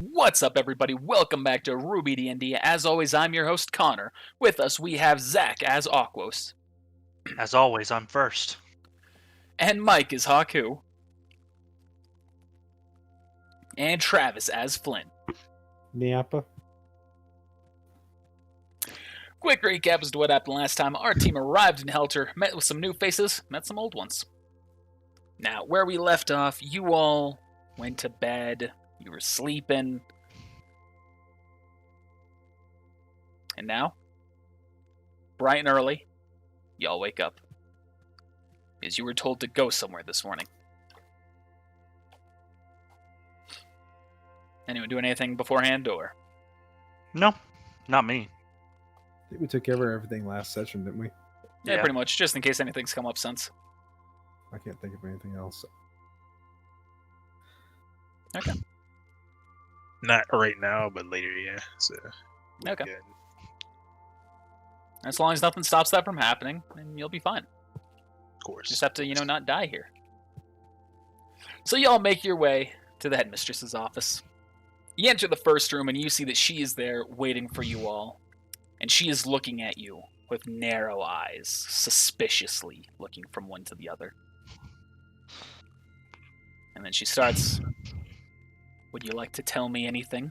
What's up, everybody? Welcome back to RWBY D&D. As always, I'm your host, Connor. With us, we have Zach as Aquos. As always, I'm first. And Mike as Haku. And Travis as Flynn. Niapa. Quick recap as to what happened last time. Our team arrived in Helter, met with some new faces, met some old ones. Now, where we left off, you all went to bed, you were sleeping. And now, bright and early, y'all wake up. As you were told to go somewhere this morning. Anyone do anything beforehand, or? No, not me. I think we took care of everything last session, didn't we? Yeah, pretty much, just in case anything's come up since. I can't think of anything else. Okay. Not right now, but later, yeah. So, Okay. good. As long as nothing stops that from happening, then you'll be fine. Of course. Just have to, not die here. So y'all make your way to the headmistress's office. You enter the first room and you see that she is there waiting for you all. And she is looking at you with narrow eyes, suspiciously looking from one to the other. And then she starts, "Would you like to tell me anything?"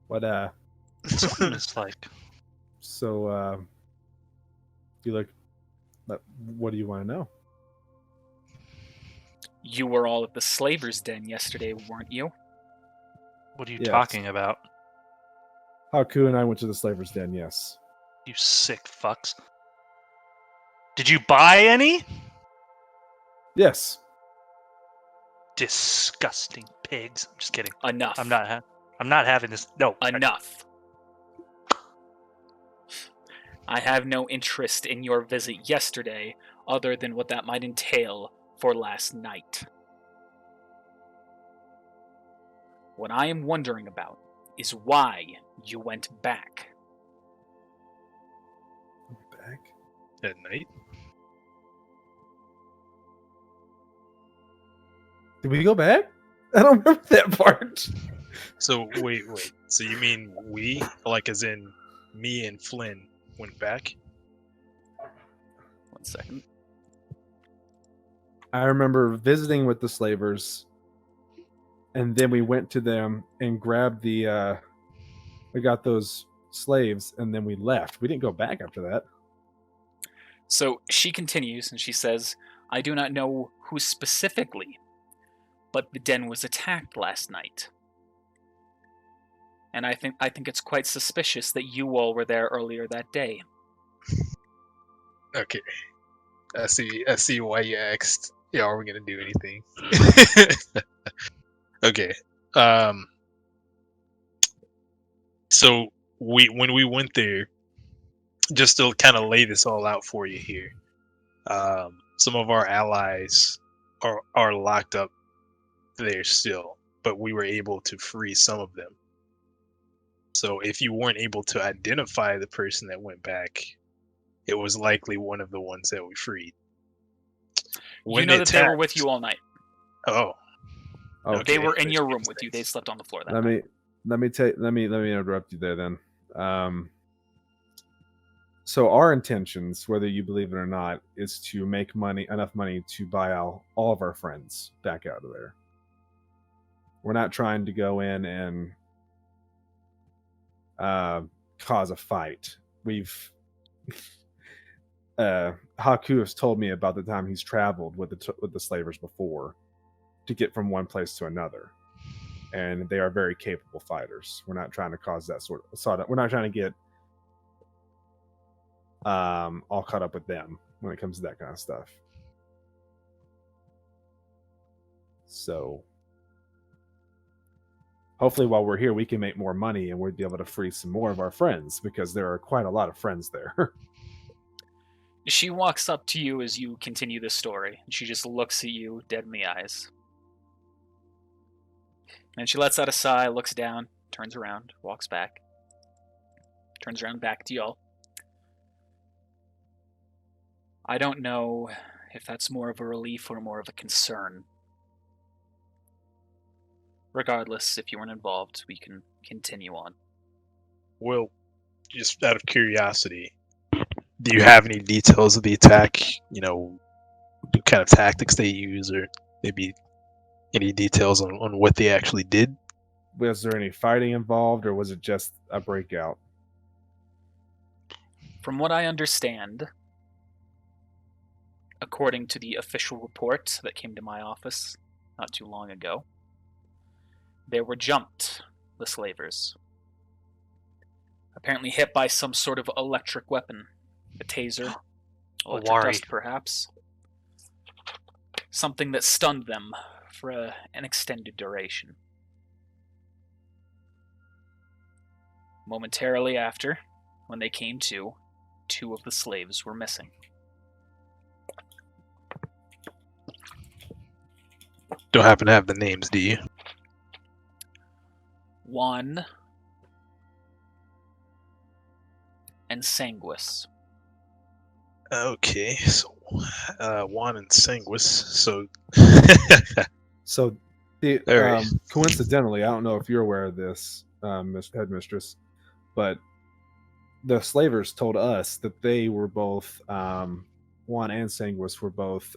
What That's what it's like. so you look what do you want to know? You were all at the slaver's den yesterday, weren't you? What are you Yes. talking about? Haku and I went to the slaver's den, yes. You sick fucks. Did you buy any? Yes. Disgusting pigs. I'm just kidding. Enough. I'm not having this. No. Enough. I have no interest in your visit yesterday, other than what that might entail for last night. What I am wondering about is why you went back. Back. At night? Did we go back? I don't remember that part. So, wait. So you mean we, like as in me and Flynn, went back? 1 second. I remember visiting with the slavers, and then we went to them and grabbed the we got those slaves, and then we left. We didn't go back after that. So she continues and she says, "I do not know who specifically, but the den was attacked last night. And I think it's quite suspicious that you all were there earlier that day." Okay. I see why you asked. Yeah, are we gonna do anything? Okay. So when we went there, just to kind of lay this all out for you here, some of our allies are locked up there still, but we were able to free some of them. So if you weren't able to identify the person that went back, it was likely one of the ones that we freed. You know that they were with you all night. Oh, They were in that your room makes with you. sense. They slept on the floor that Let night. me interrupt you there then. So our intentions, whether you believe it or not, is to make enough money to buy all of our friends back out of there. We're not trying to go in and cause a fight. Haku has told me about the time he's traveled with the slavers before to get from one place to another, and they are very capable fighters. We're not trying to cause that sort of. We're not trying to get all caught up with them when it comes to that kind of stuff. So hopefully while we're here we can make more money and we'll be able to free some more of our friends, because there are quite a lot of friends there. She walks up to you as you continue the story, and she just looks at you dead in the eyes. And she lets out a sigh, looks down, turns around, walks back, turns around back to y'all. I don't know if that's more of a relief or more of a concern. Regardless, if you weren't involved, we can continue on. Well, just out of curiosity, do you have any details of the attack? You know, what kind of tactics they use, or maybe any details on what they actually did? Was there any fighting involved, or was it just a breakout? From what I understand, according to the official report that came to my office not too long ago, they were jumped, the slavers. Apparently hit by some sort of electric weapon. A taser, electric dust perhaps. Something that stunned them for an extended duration. Momentarily after, when they came to, 2 of the slaves were missing. Don't happen to have the names, do you? Juan and Sanguis. Okay, so Juan and Sanguis. So, So, the Alright. coincidentally, I don't know if you're aware of this, headmistress, but the slavers told us that they were both Juan and Sanguis were both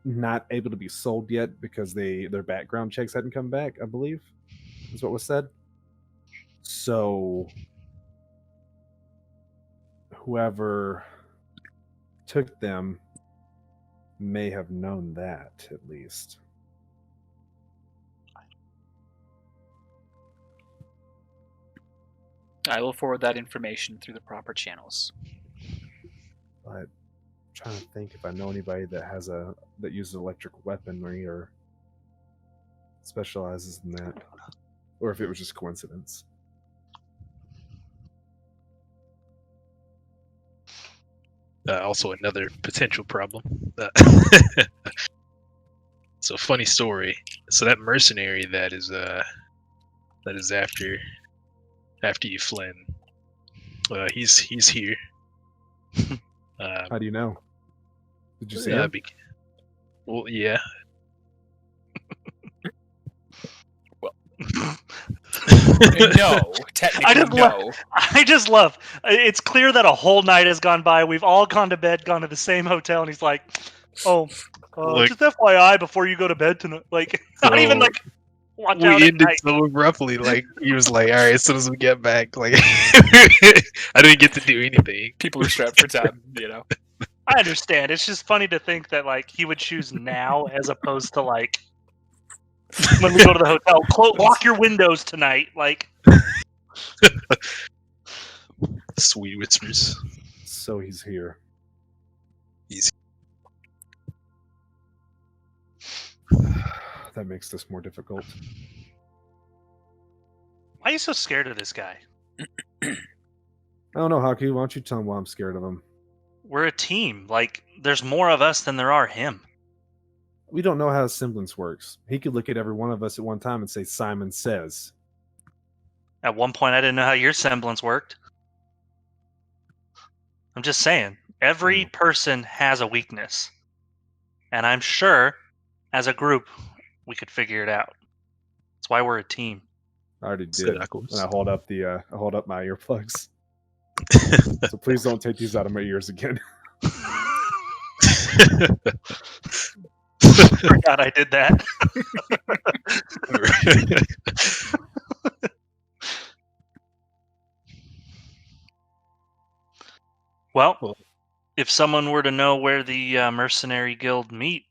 not able to be sold yet because their background checks hadn't come back, I believe, is what was said. So whoever took them may have known that, at least. I will forward that information through the proper channels. But I'm trying to think if I know anybody that uses electric weaponry or specializes in that, or if it was just coincidence. Also, another potential problem. So, funny story. So that mercenary that is after you, Flynn. He's here. How do you know? Did you see yeah, him? well, yeah. No, technically no. I just love. It's clear that a whole night has gone by. We've all gone to bed, gone to the same hotel, and he's like, "Oh, Look. just FYI, before you go to bed tonight." Like, not even So, like watch we out at ended night. so abruptly. Like, he was like, "All right, as soon as we get back, like, I didn't get to do anything." People are strapped for time, you know. I understand. It's just funny to think that like he would choose now as opposed to like when we go to the hotel. Lock your windows tonight. Like, Sweet whispers. So he's here. He's That makes this more difficult. why are you so scared of this guy? I don't know, Haku. Why don't you tell him why I'm scared of him? We're a team. Like, there's more of us than there are him. We don't know how his semblance works. He could look at every one of us at one time and say, Simon says. At one point, I didn't know how your semblance worked. I'm just saying, every person has a weakness. And I'm sure, as a group, we could figure it out. That's why we're a team. I already did. Said Knuckles. And I hold up my earplugs. So please don't take these out of my ears again. Forgot I did that. Well, if someone were to know where the mercenary guild meet,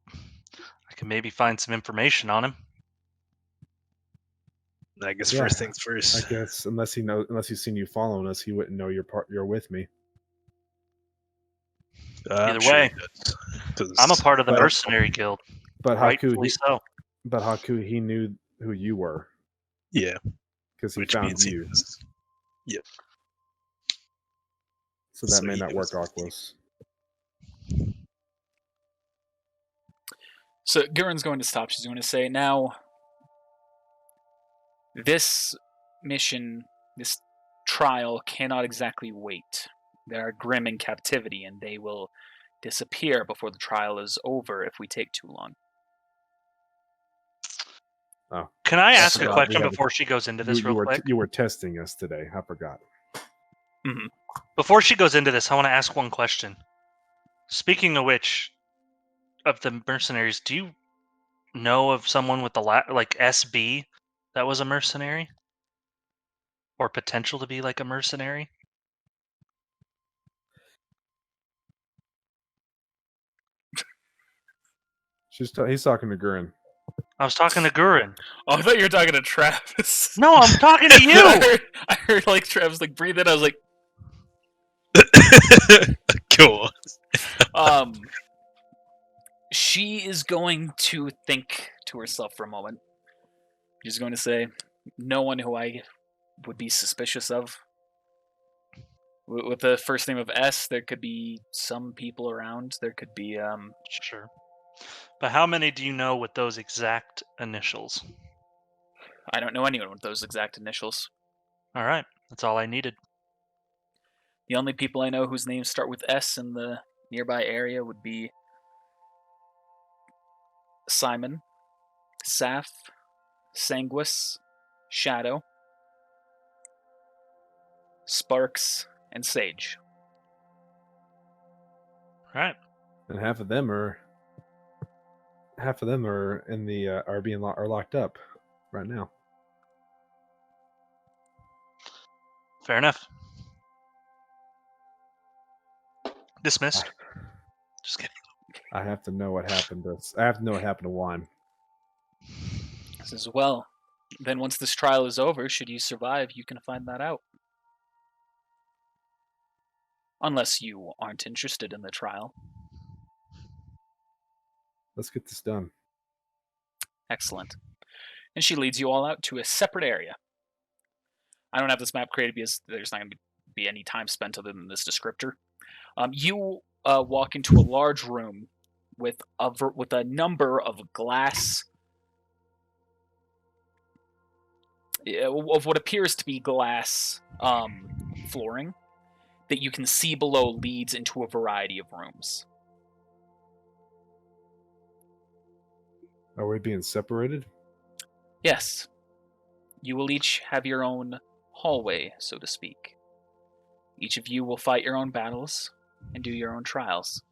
I can maybe find some information on him. I guess Yeah, first things first. I guess unless he's seen you following us, he wouldn't know you're with me. Either way, I'm a part of the mercenary guild. But Rightfully so. But Haku, he knew who you were. Yeah, because he which found means you. Yep. So that So may he not work, knows. Aquos. So Gurren's going to stop. She's going to say, now, This mission, this trial cannot exactly wait. They are grim in captivity, and they will disappear before the trial is over if we take too long. Oh, Can I ask a right. question We have before she goes into this real quick? You were testing us today. I forgot. Before she goes into this, I want to ask one question. Speaking of which, of the mercenaries, do you know of someone with the like SB that was a mercenary? Or potential to be like a mercenary? He's talking to Gurren. I was talking to Gurren. Oh, I thought you were talking to Travis. No, I'm talking to you! I heard like Travis like breathe in. I was like, Go on. she is going to think to herself for a moment. She's going to say, no one who I would be suspicious of. With the first name of S, there could be some people around. There could be, Sure. But how many do you know with those exact initials? I don't know anyone with those exact initials. Alright, that's all I needed. The only people I know whose names start with S in the nearby area would be Simon, Saf, Sanguis, Shadow, Sparks, and Sage. Alright. And half of them are in the are locked up right now. Fair enough. Dismissed. Just kidding. I have to know what happened to Juan. Says, well, then once this trial is over, should you survive, you can find that out. Unless you aren't interested in the trial. Let's get this done. Excellent. And she leads you all out to a separate area. I don't have this map created because there's not going to be any time spent other than this descriptor. You walk into a large room with a number of glass, of what appears to be glass flooring that you can see below leads into a variety of rooms. Are we being separated? Yes. You will each have your own hallway, so to speak. Each of you will fight your own battles and do your own trials.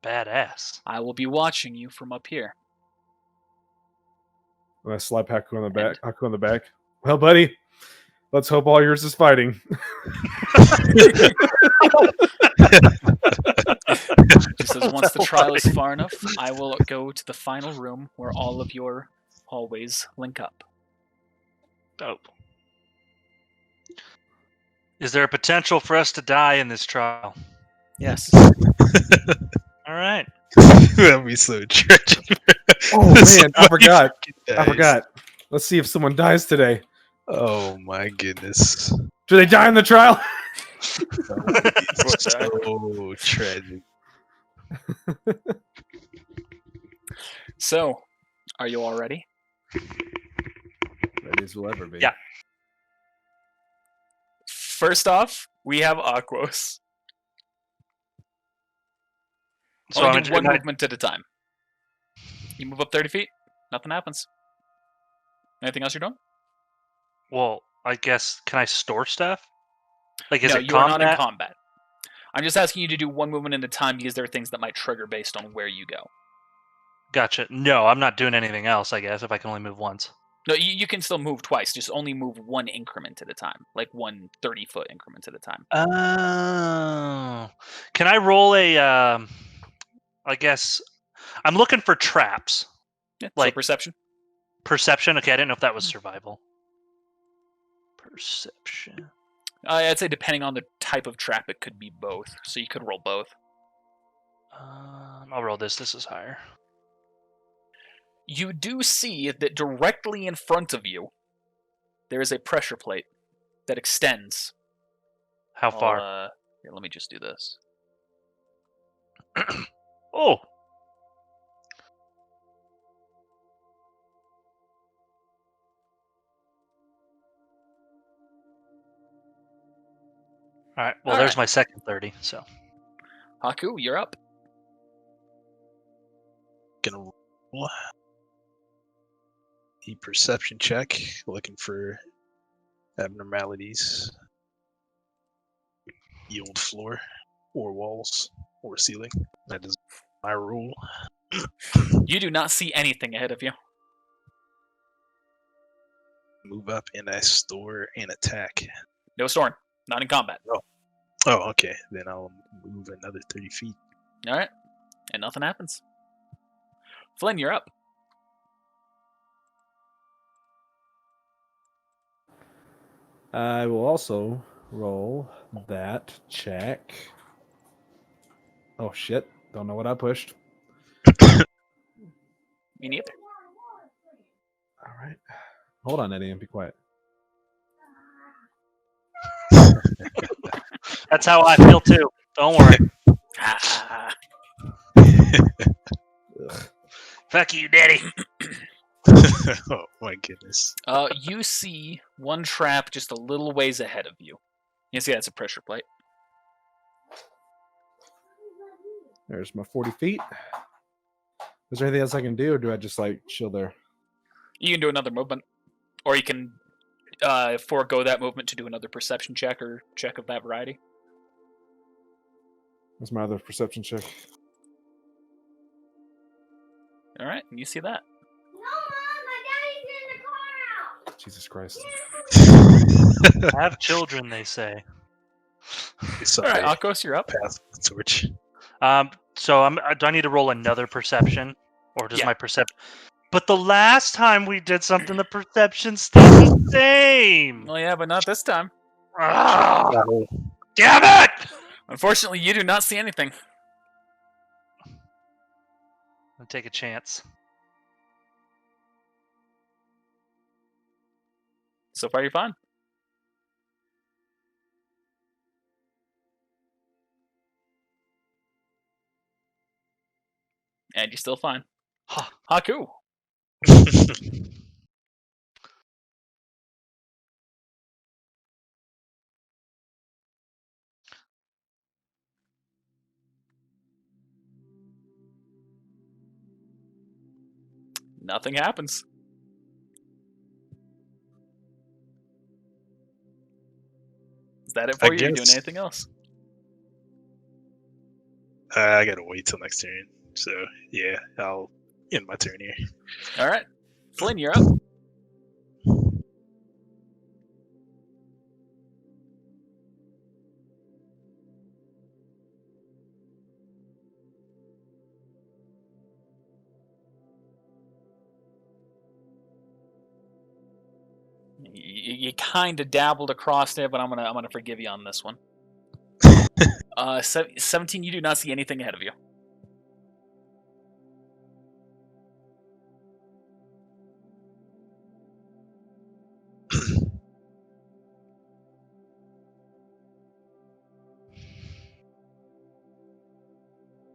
Badass. I will be watching you from up here. I slap Haku on the back. Haku on the back. Well, buddy, let's hope all yours is fighting. She says, once the trial is far enough, I will go to the final room where all of your hallways link up. Dope. Is there a potential for us to die in this trial? Yes. Alright. That'd be so tragic. Oh man, I forgot. Let's see if someone dies today. Oh my goodness. Do they die in the trial? So tragic. So, are you all ready? Ready as we'll ever be. Yeah. First off, we have Aquos. So Only I'm do one movement at a time. You move up 30 feet, nothing happens. Anything else you're doing? Well, I guess, can I store stuff? Like, is No, it you are combat? not in combat. I'm just asking you to do one movement at a time because there are things that might trigger based on where you go. Gotcha. No, I'm not doing anything else, I guess, if I can only move once. No, you can still move twice, just only move one increment at a time. Like one 30-foot increment at a time. Oh. Can I roll a, I guess, I'm looking for traps. Yeah, Like- so perception. Perception? Okay, I didn't know if that was survival. Perception. I'd say depending on the type of trap, it could be both. So you could roll both. I'll roll this. This is higher. You do see that directly in front of you, there is a pressure plate that extends. How far? Here, let me just do this. Oh! All right. Well, All there's right. my second 30. So Haku, you're up. Gonna roll a perception check, looking for abnormalities. The old floor, or walls, or ceiling. That is my rule. You do not see anything ahead of you. Move up and I store and attack. No storm. Not in combat. Oh, okay. Then I'll move another 30 feet. All right. And nothing happens. Flynn, you're up. I will also roll that check. Oh shit! Don't know what I pushed. Me neither. All right, hold on, Eddie, and be quiet. that's how I feel too. Don't worry. Ah. Ugh. Fuck you, Daddy. Oh my goodness. You see one trap just a little ways ahead of you. You see that's a pressure plate. There's my 40 feet. Is there anything else I can do, or do I just like chill there? You can do another movement, or you can forego that movement to do another perception check or check of that variety. What's my other perception check? All right, and you see that. Jesus Christ! Have children, they say. All right, Akos, you're up. Pass the torch. So do I need to roll another perception, or does Yeah. my perception? But the last time we did something, the perception stayed the same. Well, yeah, but not this time. Ah, No. damn it! Unfortunately, you do not see anything. I'll take a chance. So far, you're fine. And you're still fine. Huh. Haku. Nothing happens. Is that it for I you? Are you doing guess. anything else? I gotta wait till next turn. So yeah, I'll end my turn here. All right. Flynn, you're up. You kind of dabbled across it, but I'm gonna forgive you on this one. 17. You do not see anything ahead of you.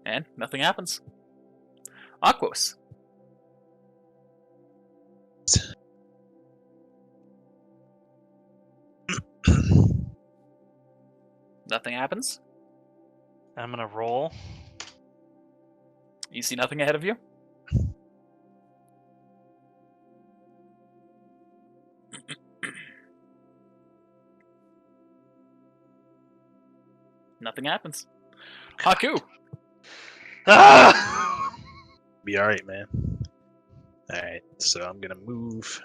And nothing happens. Aquos. Nothing happens. I'm gonna roll. You see nothing ahead of you. Nothing happens. Haku. Ah! Be alright, man. Alright, so I'm gonna move.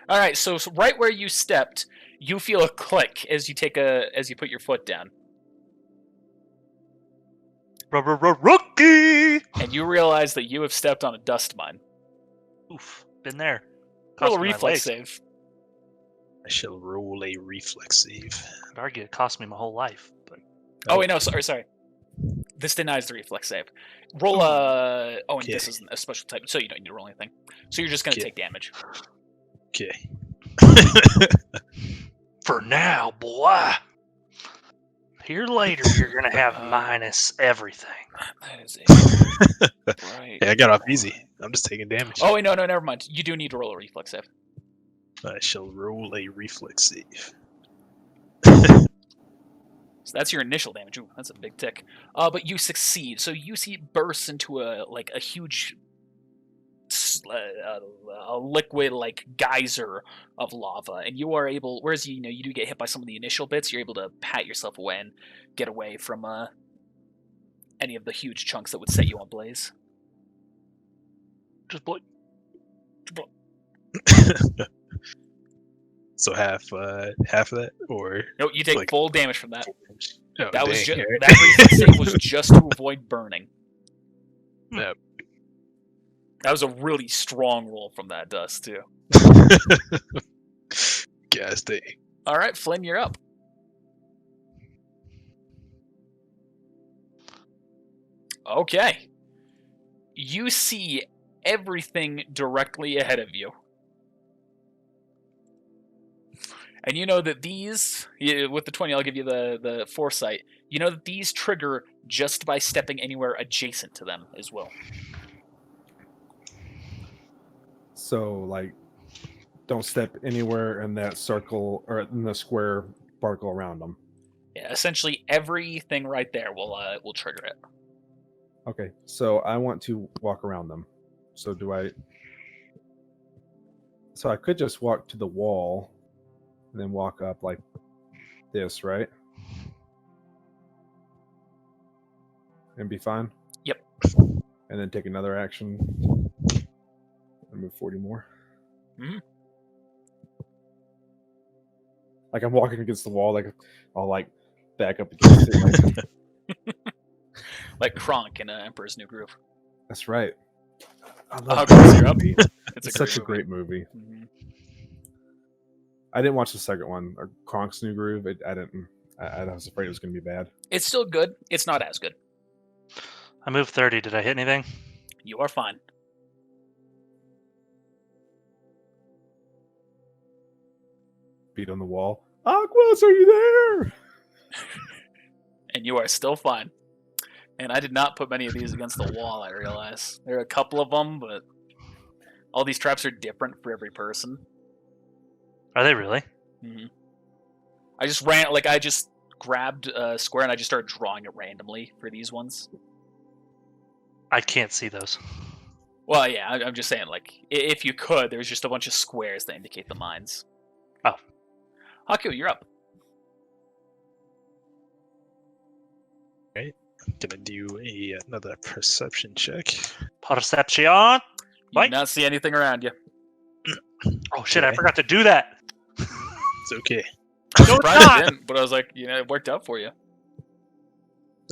All right, so right where you stepped, you feel a click as you put your foot down, Rookie! and you realize that you have stepped on a dust mine. Oof, been there. Roll Cost a me my reflex legs. save. I shall roll a reflex save. I'd argue it cost me my whole life. But Oh wait, no, sorry. This denies the reflex save. Roll a. Oh, and Okay. this isn't a special type, so you don't need to roll anything. So you're just gonna Okay. take damage. Okay. for now, boy. Here later, you're gonna have minus everything. That is a right. Hey, I got off easy. I'm just taking damage. Oh wait, no, never mind. You do need to roll a reflex save. I shall roll a reflex save. So that's your initial damage. Ooh, that's a big tick. But you succeed. So you see it bursts into a huge a liquid like geyser of lava, and you are able, whereas you do get hit by some of the initial bits, you're able to pat yourself away and get away from any of the huge chunks that would set you ablaze. Just blow. So half of that, or No, you take like, full damage from that. oh, That was dang, just alright. that reflex save was just to avoid burning. Yep. That was a really strong roll from that dust too. Gas dang. All right, Flynn, you're up. Okay. You see everything directly ahead of you. And you know that these, with the 20, I'll give you the foresight. You know that these trigger just by stepping anywhere adjacent to them as well. So, like, don't step anywhere in that circle or in the square particle around them. Yeah, essentially everything right there will trigger it. Okay, so I want to walk around them. So do I? So I could just walk to the wall and then walk up like this, right? And be fine? Yep. And then take another action and move 40 more. Mhm. Like I'm walking against the wall, like I'll like back up against it. Like, Like Kronk in Emperor's New Groove. that's right. I Oh, love Chris, that you're up? movie. It's It's such a great movie. Mhm. I didn't watch the second one, or Kronk's New Groove. I didn't. I was afraid it was going to be bad. It's still good. It's not as good. I moved 30. Did I hit anything? You are fine. Beat on the wall. Aquas, are you there? And you are still fine. And I did not put many of these against the wall, I realize. There are a couple of them, but all these traps are different for every person. Are they really? Mm-hmm. I just grabbed a square and I just started drawing it randomly for these ones. I can't see those. Well, yeah, I'm just saying, like, if you could, there's just a bunch of squares that indicate the mines. Oh. Haku, you're up. Gonna do another perception check. Perception. You Right. do not see anything around you. Oh shit! I Okay. forgot to do that. It's okay. I'm No, it's surprised not. it didn't, but I was like, it worked out for you.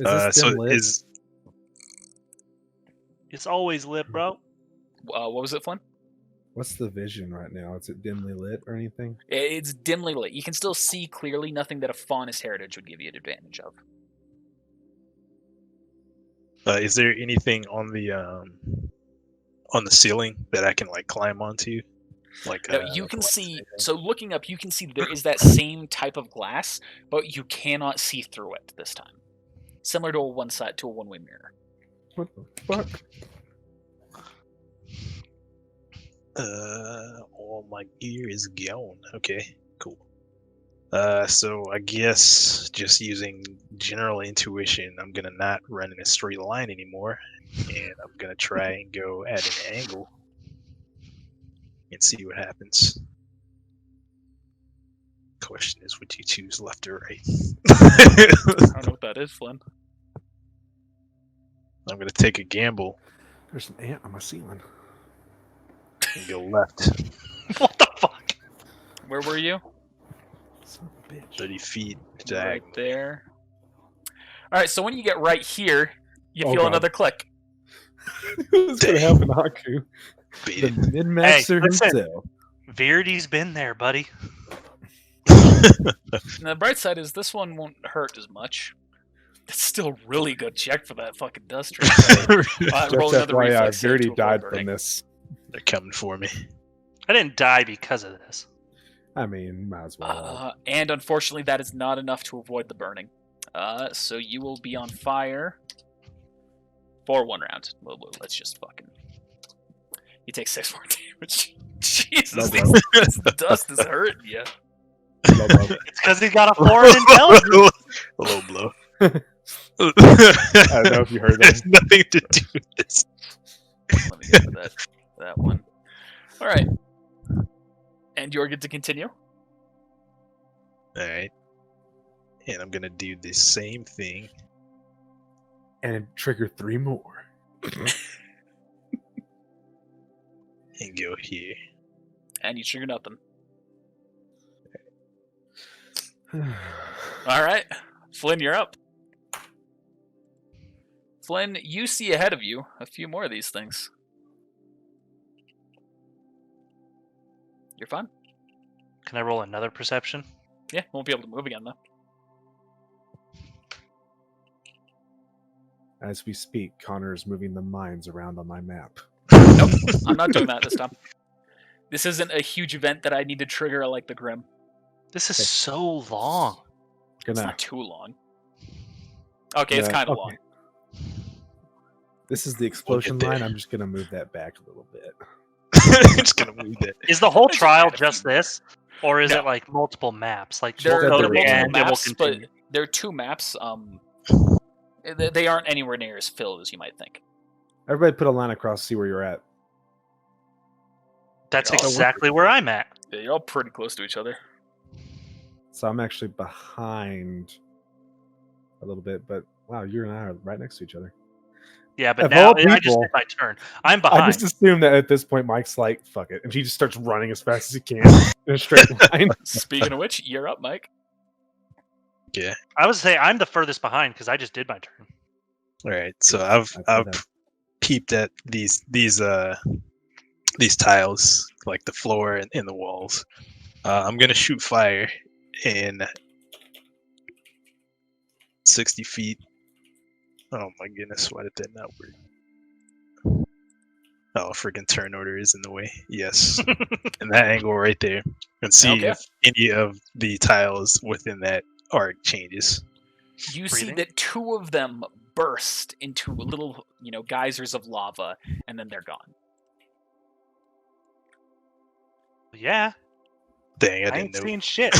Is this So dim lit? It's always lit, bro. What was it, Flynn? What's the vision right now? Is it dimly lit or anything? It's dimly lit. You can still see clearly, nothing that a faunus heritage would give you an advantage of. Is there anything on the ceiling that I can like climb onto? Like Now, you like can a see, ladder? so looking up, you can see there is that same type of glass, but you cannot see through it this time. Similar to a one-way mirror. What the fuck? All my gear is gone. Okay, cool. So I guess just using general intuition, I'm gonna not run in a straight line anymore, and I'm gonna try and go at an angle and see what happens. Question is, would you choose left or right? I don't know what that is, Flynn. I'm gonna take a gamble There's an ant on my ceiling. and go left, What the fuck? Where were you? Son of a bitch. 30 feet Right diagonal. there. All right, so when you get right here, you Oh, feel God. another click. What's going to happen, Haku? Beat The it. min-maxer listen. himself. Verity's been there, buddy. And the bright side is this one won't hurt as much. It's still a really good check for that fucking dust trap. Roll Just another FYI, reflex save Verity to avoid died burning. from this. They're coming for me. I didn't die because of this. I mean, might as well. And unfortunately, that is not enough to avoid the burning. So you will be on fire for one round. Well, let's just fucking. You take 6 more damage. Jesus, No, bro. this dust is hurting you. Low blow. It's because he got a 4 in intelligence. Low blow. I don't know if you heard that. There's nothing to do with this. Let me get to that one. All right. And you're good to continue. All right. And I'm gonna do the same thing. And trigger 3 more. And go here. And you trigger nothing. All right. Flynn, you're up. Flynn, you see ahead of you a few more of these things. You're fine. Can I roll another perception? Yeah, won't be able to move again, though. As we speak, Connor is moving the mines around on my map. Nope, I'm not doing that this time. This isn't a huge event that I need to trigger like the Grim. This is so long. It's not too long. Okay, it's kind of long. This is the explosion there. line. I'm just gonna move that back a little bit. I'm just gonna move that. Is the whole It's trial okay. just this? Or is No. it like multiple maps? Like There we'll go are to the multiple end and we'll maps, but continue. there are 2 maps. They aren't anywhere near as filled as you might think. Everybody put a line across to see where you're at. That's Oh, exactly where I'm at. Yeah, you're all pretty close to each other. So I'm actually behind a little bit, but wow, you and I are right next to each other. Yeah, but Of now all I just people- did my turn. I'm I behind. just assume that at this point Mike's like, fuck it. And he just starts running as fast as he can in a straight line. Speaking of which, you're up, Mike. Yeah. I would say I'm the furthest behind because I just did my turn. All right. So I've I've that. peeped at these tiles, like the floor and the walls. I'm gonna shoot fire in 60 feet. Oh my goodness, why did that not work? Oh, freaking turn order is in the way. Yes. And that angle right there. And see Okay. if any of the tiles within that arc changes. You see Breathing? that 2 of them burst into little, geysers of lava, and then they're gone. Yeah, Dang, I I didn't ain't know. seeing shit.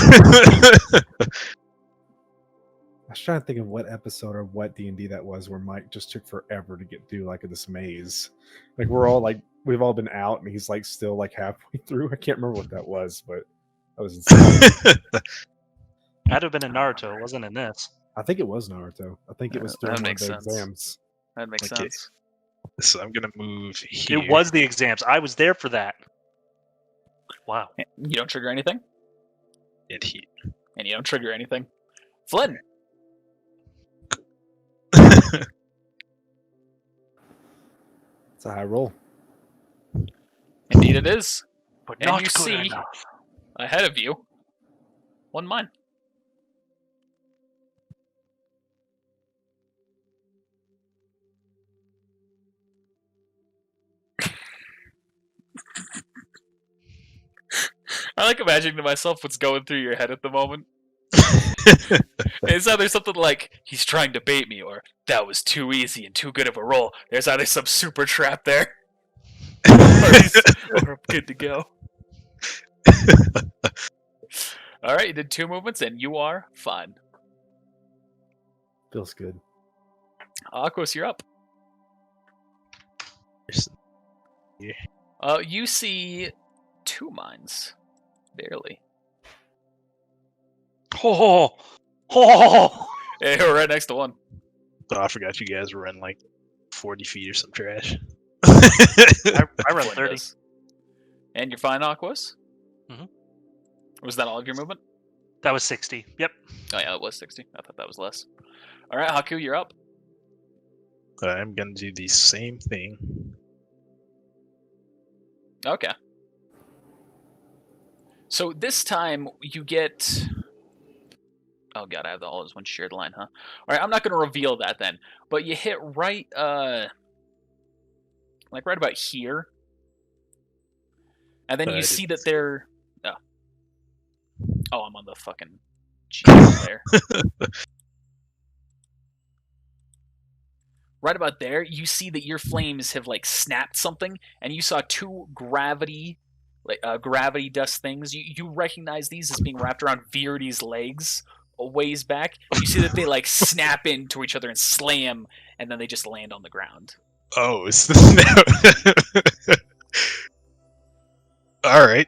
I was trying to think of what episode or what D&D that was where Mike just took forever to get through like this maze. Like we're all like we've all been out and he's like still like halfway through. I can't remember what that was, but that was insane. That'd have been in Naruto. It wasn't in this. I think it was Naruto. I think it was That during one of makes the sense. exams. That makes Okay. sense. So I'm gonna move here. It was the exams. I was there for that. Wow. You don't trigger anything, and here. and you don't trigger anything. Flynn, It's a high roll. indeed it is. But And not you good see- enough. Ahead of you, 1 mine. I like imagining to myself what's going through your head at the moment. It's either something like, he's trying to bait me, or that was too easy and too good of a roll. There's either some super trap there, or I'm good to go. Alright, you did 2 movements, and you are fine. Feels good. Aquos, you're up. You see 2 mines. Barely. Oh, oh, Yeah, we're right next to one. Oh, I forgot you guys run like 40 feet or some trash. I run Flynn 30. does. And you're fine, Aquos? Mhm. Was that all of your movement? That was 60. Yep. Oh yeah, it was 60. I thought that was less. Alright, Haku, you're up. I'm gonna do the same thing. Okay. So this time you get... Oh god, I have all as one shared line, huh? Alright, I'm not going to reveal that then. But you hit right, like right about here. And then I you see didn't that see they're... Oh, I'm on the fucking... Jeez, there. Right about there, you see that your flames have like snapped something, and you saw 2 gravity like gravity dust things. You recognize these as being wrapped around Viridi's legs a ways back. You see that they like snap into each other and slam, and then they just land on the ground. Oh, it's the snap. All right.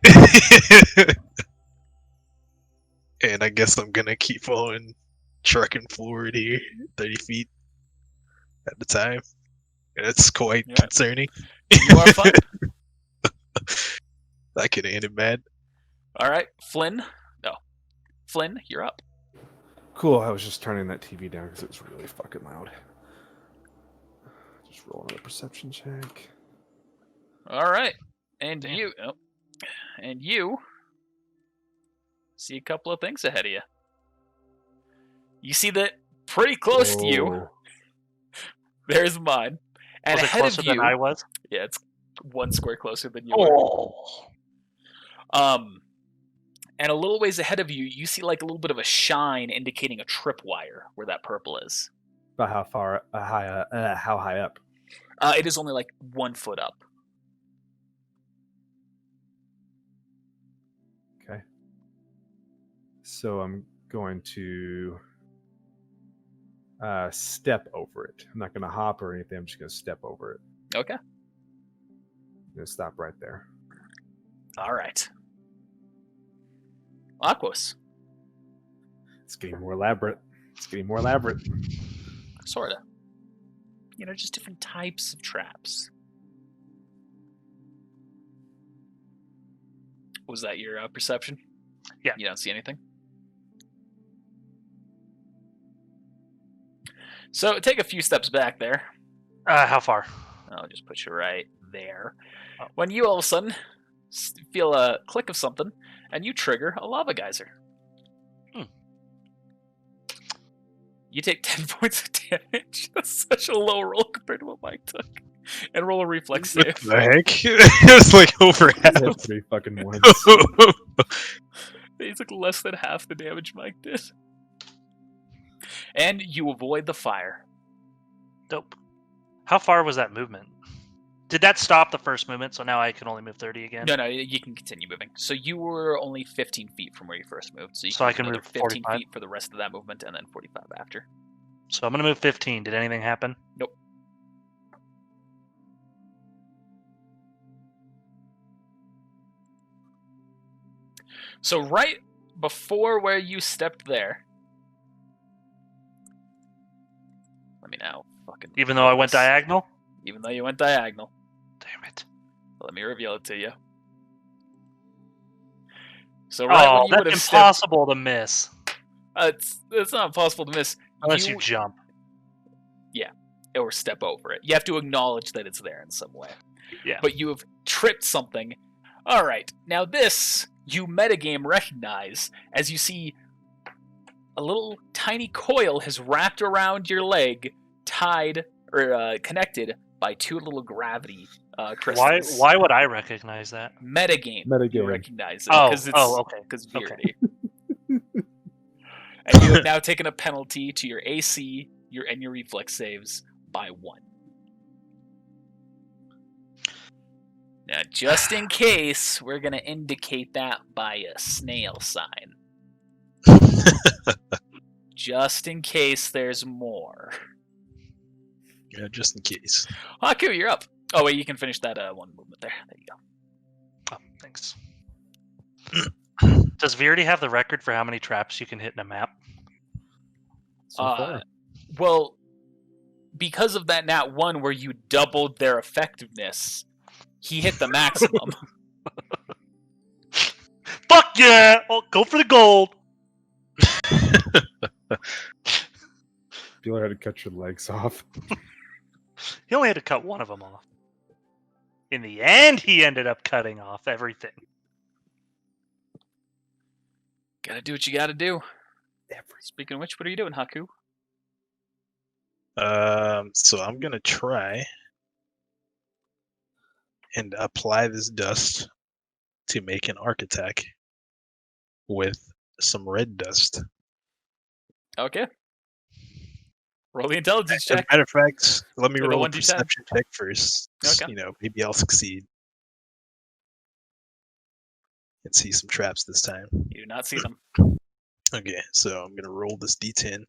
And I guess I'm gonna keep following, trucking forward here, 30 feet at the time. That's quite Yeah. concerning. You are fine. That could have ended bad. All right, Flynn. No, Flynn, you're up. Cool. I was just turning that TV down because it was really fucking loud. Just roll another perception check. All right, and Damn. you see a couple of things ahead of you. You see that pretty close to you. Whoa. There's mine, and Was it ahead closer of you. than I was? Yeah, it's 1 square closer than you were. And a little ways ahead of you, you see like a little bit of a shine indicating a tripwire where that purple is. About how far? How high up? It is only like 1 foot up. Okay. So I'm going to step over it. I'm not going to hop or anything. I'm just going to step over it. Okay. I'm going to stop right there. All right. Aquos. It's getting more elaborate. It's getting more elaborate. Sorta. Just different types of traps. Was that your perception? Yeah. You don't see anything? So take a few steps back there. How far? I'll just put you right there. Oh. When you all of a sudden feel a click of something, and you trigger a lava geyser. You take 10 points of damage. That's such a low roll compared to what Mike took. And roll a reflex save. What the heck? It was like over half. Hit 3 fucking ones. He took less than half the damage Mike did. And you avoid the fire. Dope. How far was that movement? Did that stop the first movement, so now I can only move 30 again? No, you can continue moving. So you were only 15 feet from where you first moved. So I can another move 15 45? feet for the rest of that movement, and then 45 after. So I'm going to move 15. Did anything happen? Nope. So right before where you stepped there. Let me now fucking. Even though I went diagonal? Even though you went diagonal. Damn it. Let me reveal it to you. So right when you would that's have stepped, impossible to miss. it's not impossible to miss. Unless you jump. Or step over it. You have to acknowledge that it's there in some way. Yeah. But you have tripped something. All right. Now this you metagame recognize as you see a little tiny coil has wrapped around your leg, tied or connected by 2 little gravity crystals. Why would I recognize that? Metagame. You Metagame. recognize it because okay. because Okay. Verity. And you have now taken a penalty to your AC, and your reflex saves by 1. Now, just in case, we're gonna indicate that by a snail sign. Just in case there's more. Yeah, just in case. Haku, you're up. Oh wait, you can finish that 1 movement there. There you go. Oh, thanks. Does Verity have the record for how many traps you can hit in a map? So far. Well, because of that nat 1 where you doubled their effectiveness, he hit the maximum. Fuck yeah! I'll go for the gold! Feel I had to cut your legs off. He only had to cut one of them off. In the end, he ended up cutting off everything. Gotta do what you gotta do. Speaking of which, what are you doing, Haku? So I'm gonna try and apply this dust to make an arc attack with some red dust. Okay. Roll the intelligence As a check. matter of fact, let me With a roll a 1d10. perception check first. Okay. Maybe I'll succeed. and see some traps this time. You do not see them. Okay, so I'm gonna roll this d10.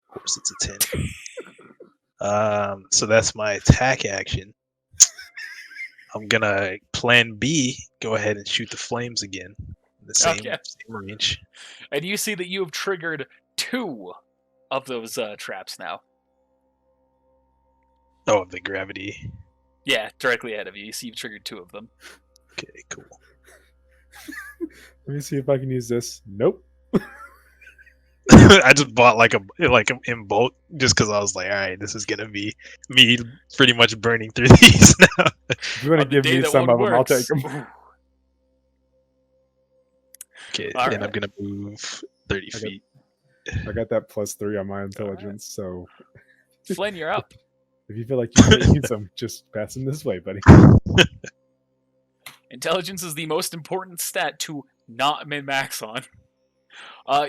Of course, it's a 10. So that's my attack action. I'm gonna plan B, go ahead and shoot the flames again. In the same range. And you see that you have triggered 2 of those traps now. Oh, the gravity. Yeah, directly ahead of you. You see you've triggered 2 of them. Okay, cool. Let me see if I can use this. Nope. I just bought like in bulk just because I was like, all right, this is gonna be me pretty much burning through these now. If you want to On the give day me that some one of them, I'll take works. them. Okay, All and right. I'm gonna move 30 feet. I got that +3 on my intelligence, so Flynn, you're up. if you feel like you can't use them, just pass them this way, buddy. Intelligence is the most important stat to not min-max on.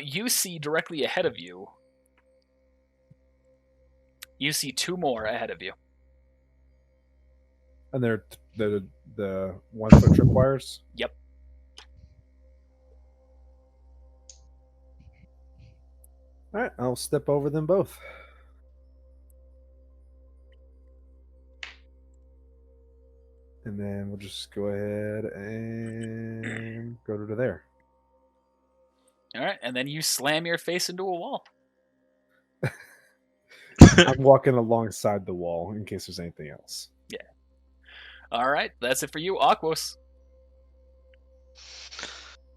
You see directly ahead of you. You see 2 more ahead of you. And they're the 1-foot tripwires. Yep. All right, I'll step over them both. And then we'll just go ahead and go to there. All right, and then you slam your face into a wall. I'm walking alongside the wall in case there's anything else. Yeah. All right, that's it for you, Aquos.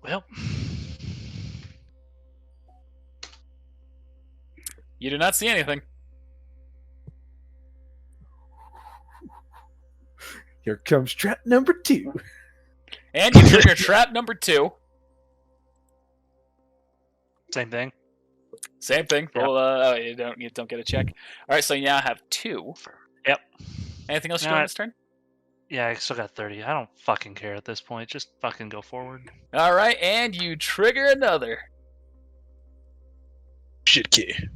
Well, You do not see anything. Here comes trap number 2. And you trigger trap number 2. same thing. Same thing. Yep. Well, you don't get a check. All right, so you now have 2. Yep. Anything else you No, do on I- this turn? Yeah, I still got 30. I don't fucking care at this point. Just fucking go forward. All right, and you trigger another. Shit, kid.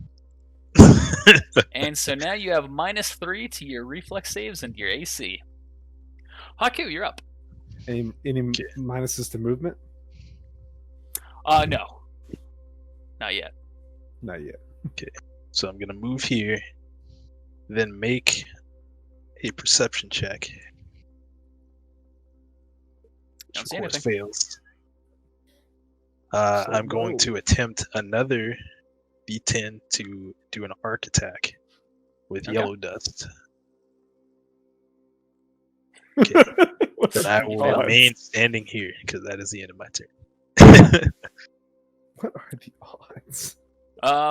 And so now you have -3 to your reflex saves and your AC. Haku, you're up. Any minuses to movement? No. Not yet. Not yet. So I'm gonna move here, then make a perception check. Don't Which see of course anything. fails. So I'm going low. to attempt another D10 to do an arc attack with Okay. yellow dust. Okay. What Then are I the will odds? remain standing here because that is the end of my turn. What are the odds?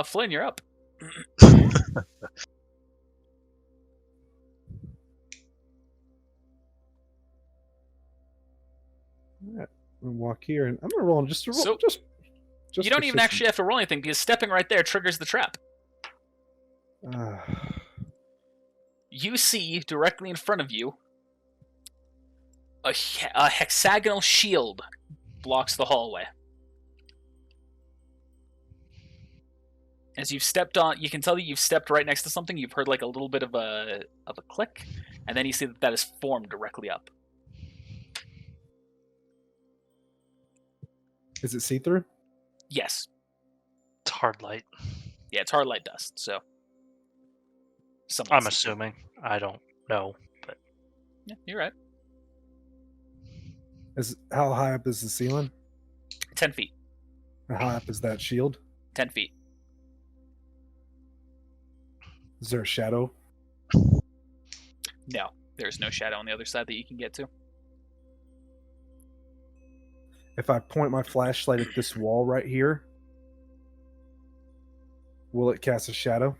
Flynn, you're up. Alright, I'm gonna walk here, and I'm gonna roll just to roll. So, just you don't even actually have to roll anything because stepping right there triggers the trap. You see directly in front of you a hexagonal shield blocks the hallway. As you've stepped on, you can tell that you've stepped right next to something. You've heard like a little bit of a click, and then you see that is formed directly up. Is it see-through? Yes, It's hard light. yeah, it's hard light dust. So, I'm assuming. I don't know. But Yeah, you're right. How high up is the ceiling? 10 feet. How high up is that shield? 10 feet. Is there a shadow? No, there's no shadow on the other side that you can get to. If I point my flashlight at this wall right here, will it cast a shadow?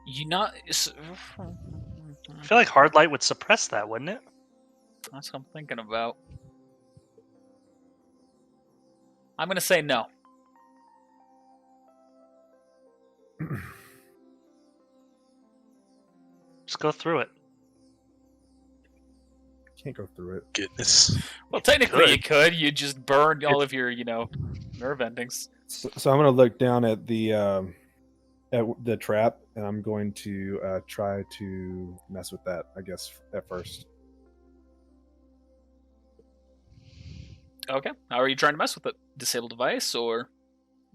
You not. I feel like hard light would suppress that, wouldn't it? That's what I'm thinking about. I'm gonna say no. Just go through it. Can't go through it. Goodness. Well, technically could. you could. You just burned all of your, nerve endings. So I'm gonna look down at the at the trap, and I'm going to try to mess with that, I guess, at first. Okay. How are you trying to mess with it? Disable device, or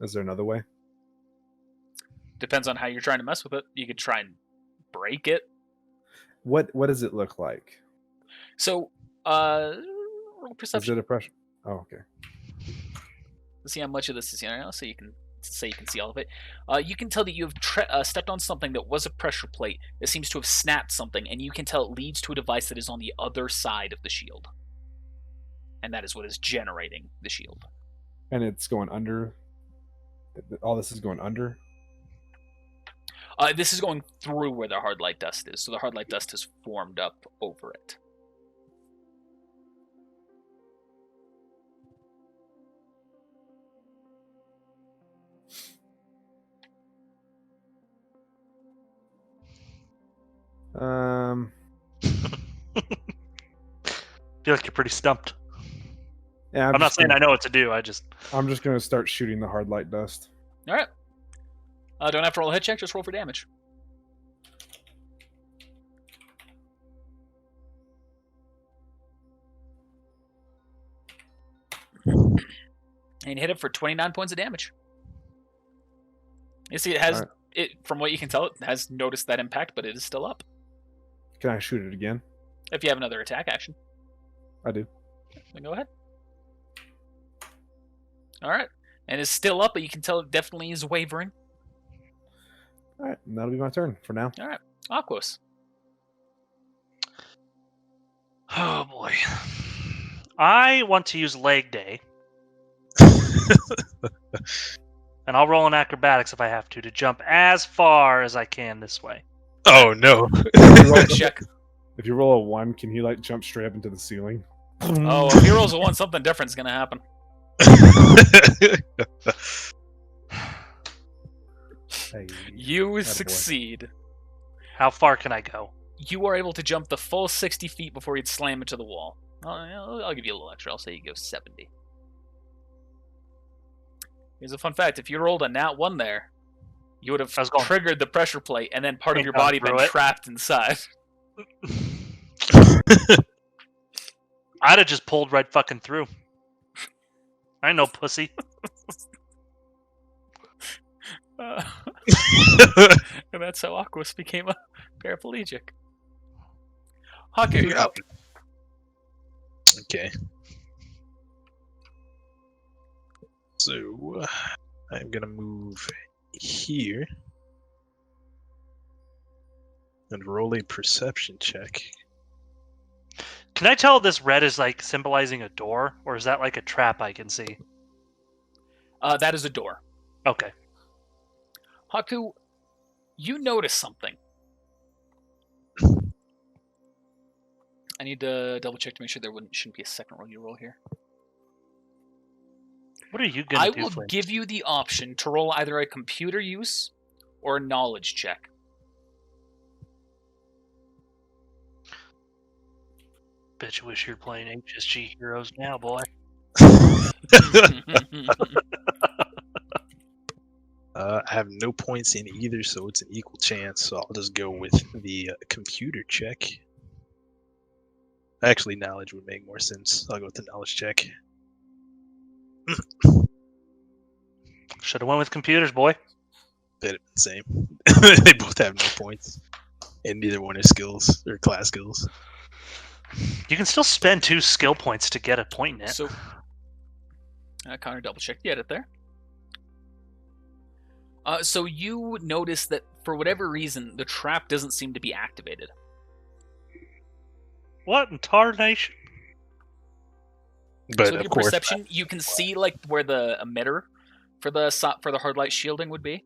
Is there another way? depends on how you're trying to mess with it. You could try and break it. What does it look like? So, roll Is perception. it a pressure? Oh, okay. Let's see how much of this is here. So you can see all of it. You can tell that you have stepped on something that was a pressure plate that seems to have snapped something, and you can tell it leads to a device that is on the other side of the shield, and that is what is generating the shield. And it's going under. All this is going under. This is going through where the hard light dust is, so the hard light dust has formed up over it. Feel like you're pretty stumped. Yeah, I'm not saying I know what to do. I'm just going to start shooting the hard light dust. All right. Don't have to roll a hit check. Just roll for damage. And you hit it for 29 points of damage. You see, it has it. From what you can tell, it has noticed that impact, but it is still up. Can I shoot it again? If you have another attack action, I do. then go ahead. All right, and it's still up, but you can tell it definitely is wavering. All right, and that'll be my turn for now. All right, Aquos. oh boy. I want to use leg day, and I'll roll an acrobatics if I have to jump as far as I can this way. Oh no! Roll a check. If you roll a 1, can you like jump straight up into the ceiling? Oh, if he rolls a 1, something different is going to happen. Hey, You attaboy. succeed. How far can I go? You are able to jump the full 60 feet before you'd slam into the wall. I'll give you a little extra. I'll say you go 70. Here's a fun fact. If you rolled a nat 1 there, you would have I was going- triggered the pressure plate, and then part of your Gone body been through it. trapped inside. I'd have just pulled right fucking through. I ain't no pussy. And that's how Aquos became a paraplegic. Haku, you're up. Okay. So I'm gonna move here and roll a perception check. Can I tell this red is like symbolizing a door, or is that like a trap I can see? That is a door. Okay. Haku, you notice something. I need to double check to make sure there shouldn't be a second roll you roll here. What are you gonna I do? will Flint? give you the option to roll either a computer use or a knowledge check. Bet you wish you were playing HSG Heroes now, boy. I have no points in either, so it's an equal chance. So I'll just go with the computer check. Actually, knowledge would make more sense. I'll go with the knowledge check. Should have went with computers, boy. They'd have been the same. They both have no points, and neither one is skills or class skills. You can still spend 2 skill points to get a point in it. So, Connor double checked the edit there. So you notice that for whatever reason, the trap doesn't seem to be activated. What in tarnation? But So with of your course, perception, you can see like where the emitter for the hard light shielding would be.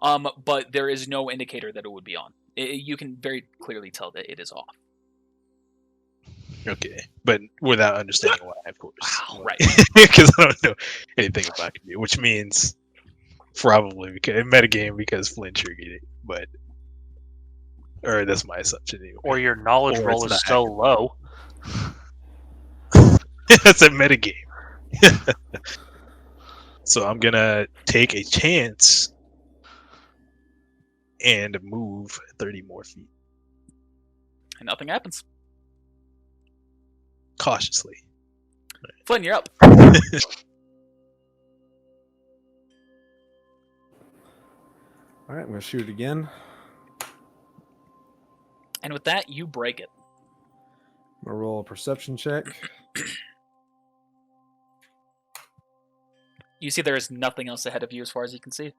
But there is no indicator that it would be on. You can very clearly tell that it is off. okay, but without understanding why, of course. Wow, right. Because I don't know anything about computer, which means probably because metagame because Flint triggered it, but or that's my assumption anyway. Or your knowledge Or roll it's is not so low. That's a metagame. So I'm gonna take a chance and move 30 more feet And nothing happens. cautiously. Flynn, you're up. All right, I'm gonna shoot it again. And with that, you break it. I'm gonna roll a perception check. You see there is nothing else ahead of you as far as you can see.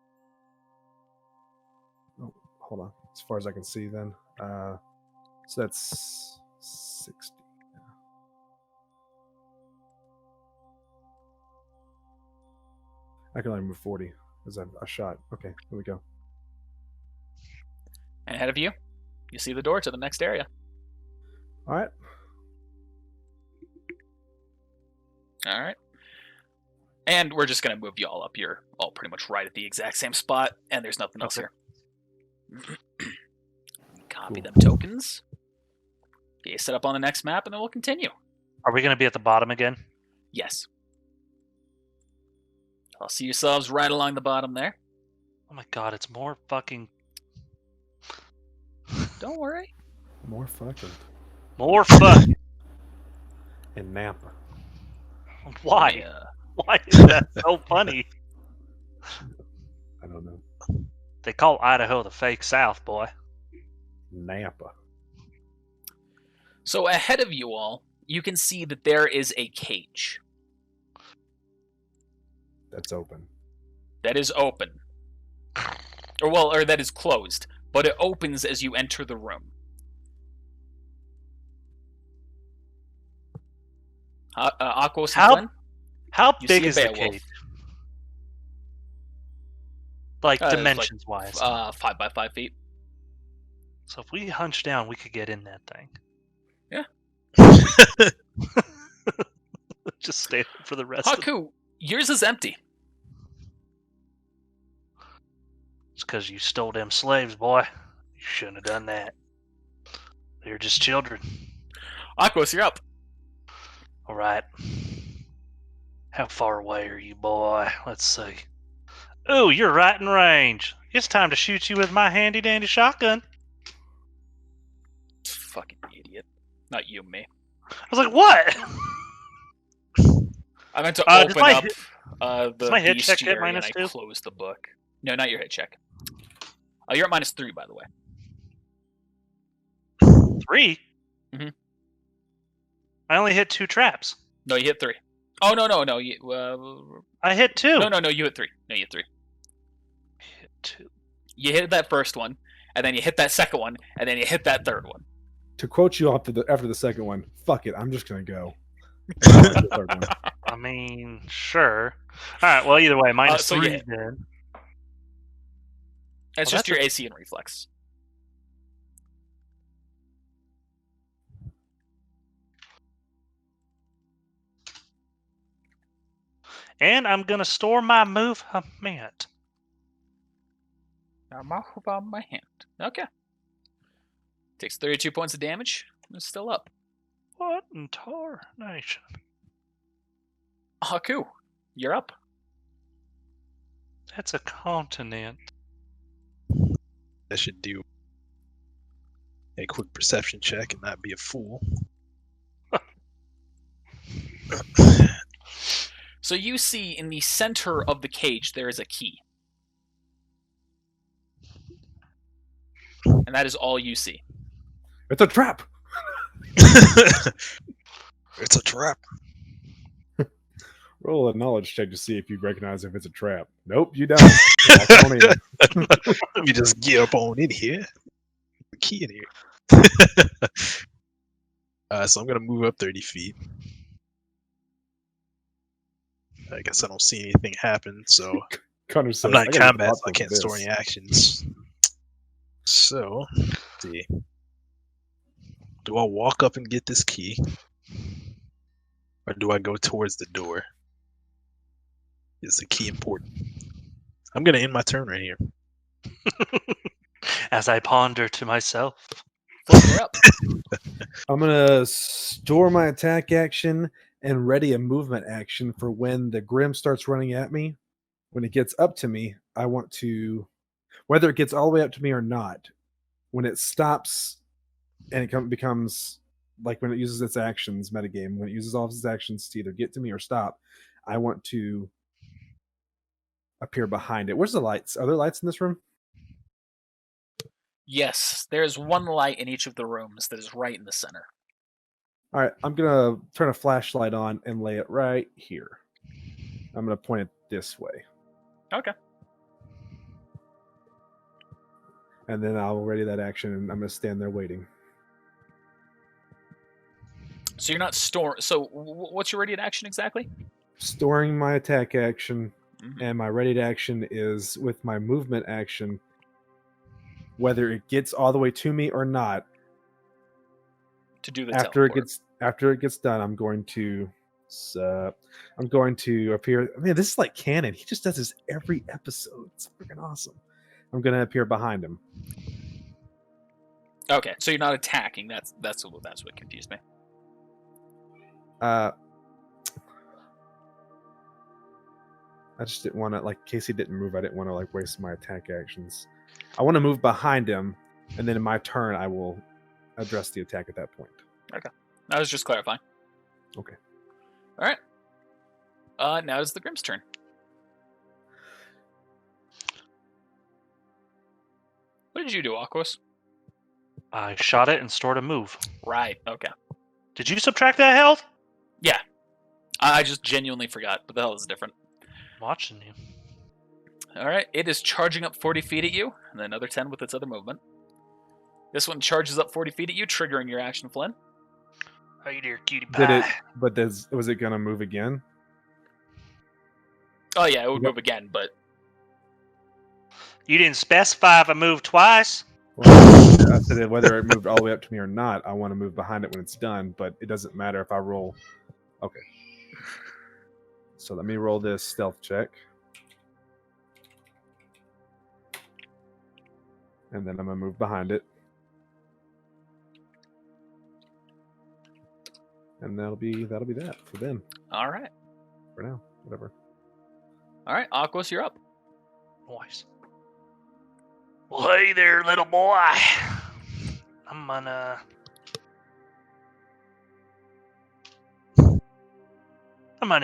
Oh, hold on. As far as I can see, then. So that's 60. I can only move 40 because I shot. Okay, here we go. And ahead of you, you see the door to the next area. All right. All right. And we're just going to move you all up. You're all pretty much right at the exact same spot, and there's nothing else here. Copy them tokens. Okay, set up on the next map, and then we'll continue. Are we going to be at the bottom again? Yes. I'll see yourselves right along the bottom there. Oh my god, it's more fucking... Don't worry. More fucking. More fuck. In Nampa. Why? Yeah. Why is that so funny? I don't know. They call Idaho the fake South, boy. Nampa. So ahead of you all, you can see that there is a cage That's open. that is open. Or that is closed, but it opens as you enter the room. Aquos and Flynn? How You big see a is the Beowulf. cage? Like, It's dimensions-wise. 5 by 5 feet. So if we hunch down, we could get in that thing. Just stay there for the rest of it. Haku, yours is empty. It's because you stole them slaves, boy. You shouldn't have done that. They're just children. Aquos, you're up. All right. How far away are you, boy? Let's see. Ooh, you're right in range. It's time to shoot you with my handy-dandy shotgun. Fucking idiot. Not you, me. I was like, what? I meant to does open my up the my hit check hit bestiary and I -2? closed the book. No, not your hit check. You're at -3, by the way. 3? Mhm. I only hit 2 traps. No, you hit 3. Oh, no. I hit 2. No, you hit 3. No, you hit 3. Hit 2. You hit that first one, and then you hit that second one, and then you hit that third one. To quote you after the second one, fuck it, I'm just gonna go. The third one. I mean, sure. All right. Well, either way, minus so 3 yeah. then. It's Well, just your AC and reflex. And I'm gonna store my movement. I'm off about my hand. Okay. Takes 32 points of damage. It's still up. What in tarnation? Haku, you're up. That's a continent. I should do a quick perception check and not be a fool. So you see in the center of the cage there is a key. And that is all you see. It's a trap. It's a trap. Roll a knowledge check to see if you recognize if it's a trap. Nope, you don't. Walk on in. Let me just get up on in here. The key in here. So I'm gonna move up 30 feet. I guess I don't see anything happen, so Connor says, I'm not in "I gotta combat, get so I lots can't of store this." any actions. So, let's see. Do I walk up and get this key? Or do I go towards the door? Is the key important? I'm gonna end my turn right here. As I ponder to myself. Flip her up. I'm gonna store my attack action and ready a movement action for when the Grim starts running at me. When it gets up to me, I want to. Whether it gets all the way up to me or not, when it stops and it becomes like when it uses its actions, metagame, when it uses all of its actions to either get to me or stop, I want to appear behind it. Where's the lights? Are there lights in this room? Yes, there's one light in each of the rooms that is right in the center. All right, I'm gonna turn a flashlight on and lay it right here. I'm gonna point it this way, Okay. and then I'll ready that action, and I'm gonna stand there waiting. So you're not So what's your ready to action exactly? Storing my attack action, Mhm. and my ready to action is with my movement action. Whether it gets all the way to me or not, To do the after teleport. it gets done, I'm going to appear. I mean, this is like canon. He just does this every episode. It's freaking awesome. I'm gonna appear behind him. Okay, so you're not attacking. That's what confused me. I just didn't want to, like, in case he didn't move, I didn't want to like waste my attack actions. I want to move behind him, and then in my turn, I will address the attack at that point. I was just clarifying. Okay. All right. Now it's the Grimm's turn. What did you do, Aquos? I shot it and stored a move. Right. Okay. Did you subtract that health? Yeah. I just genuinely forgot, but the hell is different. I'm watching you. All right. It is charging up 40 feet at you, and then another 10 with its other movement. This one charges up 40 feet at you, triggering your action, Flynn. Hey there, cutie pie. Did it? But was it gonna move again? Oh yeah, it would Yep. move again, but You didn't specify if I moved twice. Well, I said whether it moved all the way up to me or not, I want to move behind it when it's done. But it doesn't matter if I roll. Okay. So let me roll this stealth check. And then I'm gonna move behind it. And that'll be that for then. all right. For now. Whatever. All right, Aquos, you're up. Nice. Well, hey there, little boy. I'm gonna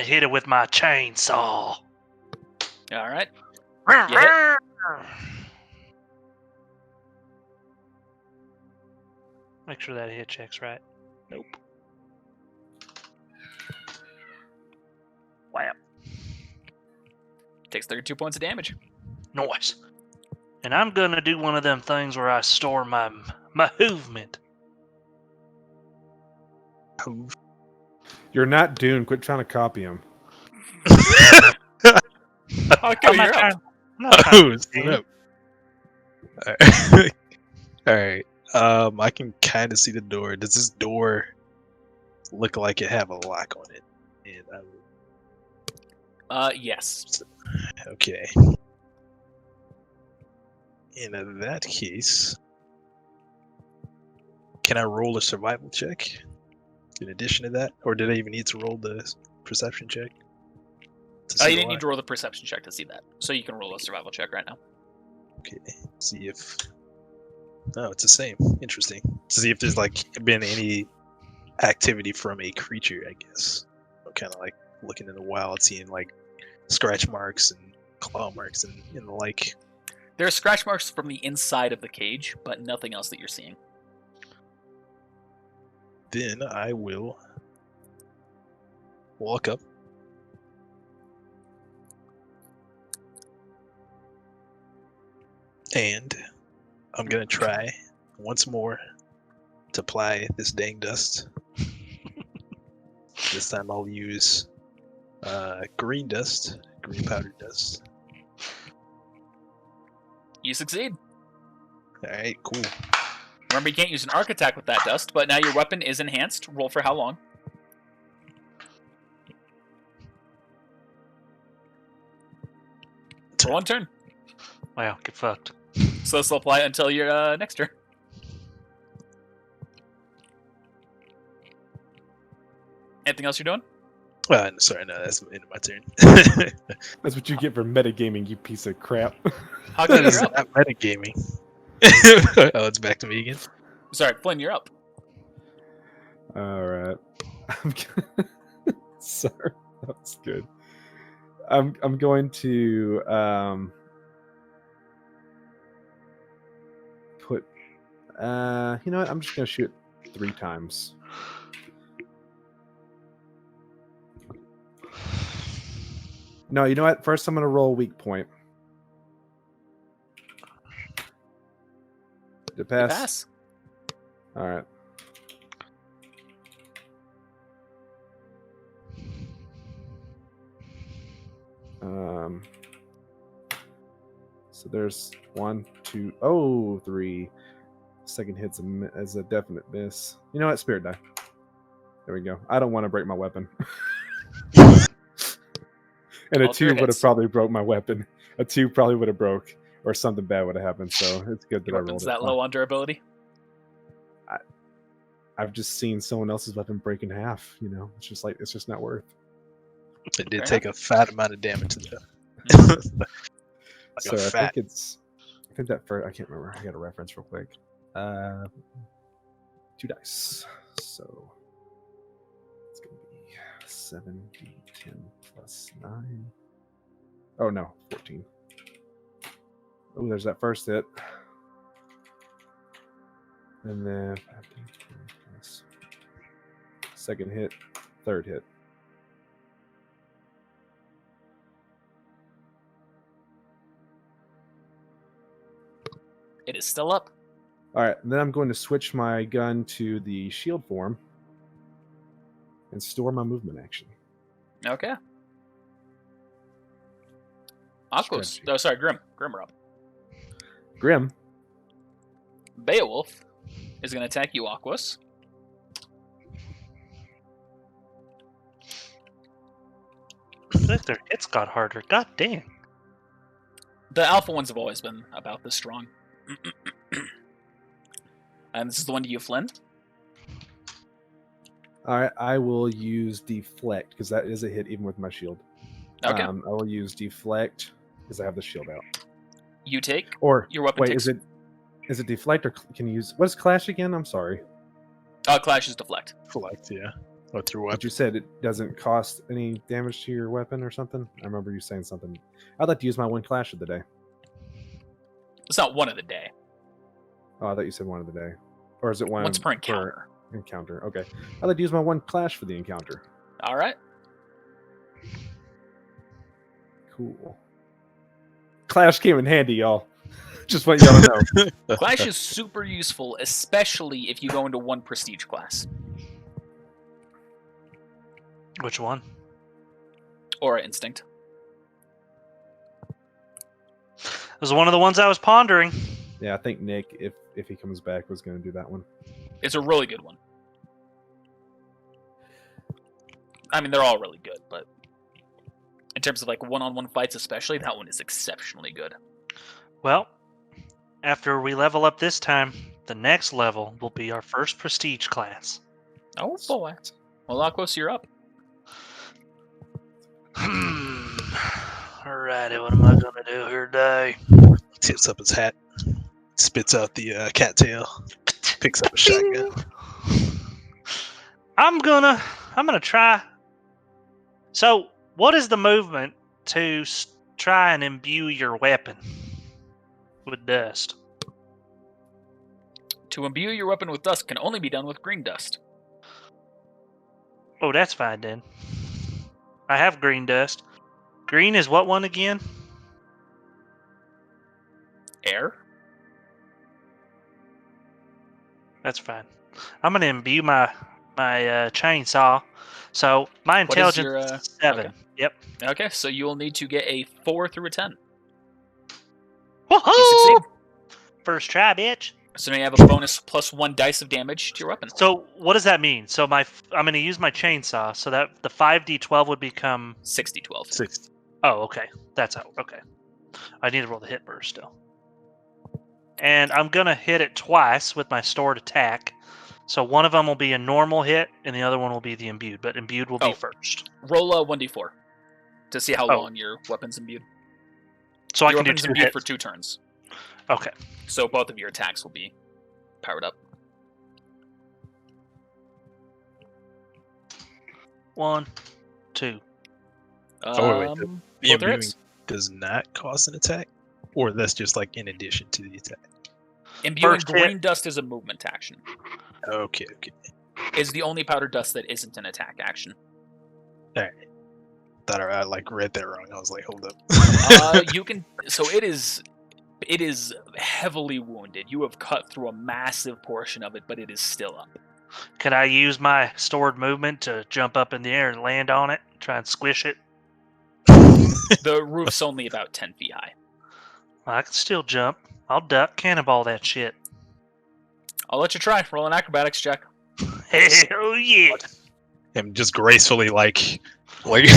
hit it with my chainsaw. All right. Make sure that hit check's right. Nope. Wow. Takes 32 points of damage. Nice. And I'm gonna do one of them things where I store my movement. You're not Dune. Quit trying to copy him. Okay, I'm not you're trying- up. I'm not trying Oh, to snap. do it. All right. I can kind of see the door. Does this door look like it have a lock on it? And Yes. okay. In that case, can I roll a survival check in addition to that, or did I even need to roll the perception check? To see You the didn't need lock? to roll the perception check to see that, so you can roll a survival check right now. Okay. See if. Oh, it's the same. Interesting. To see if there's like been any activity from a creature. I guess. I'm kind of like looking in the wild, seeing like scratch marks and claw marks and the like. There are scratch marks from the inside of the cage, but nothing else that you're seeing. Then I will walk up. And I'm going to try once more to apply this dang dust. This time I'll use green dust, green powdered dust. You succeed. Alright, cool. Remember, you can't use an arc attack with that dust, but now your weapon is enhanced. Roll for how long? For one turn. Wow, get fucked. So this will apply until your next turn. Anything else you're doing? Sorry, no, that's the end of my turn. That's what you get for metagaming, you piece of crap. Hawk, That you're is up. not metagaming. Oh, it's back to me again. Sorry, Flynn, you're up. All right. Sorry, that was good. I'm going to put. You know what? I'm just gonna shoot 3 times. No, you know what? First, I'm gonna roll a weak point. Did it You pass? pass. All right. So there's 1, 2, 3. Second hit's as a definite miss. You know what? Spirit die. There we go. I don't want to break my weapon. And a All 2 three would have hits. probably broke my weapon. A 2 probably would have broke, or something bad would have happened. So it's good that Your I rolled weapon's it. that low on durability. I've just seen someone else's weapon break in half. You know, it's just like it's just not worth. It did Fair take a fat amount of damage to the. So a I fat. think it's. I think that first. I can't remember. I got a reference real quick. 2 dice. So it's gonna be 7, 10 plus 9. Oh no, 14. Oh, there's that first hit. And then 15, 20 plus. Second hit, third hit. It is still up. All right, and then I'm going to switch my gun to the shield form and store my movement action. Okay. Aquos. Strategy. Oh, sorry, Grim. Grim are up. Grim. Beowulf is going to attack you, Aquos. I feel like their hits got harder. God damn. The alpha ones have always been about this strong. And this is the one to you, Flynn. All right, I will use deflect because that is a hit even with my shield. Okay. I will use deflect because I have the shield out. You take. Or Your weapon wait, takes. is it deflect or can you use what's clash again? I'm sorry. Clash is deflect. Select, yeah. Or through But what? you said it doesn't cost any damage to your weapon or something. I remember you saying something. I'd like to use my one clash of the day. It's not one of the day. Oh, I thought you said one of the day, or is it one Once per encounter. encounter? Okay, I'd like to use my one clash for the encounter. All right. Cool. Clash came in handy, y'all. Just want y'all to know. Clash is super useful, especially if you go into one prestige class Which one? or instinct. It was one of the ones I was pondering. Yeah, I think Nick, if he comes back, was going to do that one. It's a really good one. I mean, they're all really good, but in terms of like one-on-one fights, especially, that one is exceptionally good. Well, after we level up this time, the next level will be our first prestige class. Oh boy. Well, Aquos, you're up. Alrighty, what am I gonna do here today? Tips up his hat, spits out the cattail, picks up a shotgun. I'm gonna try. So, what is the movement to try and imbue your weapon with dust? To imbue your weapon with dust can only be done with green dust. Oh, that's fine then. I have green dust. Green is what one again? Air? That's fine. I'm gonna imbue my chainsaw. So my What is intelligence your, is 7. okay. Yep. Okay, so you will need to get a 4 through a 10. Woohoo! You succeed. First try, bitch. So now you have a bonus plus 1 dice of damage to your weapon. So what does that mean? So I'm gonna use my chainsaw, so that the 5d12 would become 60-12. 60. Oh, okay. That's how. Okay. I need to roll the hit first still. And I'm gonna hit it twice with my stored attack. So one of them will be a normal hit, and the other one will be the imbued. But imbued will be first. Roll a 1d4 to see how Oh. long your weapon's imbued. So Your I can do weapon's 2 imbued hits. for 2 turns. Okay. So both of your attacks will be powered up. 1, 2. Oh, wait, the Both imbuing hits. does not cost an attack, or that's just like in addition to the attack. Imbuing First hit. green dust is a movement action. Okay. Is the only powder dust that isn't an attack action. Thought I like read that wrong. I was like, hold up. You can. So it is heavily wounded. You have cut through a massive portion of it, but it is still up. Could I use my stored movement to jump up in the air and land on it? Try and squish it? The roof's only about 10 feet high. I can still jump. I'll duck, cannonball that shit. I'll let you try. Roll an acrobatics check. Hell yeah! And just gracefully like like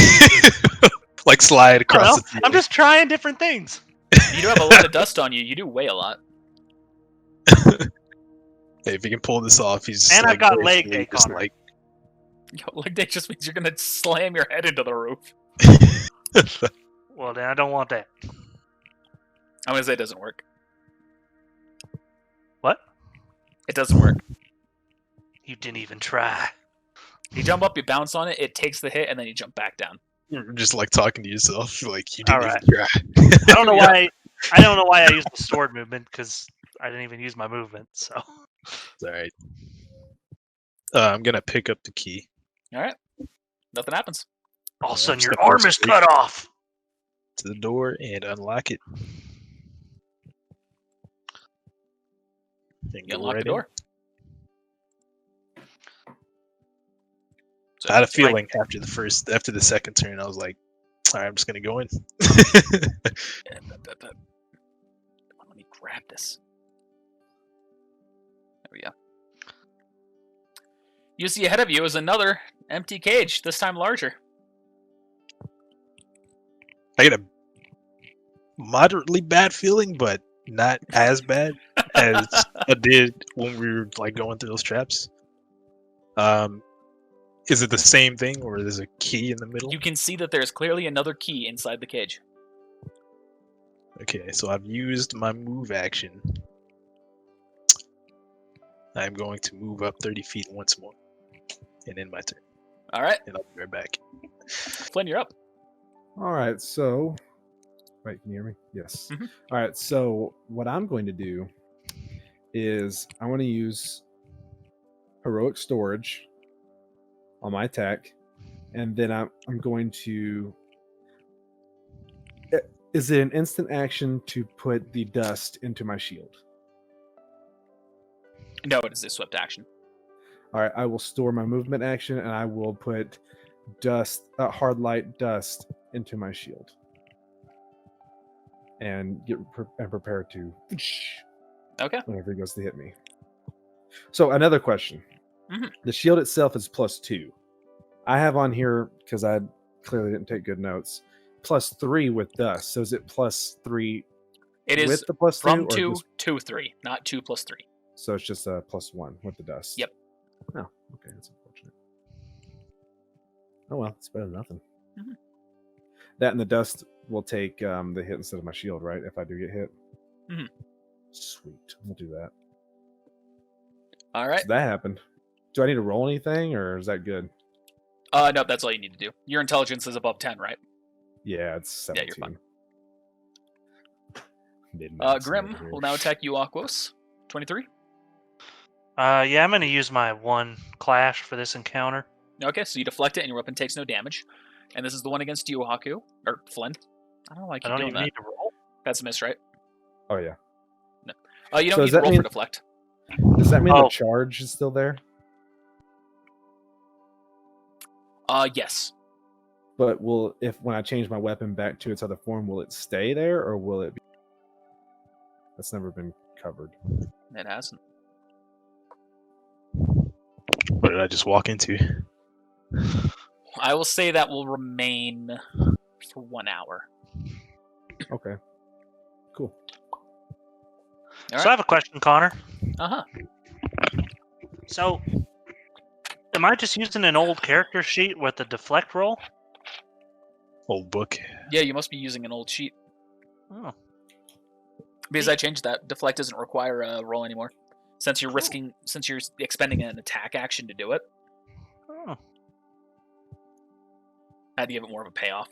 slide across Well, the field. I'm just trying different things. You do have a lot of dust on you. You do weigh a lot. Hey, if he can pull this off, he's And like, I've got leg gracefully day, just Connor. like Like that just means you're gonna slam your head into the roof. Well, then I don't want that. I'm gonna say it doesn't work. What? It doesn't work. You didn't even try. You jump up, you bounce on it, it takes the hit, and then you jump back down. You're just like talking to yourself, like you didn't Alright. even try. I don't know why. I don't know why I used the sword movement because I didn't even use my movement. So It's all right. I'm gonna pick up the key. All right. Nothing happens. all of a Yeah, sudden I'm your stepping arm off is stage. cut off. To the door and unlock it. And You go unlock right the door. I had a it's like- feeling after the second turn, I was like, all right, I'm just gonna go in. Let me grab this. There we go. You see ahead of you is another empty cage, this time larger. I get a moderately bad feeling, but not as bad as I did when we were like going through those traps. Is it the same thing, or there's a key in the middle? You can see that there's clearly another key inside the cage. Okay, so I've used my move action. I'm going to move up 30 feet once more, and end my turn, All right, and I'll be right back. Flynn, you're up. All right, so wait, can you hear me? Yes. Mhm. All right, so what I'm going to do is I want to use heroic storage on my attack, and then I'm going to. Is it an instant action to put the dust into my shield? No, it is a swift action. All right, I will store my movement action, and I will put dust, hard light dust, into my shield, and prepare to Okay. whenever he goes to hit me. So another question: Mhm. The shield itself is +2. I have on here because I clearly didn't take good notes. +3 with dust. So is it +3 It is with the +2 from or 2 just- to 3, not 2 plus 3. So it's just a +1 with the dust. Yep. Oh, okay, that's unfortunate. Oh well, it's better than nothing. Mhm. That and the dust will take the hit instead of my shield, right? If I do get hit. Mhm. Sweet, we'll do that. All right. So that happened. Do I need to roll anything, or is that good? No, that's all you need to do. Your intelligence is above 10, right? Yeah, it's 17. Yeah, you're fine. Mid-max Grim over here. will now attack you, Aquos. 23. Yeah, I'm gonna use my 1 clash for this encounter. Okay, so you deflect it and your weapon takes no damage. And this is the one against you, Haku. Or Flynn. I don't know why I I keep don't doing even that. need to roll. That's a miss, right? Oh yeah. You don't So need does to that roll mean- for deflect. Does that mean Oh. the charge is still there? Yes. But will when I change my weapon back to its other form, will it stay there or will it be? That's never been covered. It hasn't. What did I just walk into? I will say that will remain for 1 hour. Okay. Cool. All So I have a question, Connor. Uh-huh. So, am I just using an old character sheet with a deflect roll? Old book. Yeah, you must be using an old sheet. Oh, Because I changed that. Deflect doesn't require a roll anymore. Since you're since you're expending an attack action to do it, oh. I had to give it more of a payoff.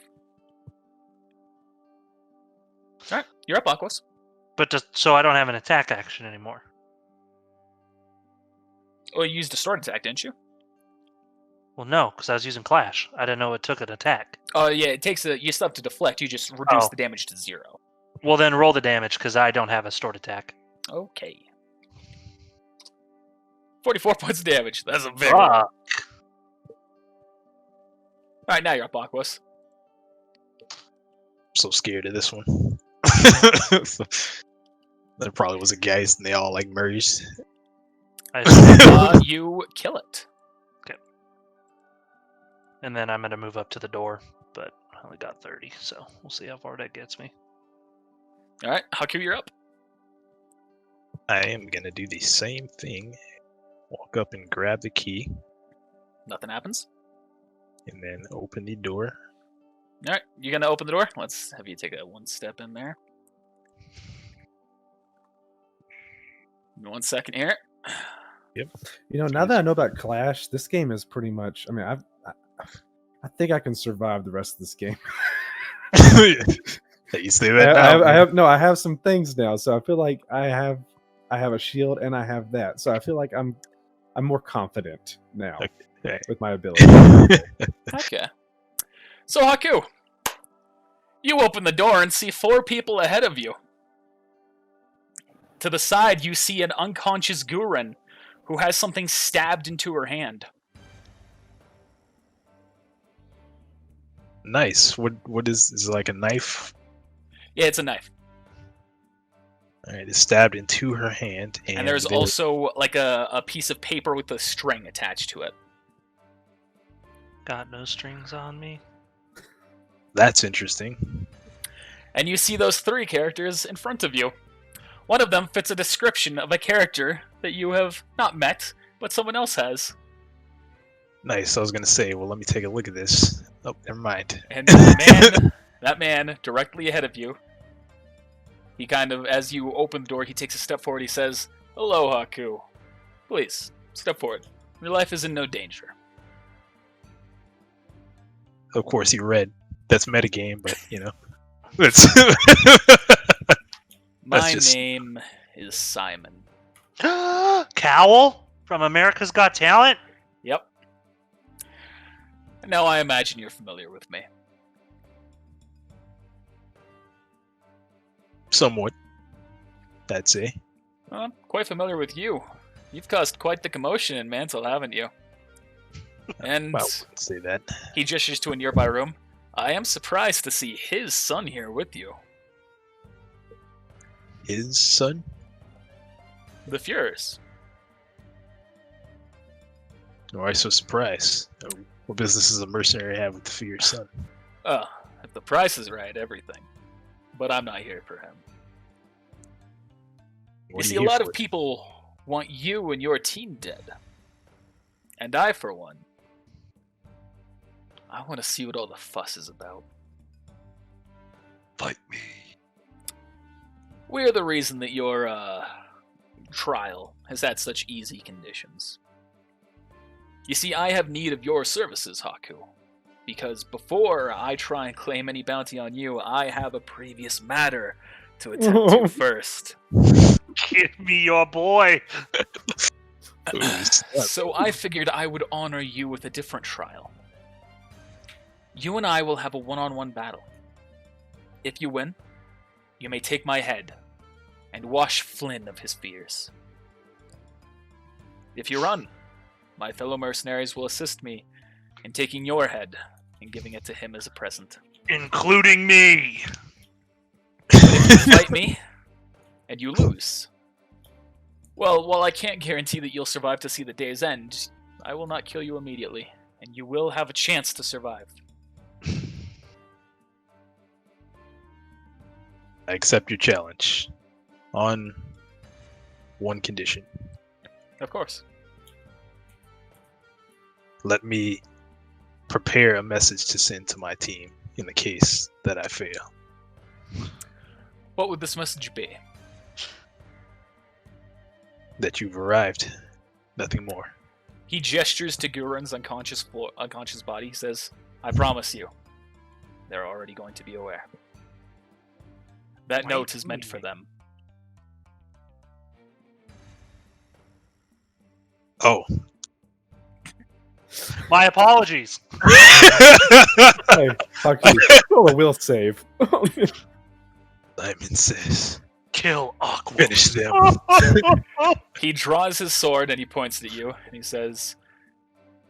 Alright, you're up, Aquas. But so I don't have an attack action anymore. Oh, you used a sword attack, didn't you? Well, no, because I was using Clash. I didn't know it took an attack. Oh, yeah, it takes you still have to deflect, you just reduce Oh. the damage to 0. Well, then roll the damage, because I don't have a sword attack. Okay. 44 points of damage. That's a big one. Alright, now you're up, Aquas. I'm so scared of this one. There probably was a geist and they all like merged. You kill it. And then I'm going to move up to the door, but I only got 30, so we'll see how far that gets me. Alright, Haku, you're up. I am gonna do the same thing. Walk up and grab the key, Nothing happens. and then open the door. Alright, you're gonna open the door? Let's have you take a 1 step in there. 1 second here. You know, now that I know about Clash, this game is pretty much. I mean, I think I can survive the rest of this game. You say that now, I have some things now, so I feel like I have a shield and I have that, so I feel like I'm more confident now with my ability. Okay. So, Haku, you open the door and see 4 people ahead of you. To the side, you see an unconscious Guren who has something stabbed into her hand. Nice. What is it like a knife? Yeah, it's a knife. Alright, it's stabbed into her hand. And there's also like a piece of paper with a string attached to it. Got no strings on me. That's interesting. And you see those 3 characters in front of you. One of them fits a description of a character that you have not met, but someone else has. Nice. I was gonna say, well, let me take a look at this. Oh, never mind. And that man directly ahead of you, he kind of, as you open the door, he takes a step forward. He says, "Hello, Haku. Please, step forward. Your life is in no danger." Of course, he read. That's metagame, but you know, it's My name is Simon. Cowl from America's Got Talent? Yep. Now I imagine you're familiar with me. somewhat. I'd say. Well, I'm quite familiar with you. You've caused quite the commotion in Mantle, haven't you? And I wouldn't say that. he gestures to a nearby room. I am surprised to see his son here with you. His son? The Fuhrer's. Why so surprised? What business does a mercenary have with the Fear's son? Oh, if the price is right, everything. But I'm not here for him. What You are see, a here lot for? of people want you and your team dead. And I, for one, I want to see what all the fuss is about. Fight me. We're the reason that your trial has had such easy conditions. You see, I have need of your services, Haku. Because before I try and claim any bounty on you, I have a previous matter to attend to first. Give me your boy. So I figured I would honor you with a different trial. You and I will have a one-on-one battle. If you win, you may take my head and wash Flynn of his fears. If you run, my fellow mercenaries will assist me in taking your head and giving it to him as a present. Including me. If you fight me, and you lose, well, while I can't guarantee that you'll survive to see the day's end, I will not kill you immediately, and you will have a chance to survive. I accept your challenge. On one condition. Of course. let me prepare a message to send to my team in the case that I fail. What would this message be? That you've arrived. Nothing more. He gestures to Gurren's unconscious body. He says, I promise you, they're already going to be aware. That Why note are is you meant for leaving? them. Oh. My apologies. Hey, Haku, roll a will save. Simon says, Kill Aqua. finish them. He draws his sword and he points it at you, and he says,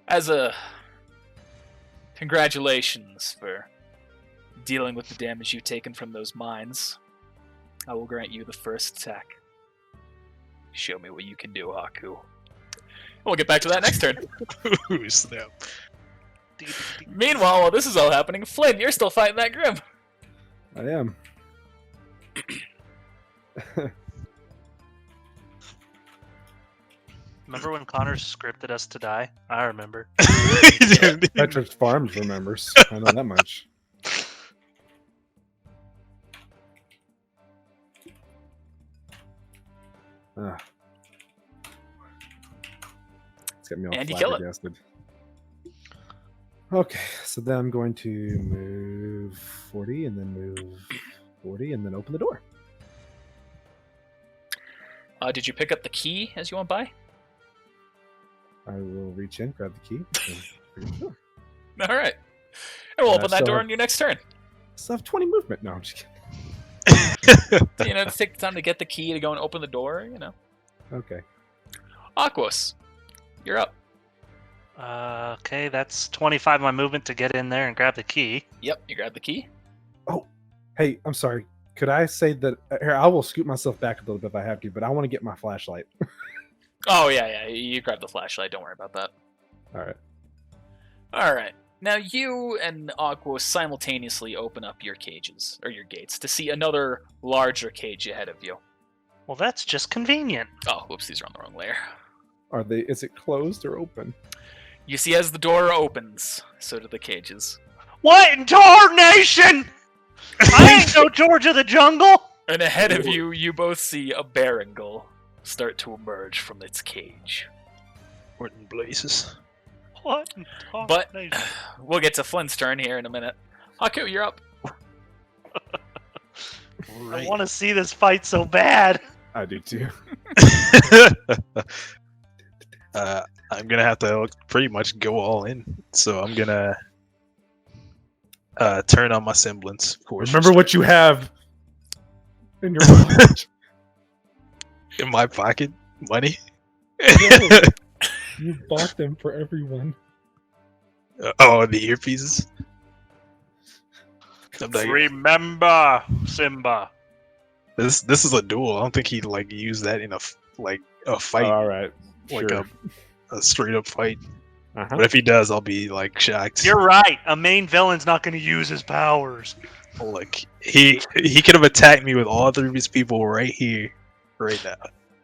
as a congratulations for dealing with the damage you've taken from those mines, I will grant you the first attack. Show me what you can do, Haku. We'll get back to that next turn. Ooh, snap. Meanwhile, while this is all happening, Flynn, you're still fighting that Grim. I am. Remember when Connor scripted us to die? I remember. Petrus Farms remembers. I know that much. Ah. It's got me all And you kill it. flabbergasted. Okay, so then I'm going to move 40 and then move 40 and then open the door. Did you pick up the key as you went by? I will reach in, grab the key, and bring the door. All right. And we'll open that so- door on your next turn. So I have 20 movement. No, I'm just kidding. You know, to take the time to get the key to go and open the door, you know. Okay. Aquos, you're up. Okay, that's 25 my movement to get in there and grab the key. Yep, you grab the key. Hey, I'm sorry. Could I say that? Here, I will scoot myself back a little bit if I have to, but I want to get my flashlight. Oh, yeah, you grab the flashlight. Don't worry about that. All right. All right. Now you and Aquos simultaneously open up your cages, or your gates, to see another larger cage ahead of you. Well, that's just convenient. Oh, whoops, these are on the wrong layer. Are they? Is it closed or open? You see as the door opens, so do the cages. What in tarnation? I ain't no George of the Jungle. And ahead of you, you both see a Berengal start to emerge from its cage. What in blazes? What in But tarnation? we'll get to Flynn's turn here in a minute. Haku, you're up. I want to see this fight so bad. I do too. I'm gonna have to pretty much go all in. So I'm gonna turn on my semblance. Of course. Remember what you have in your pocket. in my pocket? Money? No. You bought them for everyone. Oh, the earpieces? I'm like, Remember, Simba. this is a duel. I don't think he'd like use that in a fight, All right. like Sure. a straight up fight. Uh-huh. But if he does, I'll be like shocked. You're right. A main villain's not going to use his powers. Like he could have attacked me with all three of his people right here, right now.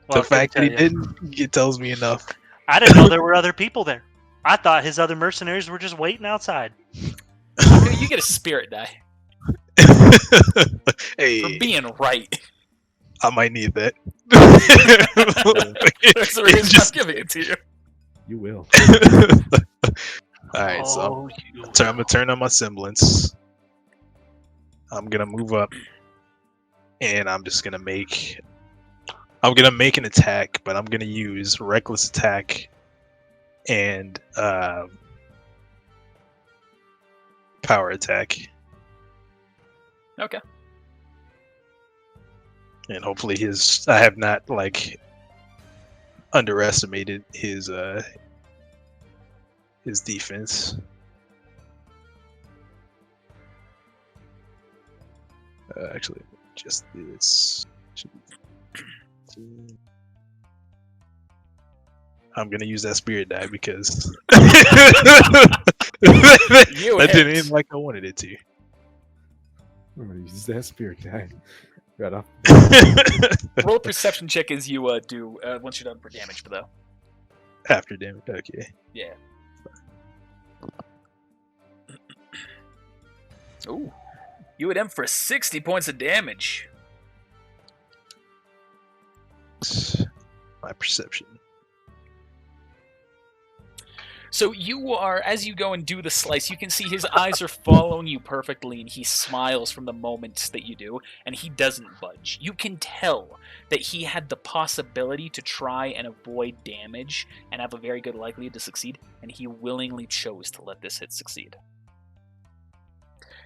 Well, The fact that he I couldn't didn't, it tells me enough. I didn't know there were other people there. I thought his other mercenaries were just waiting outside. Haku, you get a spirit die for Hey, being right. I might need that. There's a reason I'm giving it to you. You will. Alright, so Oh, I'm gonna turn on my semblance. I'm gonna move up, and I'm gonna make an attack, but I'm gonna use reckless attack and power attack, Okay. and hopefully I have not like underestimated his defense. Actually, just this. I'm gonna use that spirit die because You that didn't hit. end like I wanted it to. I'm gonna use that spirit die. Right off. Roll a perception check as you do once you're done for damage, though. After damage, okay. Yeah. Ooh. You hit him for 60 points of damage. My perception. So you are, as you go and do the slice, you can see his eyes are following you perfectly, and he smiles from the moment that you do, and he doesn't budge. You can tell that he had the possibility to try and avoid damage and have a very good likelihood to succeed, and he willingly chose to let this hit succeed.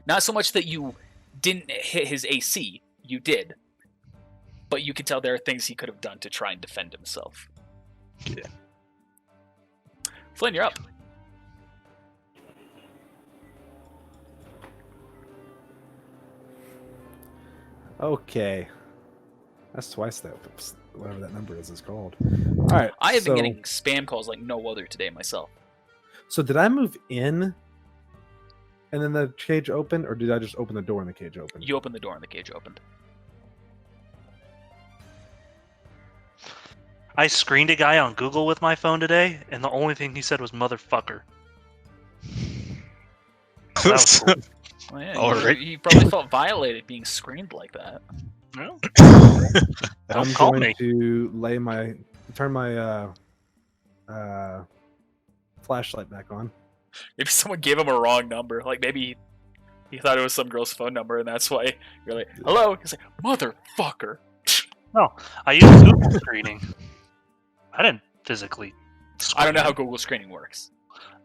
Not so much that you didn't hit his AC, you did, but you can tell there are things he could have done to try and defend himself. Yeah. Flynn, you're up. Okay. That's twice that. Whatever that number is called. All right. I have been getting spam calls like no other today myself. So did I move in and then the cage opened, or did I just open the door and the cage opened? You opened the door and the cage opened. I screened a guy on Google with my phone today, and the only thing he said was motherfucker. That was cool. Well, yeah, All right. he probably felt violated being screened like that. Well, I'm Don't call going me. to turn my flashlight back on. Maybe someone gave him a wrong number. Like maybe he thought it was some girl's phone number, and that's why you're like, "Hello." He's like, "Motherfucker." I used Google screening. I didn't physically. I don't know how Google screening works.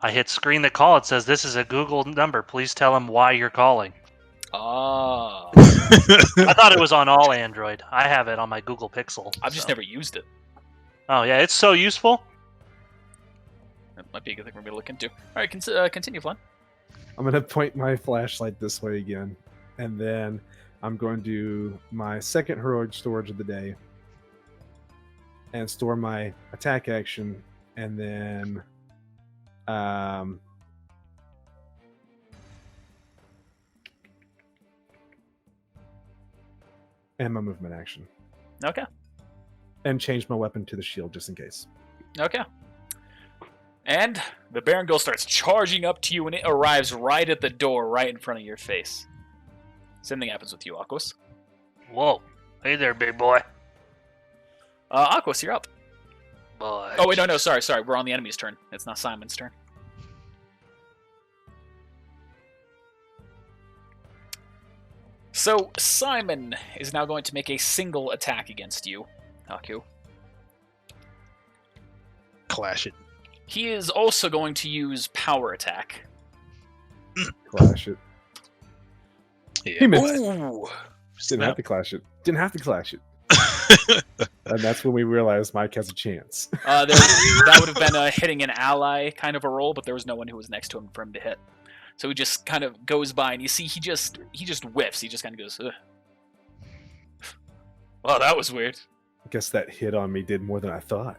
I hit screen the call. It says, "This is a Google number. Please tell him why you're calling." Ah, I thought it was on all Android. I have it on my Google Pixel. I've just so. never used it. Oh yeah, it's so useful. That might be a good thing for me to look into. All right, continue, Flynn. I'm going to point my flashlight this way again, and then I'm going to do my second heroic storage of the day and store my attack action, and then and my movement action, Okay. and change my weapon to the shield just in case. Okay. And the Baron Girl starts charging up to you, and it arrives right at the door, right in front of your face. Same thing happens with you, Aquos. Whoa! Hey there, big boy. Aquos, you're up. Boy. Oh wait, no, sorry. We're on the enemy's turn. It's not Simon's turn. So Simon is now going to make a single attack against you, Aku. Clash it. He is also going to use power attack. Clash it. Yeah. He missed. Ooh. Didn't have to clash it. Didn't have to clash it. And that's when we realized Mike has a chance. That would have been hitting an ally kind of a roll, but there was no one who was next to him for him to hit. So he just kind of goes by, and you see he just whiffs. He just kind of goes, ugh. Well, that was weird. I guess that hit on me did more than I thought.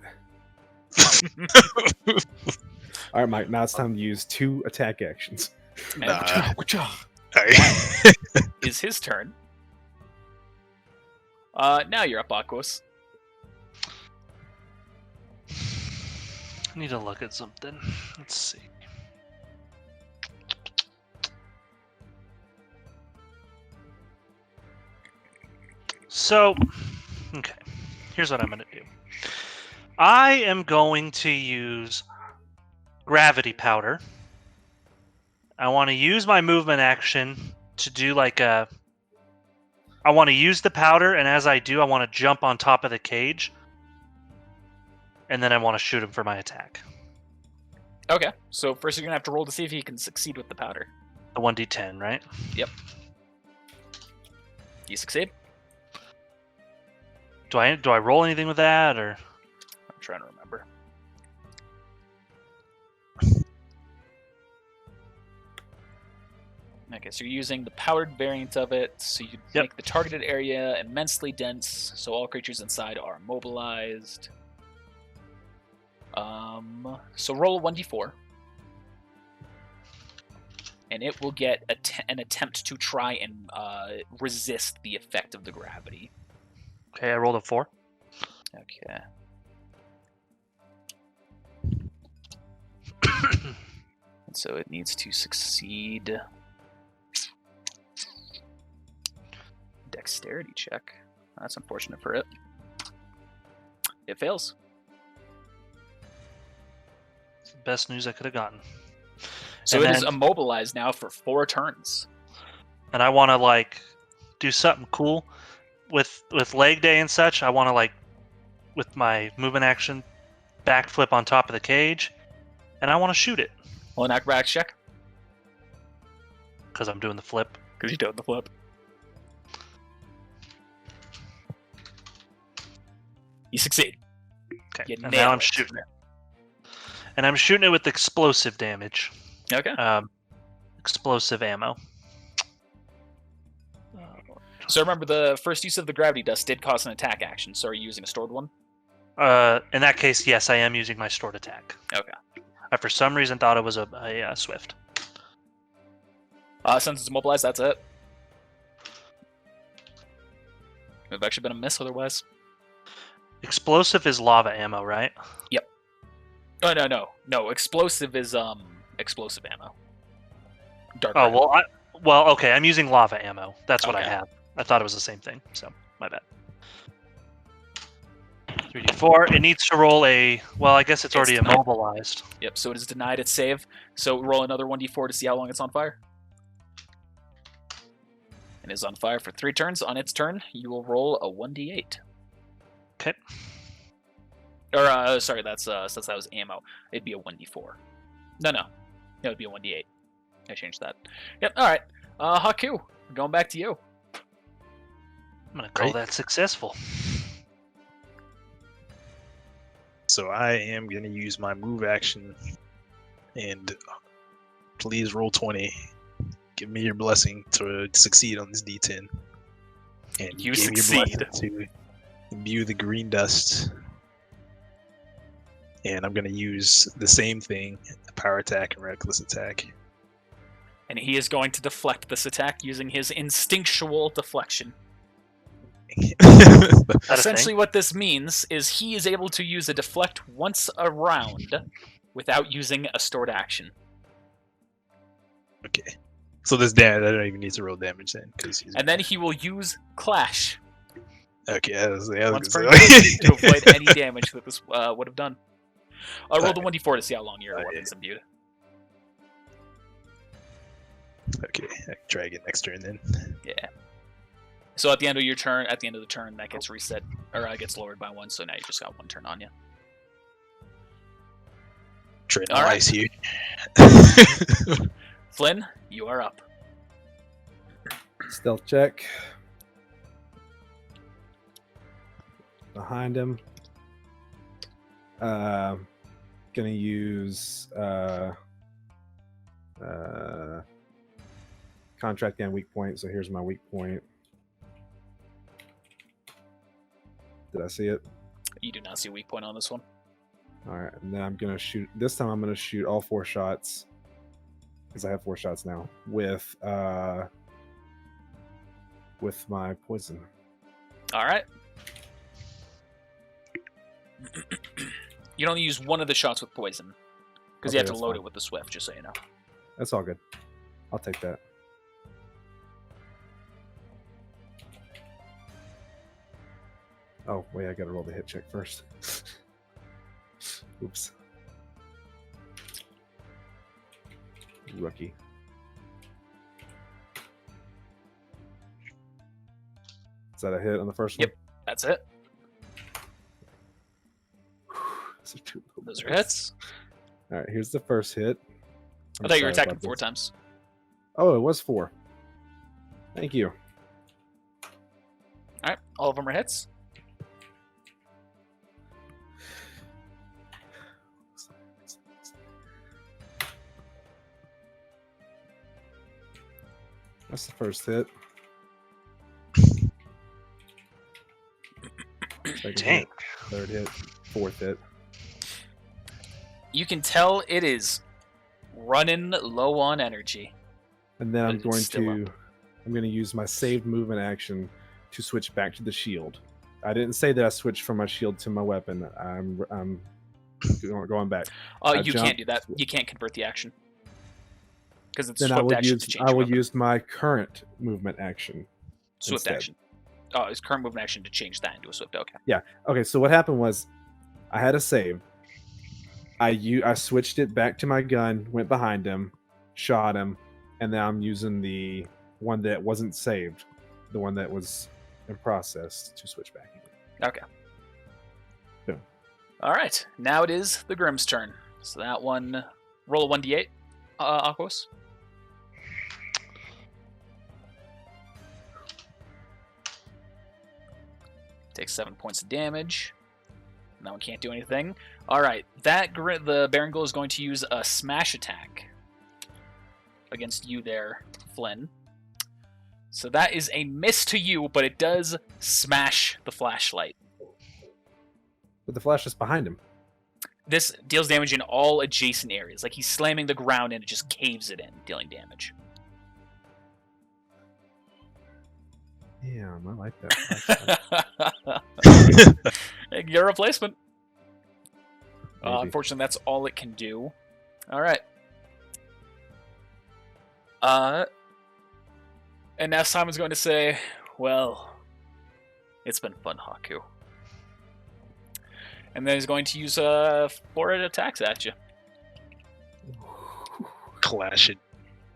All right, Mike. Now it's time to use 2 attack actions. And Hey. is his turn. Now you're up, Aquos. I need to look at something. Let's see. So, okay. Here's what I'm going to do. I am going to use gravity powder. I want to use my movement action to do like a... I want to use the powder, and as I do, I want to jump on top of the cage. And then I want to shoot him for my attack. Okay, so first you're going to have to roll to see if he can succeed with the powder. The 1d10, right? Yep. You succeed? Do I roll anything with that, or... I'm trying to remember. Okay, so you're using the powdered variant of it, so you make the targeted area immensely dense, so all creatures inside are immobilized. So roll a 1d4. And it will get an attempt to try and resist the effect of the gravity. Okay, I rolled a 4. Okay. And so it needs to succeed. dexterity check. That's unfortunate for it. It fails. It's the best news I could have gotten. So And it is then- immobilized now for 4 turns. And I want to like do something cool with leg day and such. I want to like with my movement action backflip on top of the cage, and I want to shoot it Well, an acrobatics check. because I'm doing the flip. Because you're doing the flip. You succeed. Okay, You and now nail I'm it. shooting it. And I'm shooting it with explosive damage. Okay. Explosive ammo. So remember, the first use of the gravity dust did cause an attack action. So are you using a stored one? In that case, yes, I am using my stored attack. Okay. I for some reason thought it was a swift. Since it's immobilized, that's it. It would have actually been a miss otherwise. Explosive is lava ammo, right? Oh, no. Explosive is explosive ammo. Dark. Oh round. well, okay. I'm using lava ammo. That's what I Okay. have. I thought it was the same thing, so my bad. 3d4. It needs to roll a. Well, I guess it's already It's- immobilized. Yep. So it is denied its save. So roll another 1d4 to see how long it's on fire. It is on fire for 3 turns. On its turn, you will roll a 1d8. Okay. Or sorry, that's since that was ammo, it'd be a 1d4. No, it would be a 1d8. I changed that. Yep. All right. Haku, we're going back to you. I'm gonna call Right. that successful. So I am gonna use my move action, and please roll 20. Give me your blessing to succeed on this D10. And You give me your succeed. blessing to imbue the green dust. And I'm gonna use the same thing: power attack and reckless attack. And he is going to deflect this attack using his instinctual deflection. That a thing? Essentially, what this means is he is able to use a deflect once a round without using a stored action. Okay. So this damage, I don't even need to roll damage then, because he's And then he will use Clash okay. I was gonna once per say- turn to avoid any damage that this would have done. Roll the 1d4 to see how long your Okay. weapon's imbued. Okay, I can try again next turn then. Yeah. So at the end of your turn, at the end of the turn, that gets reset or gets lowered by 1. So now you just got 1 turn on you. Trade All right. ice here. Flynn, you are up. Stealth check. Behind him. Gonna use contract and weak point. So here's my weak point. Did I see it? You do not see a weak point on this one. All right, and then I'm gonna shoot. This time I'm gonna shoot all 4 shots because I have 4 shots now with my poison. All right. You only use one of the shots with poison because you Okay, have to that's load fine. it with the swift. Just so you know. That's all good. I'll take that. Oh wait, I gotta roll the hit check first. Oops. Rookie. Is that a hit on the first Yep. That's it. one? Those are 2 little Those are dice. hits. All right, here's the first hit. I thought you were sorry attacking about 4 this. times. Oh, it was 4. Thank you. All right, all of them are hits. That's the first hit. Second Dang. hit, third hit, fourth hit. You can tell it is running low on energy. And then I'm But it's going still to use my saved movement action to switch back to the shield. I didn't say that I switched from my shield to my weapon. I'm going back. I You can't jumped. do that. You can't convert the action because it's Then I swift will action use to change. I your will weapon. use my current movement action. Swift instead. action. Oh, his current move and action to change that into a swift. Okay. Okay, so what happened was I had a save. I switched it back to my gun, went behind him, shot him, and now I'm using the one that wasn't saved, the one that was in process to switch back in. Okay. Boom. All right. Now it is the Grimm's turn. So that one, roll a 1d8, Aquos. Takes 7 points of damage. That one can't do anything. All right. The Baron is going to use a smash attack against you there, Flynn. So that is a miss to you, but it does smash the flashlight. But the flash is behind him. This deals damage in all adjacent areas. Like he's slamming the ground and it just caves it in, dealing damage. Damn, I like that. Your replacement. Maybe. Unfortunately, that's all it can do. All right. And now Simon's going to say, well, it's been fun, Haku. And then he's going to use 4 attacks at you. Clash it.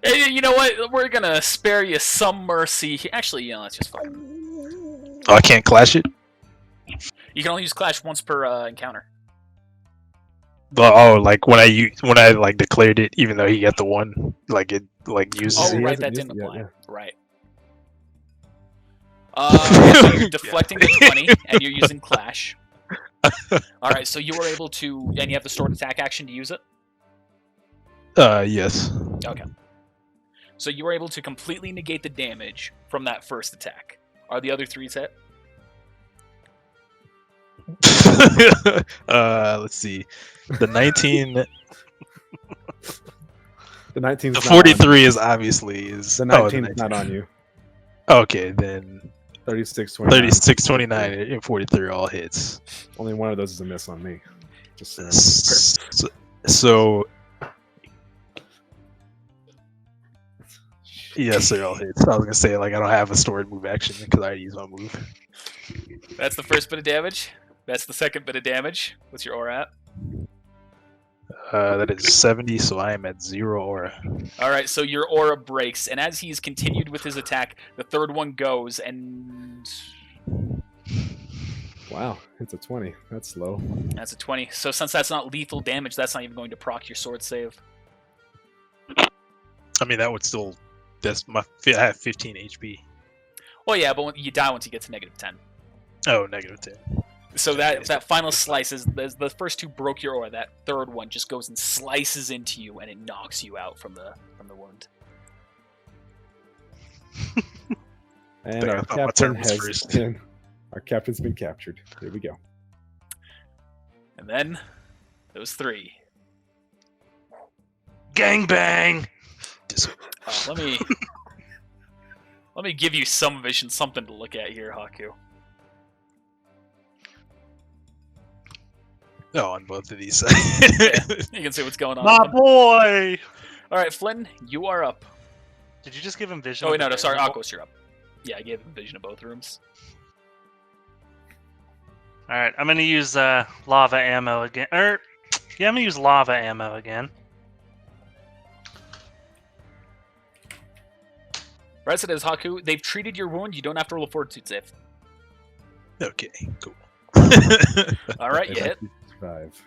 Hey, you know what? We're going to spare you some mercy. Actually, that's just fine. Oh, I can't clash it? You can only use Clash once per encounter. But, like when I like declared it, even though he got the one, like it like uses Oh, he it. right, hasn't that used didn't it yet, apply. yeah. Right. So you're deflecting the 20, and you're using Clash. All right, so you were able to, and you have the stored attack action to use it? Yes. Okay. So you were able to completely negate the damage from that first attack. Are the other 3s hit? Let's see. The 19, The 19's the not on 43 is obviously you. is The oh, 19 is not on you. Okay, then 36, 29. 36, 29, and 43 all hits. Only one of those is a miss on me. Just so. So yes, they're all hits. I was gonna say like I don't have a stored move action because I already used my move. That's the first bit of damage. That's the second bit of damage. What's your aura at? That is 70, so I am at 0 aura. All right, so your aura breaks, and as he's continued with his attack, the third one goes, and Wow, it's a 20. That's low. that's a 20. So since that's not lethal damage, that's not even going to proc your sword save. I mean that would still. I have 15 HP. Well, yeah, but you die once you get to -10. Oh, -10. So that final slice is the first 2 broke your aura. That third one just goes and slices into you, and it knocks you out from the wound. And I our thought my captain turn was has first. been. Our captain's been captured. Here we go. And then those 3. Gangbang! Let me give you some vision, something to look at here, Haku. Oh, on both of these. You can see what's going on. My with them. boy! All right, Flynn, you are up. Did you just give him vision? Oh, of wait, the no, sorry, variable? Akos, you're up. Yeah, I gave him vision of both rooms. Alright, I'm gonna use lava ammo again. Yeah, I'm gonna use lava ammo again. Right, so it is Haku. They've treated your wound. You don't have to roll a fortitude save. Okay, cool. All right, you hit. Survive.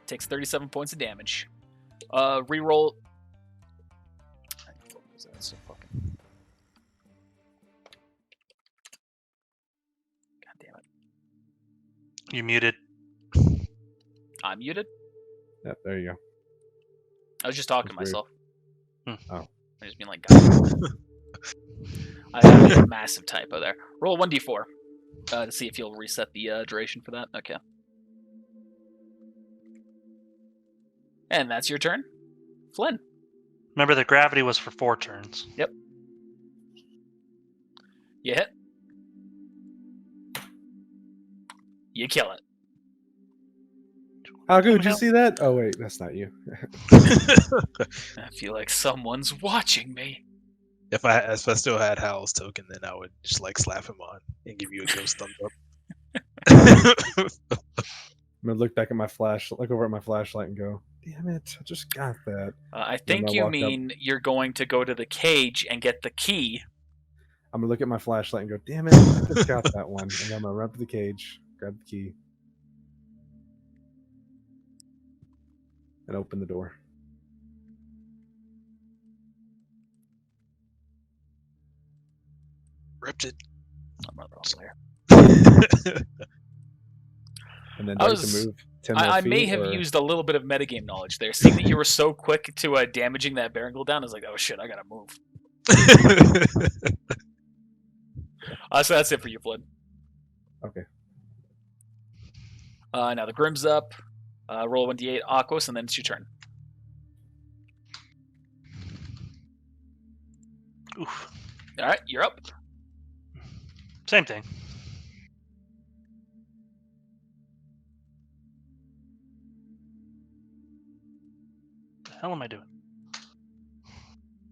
Takes 37 points of damage. Reroll. That's so fucking. God damn it. You muted. I'm muted. Yep, there you go. I was just talking to That's myself. Oh. I just being like, God. I made a massive typo there. Roll 1d4 to see if you'll reset the duration for that. Okay. And that's your turn. Flynn. Remember, the gravity was for 4 turns. Yep. You hit. You kill it. How good? Did you see that? Oh wait, that's not you. I feel like someone's watching me. If I still had Hal's token, then I would just like slap him on and give you a ghost thumbs up. I'm gonna look back at my look over at my flashlight and go, "Damn it! I just got that." I Then think I you walk up. mean you're going to go to the cage and get the key. I'm gonna look at my flashlight and go, "Damn it! I just got that one." And then I'm gonna run up to the cage, grab the key, and open the door. Ripped it. I'm not wrong there. And then do I get to move 10 more I feet, may have or- used a little bit of metagame knowledge there. Seeing that you were so quick to damaging that barrel down, I was like, oh shit, I gotta move. So that's it for you, Flynn. Okay. Now the Grim's up. Roll 1d8 Aquos, and then it's your turn. Oof. All right, you're up. Same thing. The hell am I doing?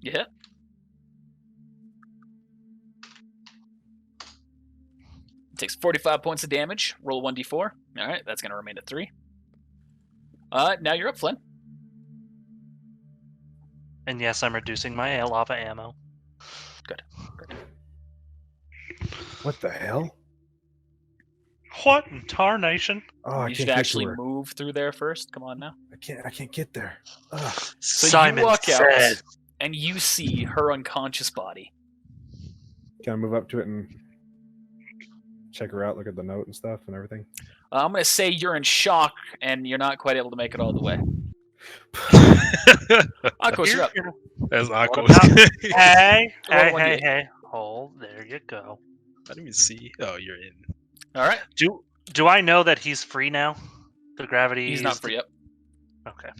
You hit. Takes 45 points of damage. Roll 1d4. All right, that's going to remain at 3. Now you're up, Flynn. And yes, I'm reducing my lava ammo. Good. What the hell? What in tarnation? Oh, I You should can't get actually to her. move through there first. Come on now. I can't get there. Ugh. So Simon you walk said. out, and you see her unconscious body. Can I move up to it and check her out, look at the note and stuff and everything? I'm going to say you're in shock, and you're not quite able to make it all the way. Aquos, you're up. That's What awkward. about- Hey, Roll hey, 1d8. hey. Hold, there you go. I didn't even see. Oh, you're in. All right. Do I know that he's free now? The gravity. He's not is- free yet. Okay.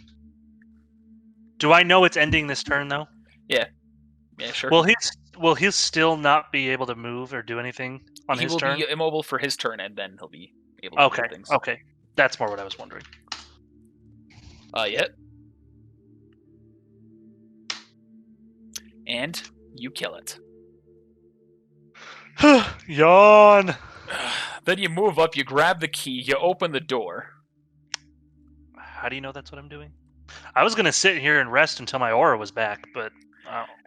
Do I know it's ending this turn though? Yeah, sure. Will he still not be able to move or do anything on he his will turn? be immobile for his turn, and then he'll be able to Okay. do things. Okay. That's more what I was wondering. Yeah. And you kill it. Yawn. Then you move up, you grab the key, you open the door. How do you know that's what I'm doing? I was gonna sit here and rest until my aura was back, but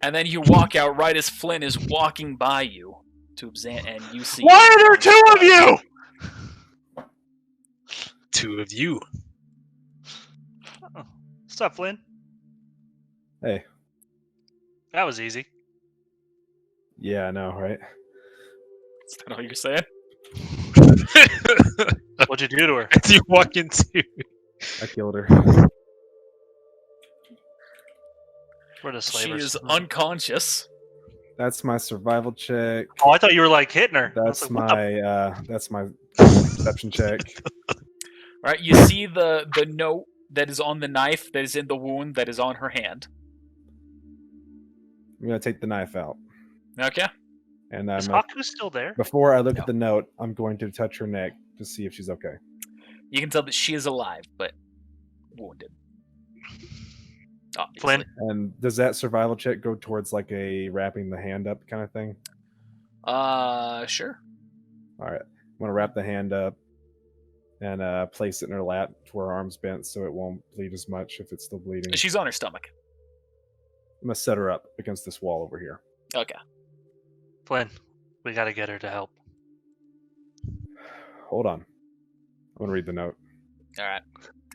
And then you walk out right as Flynn is walking by you to examine, and you see. why are there two of you? Two of you. What's up, Flynn? Hey. That was easy. Yeah, I know, right? Is that all you're saying? What'd you do to her? As you walk into. I killed her. Where the She slavers? is unconscious. That's my survival check. Oh, I thought you were like hitting her. I was That's like, what the- that's my perception check. All right, you see the note that is on the knife that is in the wound that is on her hand. I'm gonna take the knife out, Okay. and Is I'm Haku still there? before I look No. at the note, I'm going to touch her neck to see if she's okay. You can tell that she is alive, but wounded. Obviously. Flynn? And does that survival check go towards like a wrapping the hand up kind of thing? Sure. All right, I'm gonna wrap the hand up and place it in her lap to where her arm's bent so it won't bleed as much if it's still bleeding. She's on her stomach. I'm gonna set her up against this wall over here. Okay. Flynn, we gotta get her to help. Hold on, I'm gonna read the note. All right.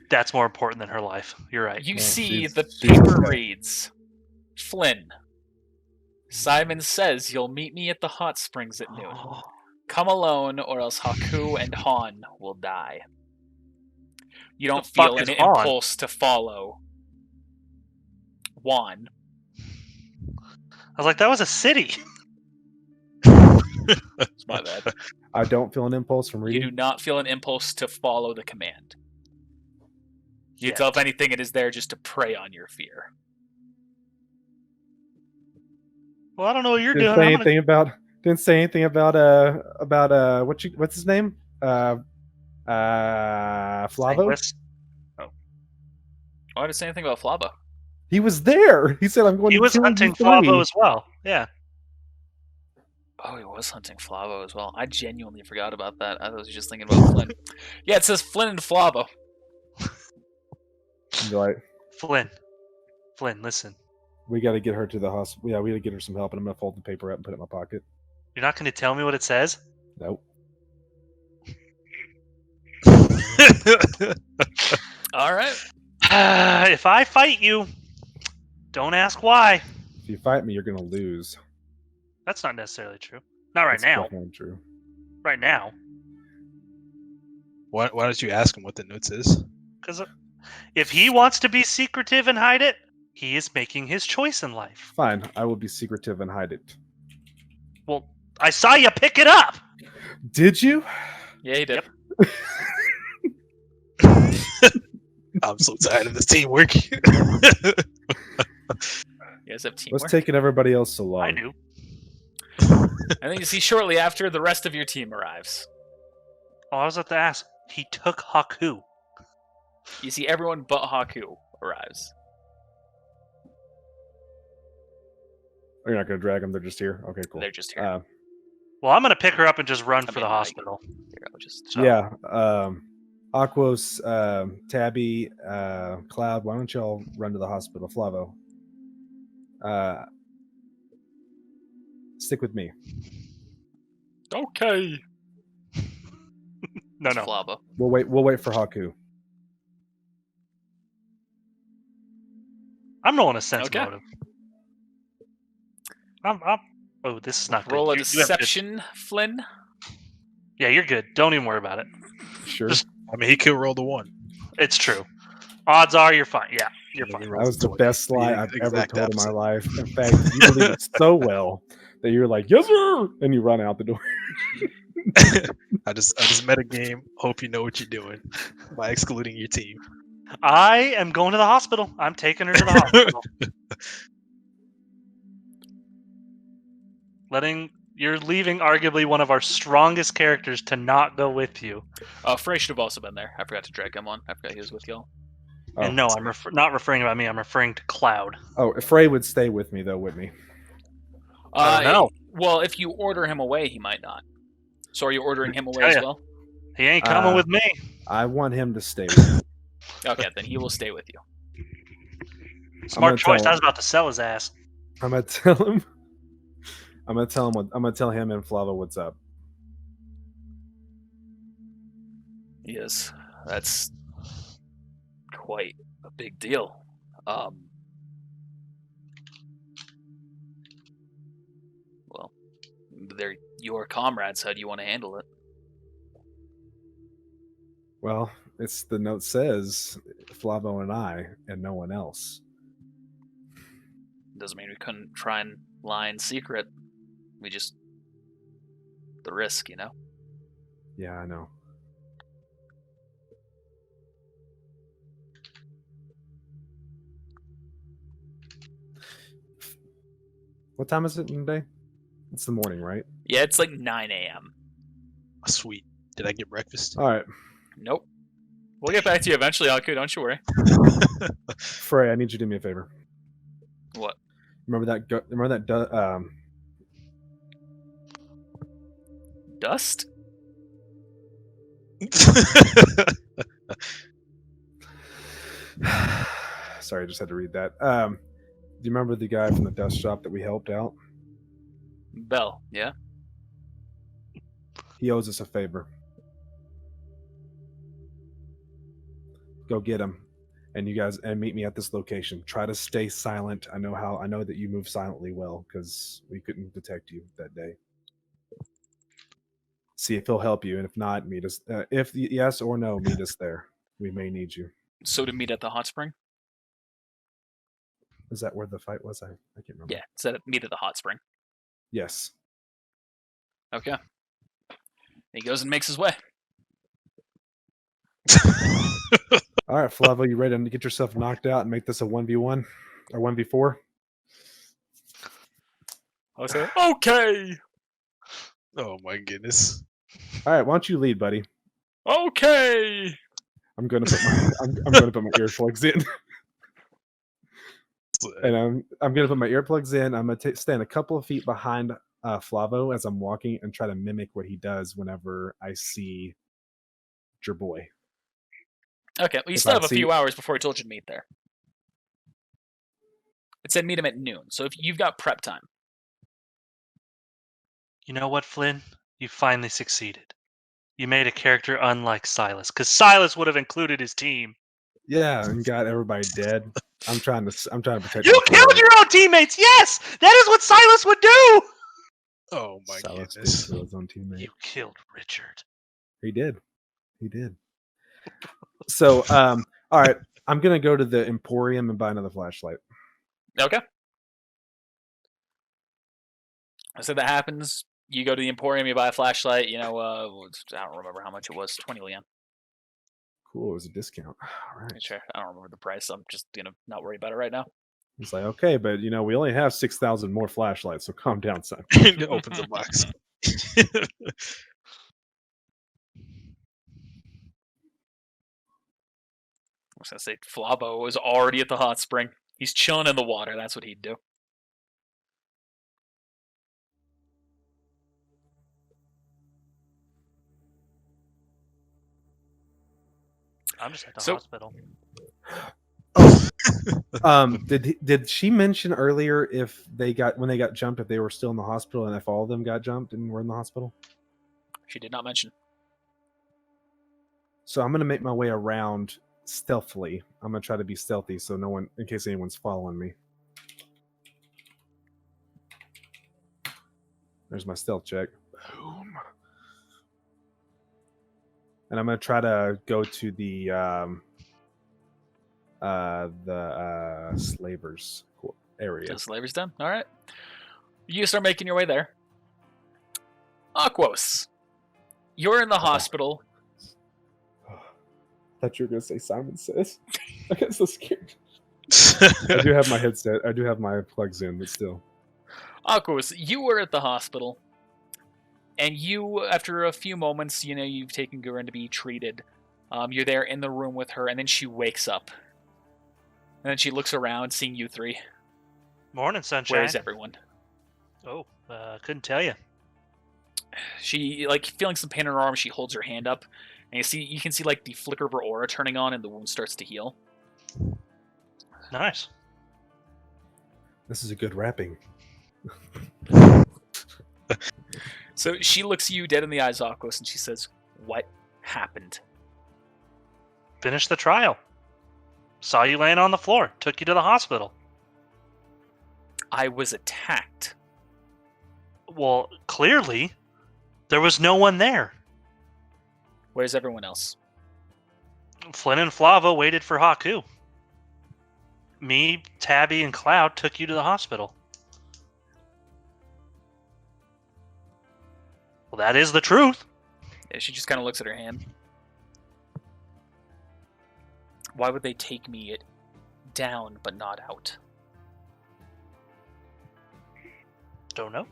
That's more important than her life. You're right. You No, see she's- the she's paper okay. reads, Flynn. Simon says you'll meet me at the hot springs at noon. Come alone, or else Haku and Han will die. You don't The fuck feel is an Han? impulse to follow Juan. I was like, that was a city. It's my bad. I don't feel an impulse from You reading. do not feel an impulse to follow the command. You Yet. tell if anything, it is there just to prey on your fear. Well, I don't know what you're Didn't doing. say I'm gonna- anything about. Didn't say anything about what's his name? Flavo. Sanguis. Why did I say anything about Flaba? He was there. He said, "I'm going." He to was kill hunting you three." Flavo as well. Yeah. Oh, he was hunting Flavo as well. I genuinely forgot about that. I was just thinking about Flynn. Yeah, it says Flynn and Flavo. You're like, Flynn, listen. we got to get her to the hospital. Yeah, we got to get her some help, and I'm gonna fold the paper up and put it in my pocket. You're not going to tell me what it says? Nope. All right. If I fight you, don't ask why. If you fight me, you're gonna lose. That's not necessarily true. Not right That's now. definitely true. Right now. Why don't you ask him what the note says? Because if he wants to be secretive and hide it, he is making his choice in life. Fine, I will be secretive and hide it. Well, I saw you pick it up. Did you? Yeah, he did. Yep. I'm so tired of this teamwork. You guys have teamwork. What's taking everybody else so long? I do. And then you see shortly after, the rest of your team arrives. Oh, I was at the ask. He took Haku. You see everyone but Haku arrives. Oh, you're not gonna drag them; they're just here. Okay, cool. They're just here. Well, I'm going to pick her up and just run for the mean, like- hospital. Here, I'll just... So- Yeah. Aquos, Tabby, Cloud. Why don't y'all run to the hospital? Flavo. Stick with me. Okay. No. Flavo. We'll wait for Haku. I'm rolling a sense Okay. motive. Oh, this is not good. Roll a You have good- deception, Flynn. Yeah, you're good. Don't even worry about it. Sure. Just- I mean, he could roll the 1. It's true. Odds are you're fine. Yeah, you're Yeah, fine. he That rolls was the 20. best lie I've ever Exact told in my opposite. life. In fact, you believe it so well that you're like, yes, sir, and you run out the door. I just met a game. Hope you know what you're doing by excluding your team. I am going to the hospital. I'm taking her to the hospital. You're leaving arguably one of our strongest characters to not go with you. Frey should have also been there. I forgot to drag him on. I forgot he was with y'all. Oh. And no, I'm not referring about me. I'm referring to Cloud. Oh, Frey would stay with me though, wouldn't he? I don't know. Well, if you order him away, he might not. So are you ordering him away Tell as ya. well? He ain't coming with me. I want him to stay with me. Okay, then he will stay with you. Smart gonna choice. tell I was about to sell his ass. I'm gonna tell him. I'm gonna tell him and Flava what's up. Yes, that's quite a big deal. Well, they're your comrades. How do you want to handle it? Well, it's the note says Flavo and I and no one else. Doesn't mean we couldn't try and lie in secret. We just the risk, you know. Yeah, I know. What time is it in the day? It's the morning, right? Yeah, it's like 9 a.m. Sweet. Did I get breakfast? All right, Nope. We'll get back to you eventually, Haku. Don't you worry. Frey, I need you to do me a favor. What? Remember that? Dust? Sorry, I just had to read that. Do you remember the guy from the dust shop that we helped out? Bell, yeah? He owes us a favor. Go get him, and you guys meet me at this location. Try to stay silent. I know that you move silently well because we couldn't detect you that day. See if he'll help you, and if not, meet us. If yes or no, meet us there. We may need you. So to meet at the hot spring? Is that where the fight was? I can't remember. Yeah, so meet at the hot spring. Yes. Okay. He goes and makes his way. All right, Flavo, you ready to get yourself knocked out and make this a 1v1 or 1v4? I'll say, okay! Oh my goodness. All right, why don't you lead, buddy? Okay! I'm gonna put my I'm gonna put my earplugs in. And I'm gonna put my earplugs in. I'm gonna stand a couple of feet behind Flavo as I'm walking and try to mimic what he does whenever I see your boy. Okay, well, you If still I have a see- few hours before he told you to meet there. It said meet him at noon, so if you've got prep time. You know what, Flynn? You finally succeeded. You made a character unlike Silas, because Silas would have included his team. Yeah, and got everybody dead. I'm trying to protect. You my killed family. your own teammates! Yes! That is what Silas would do! Oh my Silas did goodness. kill his own teammate. You killed Richard. He did. So, all right. I'm gonna go to the Emporium and buy another flashlight. Okay. So that happens. You go to the Emporium, you buy a flashlight. I don't remember how much it was. 20 Leon. Cool, it was a discount. All right. Sure. I don't remember the price. I'm just gonna not worry about it right now. He's like, okay, but we only have 6,000 more flashlights, so calm down, son. It opens a box. I was gonna say Flabo was already at the hot spring. He's chilling in the water. That's what he'd do. I'm just at the So- hospital. Did she mention earlier if when they got jumped, if they were still in the hospital, and if all of them got jumped and were in the hospital? She did not mention. So I'm gonna make my way around stealthily. I'm gonna try to be stealthy, so no one, in case anyone's following me. There's my stealth check. Boom. And I'm gonna try to go to the slavers area. The slavery's done. All right. You start making your way there. Aquos. You're in the hospital. I thought you were gonna say Simon Says. I got so scared. I do have my headset. I do have my plugs in, but still. Aquos, you were at the hospital. And you, after a few moments, you've taken Gurren to be treated. You're there in the room with her, and then she wakes up. And then she looks around, seeing you three. Morning, sunshine. Where is everyone? Oh, couldn't tell you. She, feeling some pain in her arm, she holds her hand up. And you can see, the flicker of her aura turning on, and the wound starts to heal. Nice. This is a good wrapping. So she looks you dead in the eyes, Aquos, and she says, "What happened?" Finished the trial. Saw you laying on the floor. Took you to the hospital. I was attacked. Well, clearly, there was no one there. Where's everyone else? Flynn and Flava waited for Haku. Me, Tabby, and Cloud took you to the hospital. Well, that is the truth. Yeah, she just kind of looks at her hand. Why would they take me down but not out? Don't know.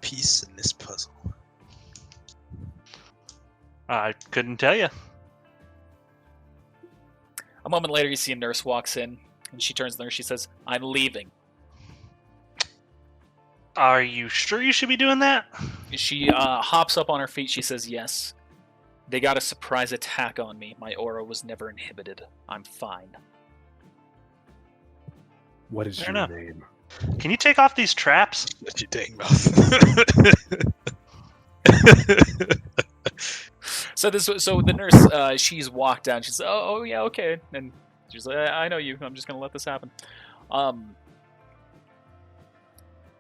Piece in this puzzle. I couldn't tell you. A moment later, you see a nurse walks in, and she turns to the nurse. She says, "I'm leaving." Are you sure you should be doing that? She hops up on her feet. She says, "Yes. They got a surprise attack on me. My aura was never inhibited. I'm fine." What is Fair your enough. name? Can you take off these traps? Shut your dang mouth. So the nurse, she's walked down. She says, "Oh yeah, okay." And she's like, "I know you. I'm just gonna let this happen."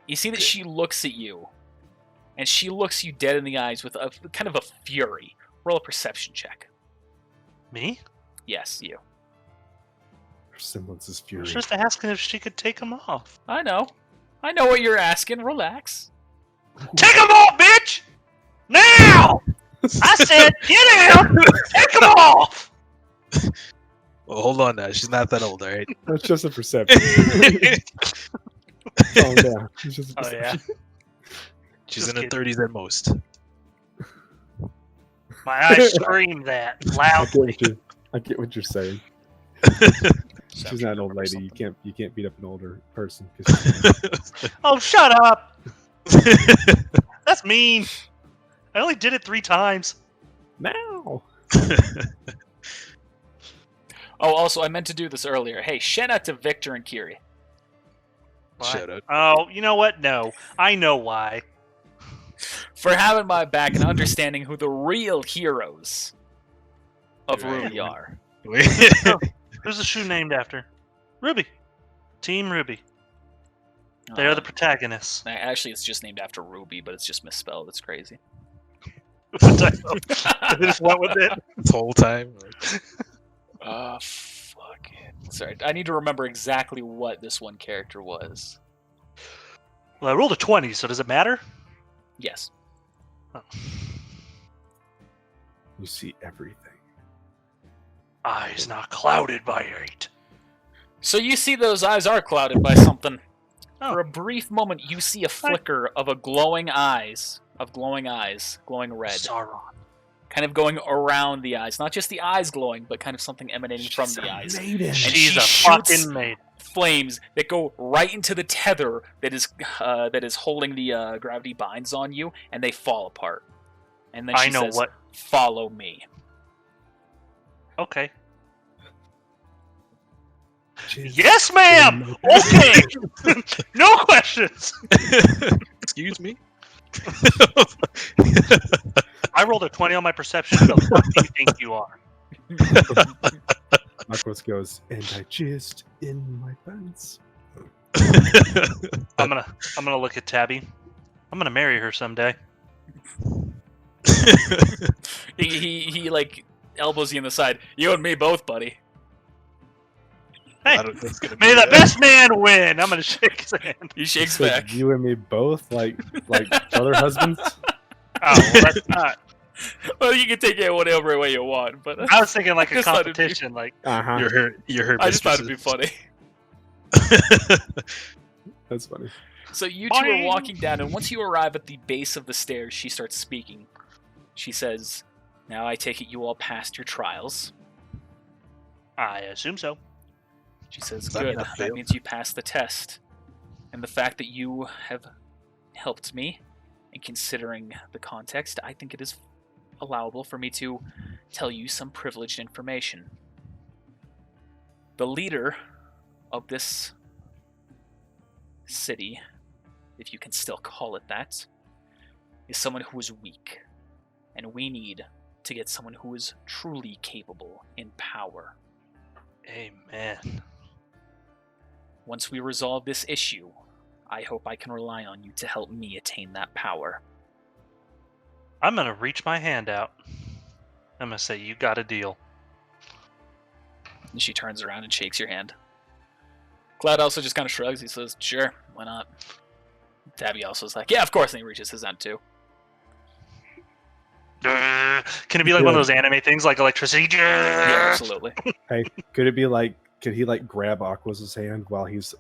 You see that she looks at you, and she looks you dead in the eyes with a kind of a fury. Roll a perception check. Me? Yes, you. Her semblance is I fury. was just asking if she could take them off. I know what you're asking. Relax. Take them off, bitch! Now! I said, get out! Take them off! Well, hold on now. She's not that old, all right? That's just a perception. Calm down. It's just a Oh, yeah. perception. She's Just in her kidding. 30s at most. My eyes scream that I loudly. get what you're saying. perception. She's not an or old lady. something. You can't beat up an older person. 'cause Oh, shut up! That's mean. I only did it 3 times. now. Oh, also, I meant to do this earlier. Hey, shout out to Victor and Kiri. Why? Shut up. Oh, you know what? No. I know why. For having my back and understanding who the real heroes of Right. RWBY are. Who's the shoe named after? Ruby. Team Ruby. They are the protagonists. Actually, it's just named after Ruby, but it's just misspelled. It's crazy. They just went with it. This whole time. Fuck it. Sorry, I need to remember exactly what this one character was. Well, I rolled a 20, so does it matter? Yes. Oh. You see everything. Eyes not clouded by hate. So you see those eyes are clouded by something. Oh. For a brief moment, you see a flicker of glowing eyes, glowing red, Sauron. kind of going around the eyes. Not just the eyes glowing, but kind of something emanating from the eyes. Maiden. And She's she a shoots fucking maid. flames that go right into the tether that is holding the gravity binds on you, and they fall apart. And then she says, what. "Follow me." Okay. Jizz Yes, ma'am! in my Okay! No questions! Excuse me? I rolled a 20 on my perception. Who the fuck do you think you are? Marcos goes, and I jizzed in my pants. I'm gonna look at Tabby. I'm gonna marry her someday. He like elbows you in the side. You and me both, buddy. Hey, I don't think it's gonna may be the that. best man win! I'm gonna shake his hand. He shakes Said back. you and me both, like other husbands. Oh, well, that's not. Well, you can take it whatever way you want, but I was thinking like a Just thought it'd be- competition. Like, Uh-huh. You're her I just thought it'd be mistresses. funny. That's funny. So you two are Boing. walking down, and once you arrive at the base of the stairs, she starts speaking. She says, "Now I take it you all passed your trials." I assume so. She says, Does that "Good. mean I That failed? means you passed the test. And the fact that you have helped me, and considering the context, I think it is allowable for me to tell you some privileged information. The leader of this city, if you can still call it that, is someone who is weak. And we need to get someone who is truly capable in power. Amen. Once we resolve this issue, I hope I can rely on you to help me attain that power." I'm gonna reach my hand out. I'm gonna say, you got a deal. And she turns around and shakes your hand. Cloud also just kind of shrugs. He says, "Sure, why not?" Tabby also is like, "Yeah, of course," and he reaches his hand too. Can it be like one of those anime things, like electricity? Yeah, absolutely. Hey, could it be like? Could he like grab Aqua's hand while she's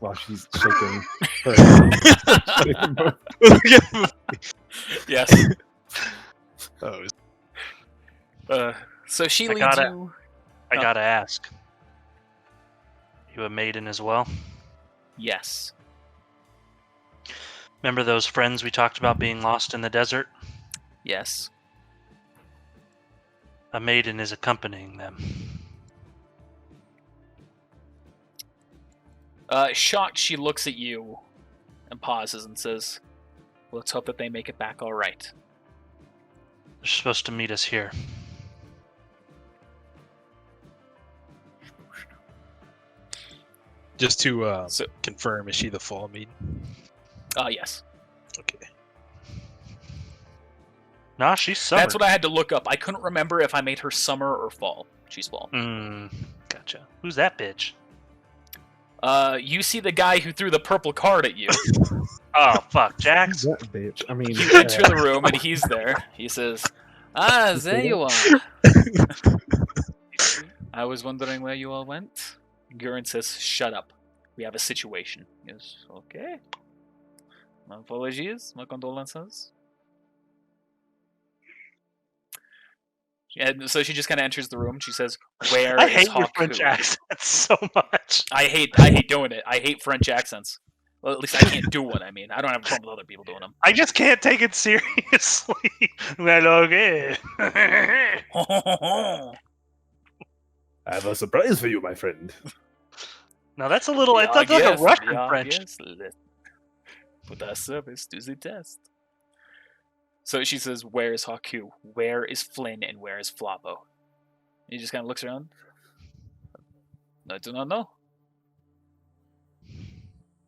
shaking her hand? Yes. Oh, So she I leads gotta- you. I gotta ask. You a maiden as well? Yes. Remember those friends we talked about being lost in the desert? Yes. A maiden is accompanying them. Shocked, she looks at you and pauses and says, "Let's hope that they make it back all right." They're supposed to meet us here. just to So- confirm, is she the fall maiden? Yes. Okay. Nah, she's summer. That's what I had to look up. I couldn't remember if I made her summer or fall. She's fall. Gotcha. Who's that bitch? You see the guy who threw the purple card at you. Oh, fuck. Jax? That bitch. I mean, You enter the room and he's there. He says, there you are. I was wondering where you all went. Gurren says, "Shut up. We have a situation." Yes, okay. My apologies. My condolences. And so she just kind of enters the room. She says, "Where I is hate your Haku?" French accent so much. I hate doing it. I hate French accents. Well, at least I can't do one. I mean, I don't have a problem with other people doing them. I just can't take it seriously. Well, okay. I have a surprise for you, my friend. Now that's a little. It's like a Russian French. Let's put our service to the test. So she says, "Where is Haku? Where is Flynn? And where is Flavo?" He just kind of looks around. I do not know.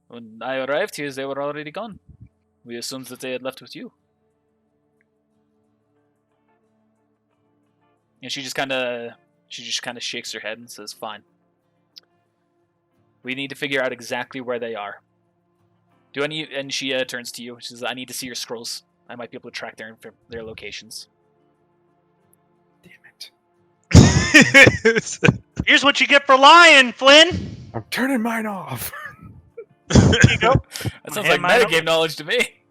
When I arrived here, they were already gone. We assumed that they had left with you. And she just kind of shakes her head and says, "Fine. We need to figure out exactly where they are. Do any?" And she turns to you. She says, "I need to see your scrolls. I might be able to track their locations." Damn it. Here's what you get for lying, Flynn. I'm turning mine off. Here you go. That sounds Hand like mine metagame knowledge to me.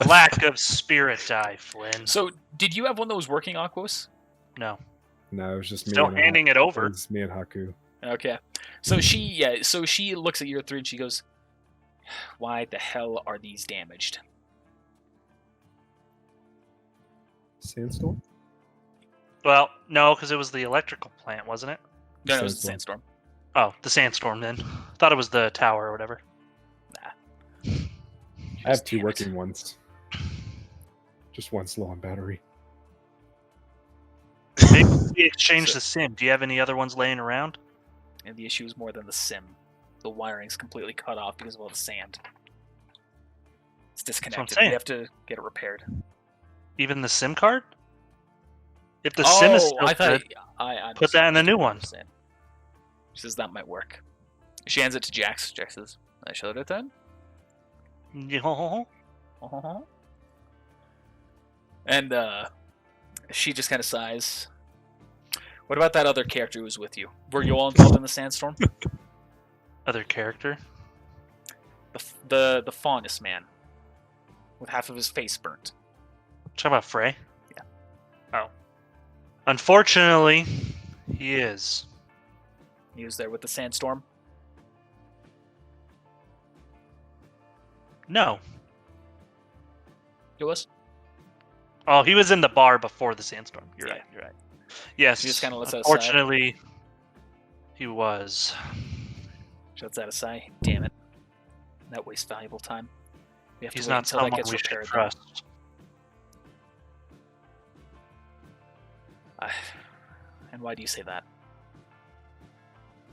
Lack of spirit die, Flynn. So, did you have one that was working, Aquos? No. No, it was just me. Still and handing it over. It was me and Haku. Okay. So she looks at your three and she goes, "Why the hell are these damaged?" Sandstorm? Well, no, because it was the electrical plant, wasn't it? No, it was the sandstorm. Oh, the sandstorm then. Thought it was the tower or whatever. I have two working ones. Just one slow on battery. Maybe we exchange the SIM. Do you have any other ones laying around? And the issue is more than the sim. The wiring's completely cut off because of all the sand. It's disconnected. We saying. have to get it repaired. Even the SIM card? If the SIM is still I thought good, I put that in the new one. She says that might work. She hands it to Jax. Jax says, "I showed it then." And she just kind of sighs. What about that other character who was with you? Were you all involved in the sandstorm? Other character? The faunus man, with half of his face burnt. Talking about Frey? Yeah. Oh. Unfortunately, he is. He was there with the sandstorm. No. He was. Oh, he was in the bar before the sandstorm. You're right. Yes. He just kinda lets that unfortunately, he was. She lets that aside. Damn it. That wastes valuable time. We have to He's wait not until that someone gets we should repaired. trust. And why do you say that?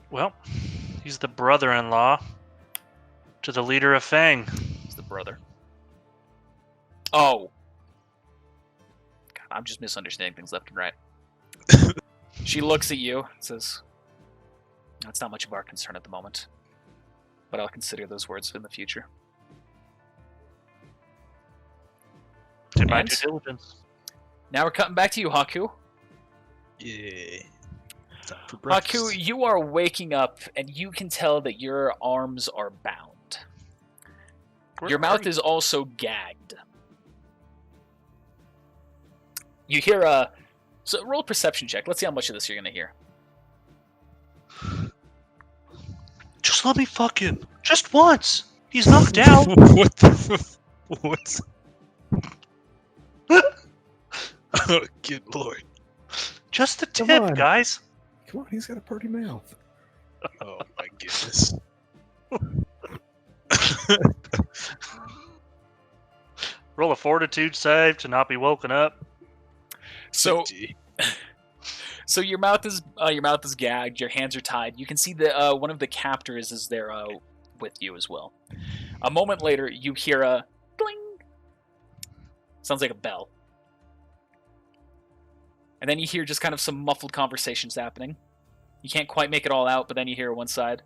Well, he's the brother-in-law to the leader of Fang. He's the brother. Oh. God, I'm just misunderstanding things left and right. She looks at you and says, "That's not much of our concern at the moment, but I'll consider those words in the future." Did my And due diligence. now we're cutting back to you, Haku. Yeah. Time for Haku, breakfast. you are waking up and you can tell that your arms are bound. Your mouth is also gagged. You hear a... So roll a perception check. Let's see how much of this you're going to hear. Just let me fuck him. Just once. He's knocked out. What the? What's? Oh, good lord! Just a Come tip, on. guys. Come on, he's got a pretty mouth. Oh my goodness! Roll a fortitude save to not be woken up. So, Gee. so your mouth is gagged. Your hands are tied. You can see that one of the captors is there with you as well. A moment later, you hear a bling. Sounds like a bell. And then you hear just kind of some muffled conversations happening. You can't quite make it all out, but then you hear one side.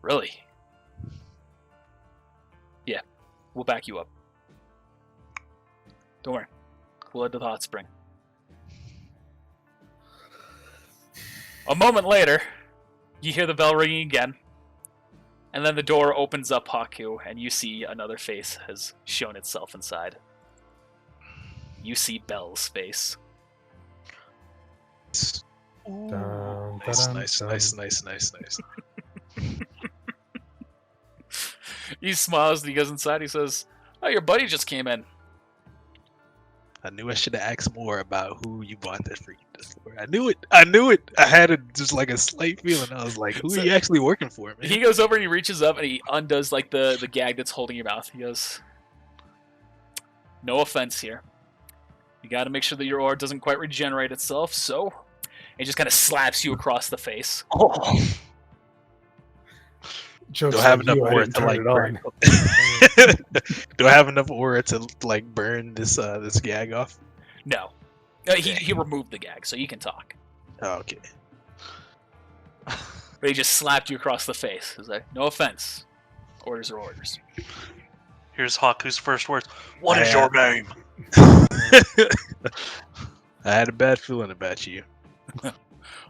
Really? Yeah, we'll back you up. Don't worry. We'll head to the hot spring. A moment later, you hear the bell ringing again. And then the door opens up, Haku, and you see another face has shown itself inside. You see Belle's face. Nice. Dun, Nice, dun, nice, dun. nice. He smiles and he goes inside. He says, "Oh, your buddy just came in." I knew I should have asked more about who you bought that for. I knew it. I had just like a slight feeling. I was like, who So- are you actually working for, man? He goes over and he reaches up and he undoes like the gag that's holding your mouth. He goes, "No offense here. You got to make sure that your aura doesn't quite regenerate itself. So," he just kind of slaps you across the face. Oh, Jokes Do I have on you, enough I aura didn't to turn like it on. burn? Do I have enough aura to like burn this this gag off? No, he removed the gag, so you can talk. Oh, okay. But he just slapped you across the face. He's like, "No offense. Orders are orders." here's Haku's first words. What I is your name? I had a bad feeling about you. I'm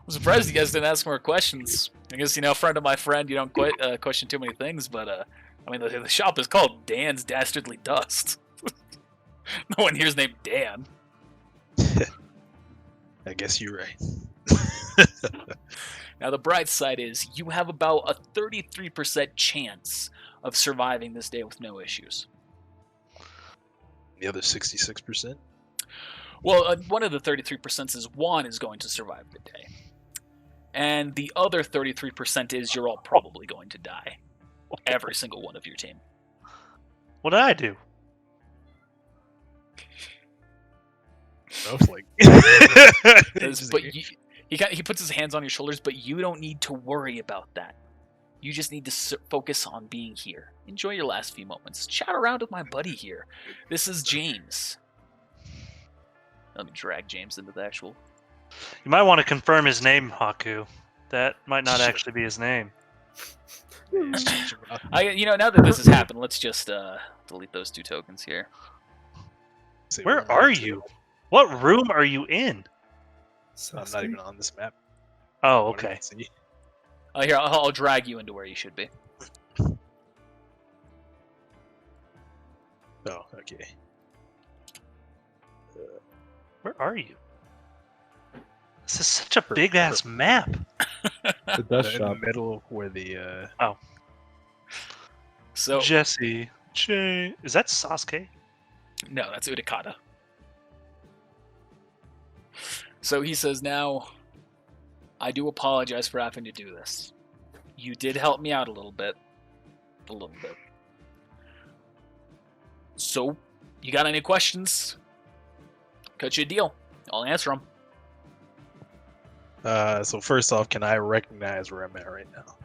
surprised you guys didn't ask more questions. I guess, friend of my friend, you don't quite question too many things, but, I mean, the shop is called Dan's Dastardly Dust. No one here's named Dan. I guess you're right. Now, the bright side is you have about a 33% chance of surviving this day with no issues. The other 66%. Well, one of the 33% is Juan is going to survive the day. And the other 33% is you're all probably going to die. Every single one of your team. What did I do? Snowflake. But he puts his hands on your shoulders, but you don't need to worry about that. You just need to focus on being here. Enjoy your last few moments. Chat around with my buddy here. This is James. Let me drag James into the actual... You might want to confirm his name, Haku. That might not Sure. actually be his name. now that this has happened, let's just delete those 2 tokens here. Where are you? What room are you in? I'm not even on this map. Oh, What do you okay. see? Here, I'll drag you into where you should be. Oh, okay. Where are you? This is such a big ass map. The dust In shop. the middle where the So, Jesse, Jay, is that Sasuke? no, that's Udakata. So he says, "Now, I do apologize for having to do this. You did help me out a little bit. So, you got any questions? Cut you a deal. I'll answer them. so first off, can I recognize where I'm at right now?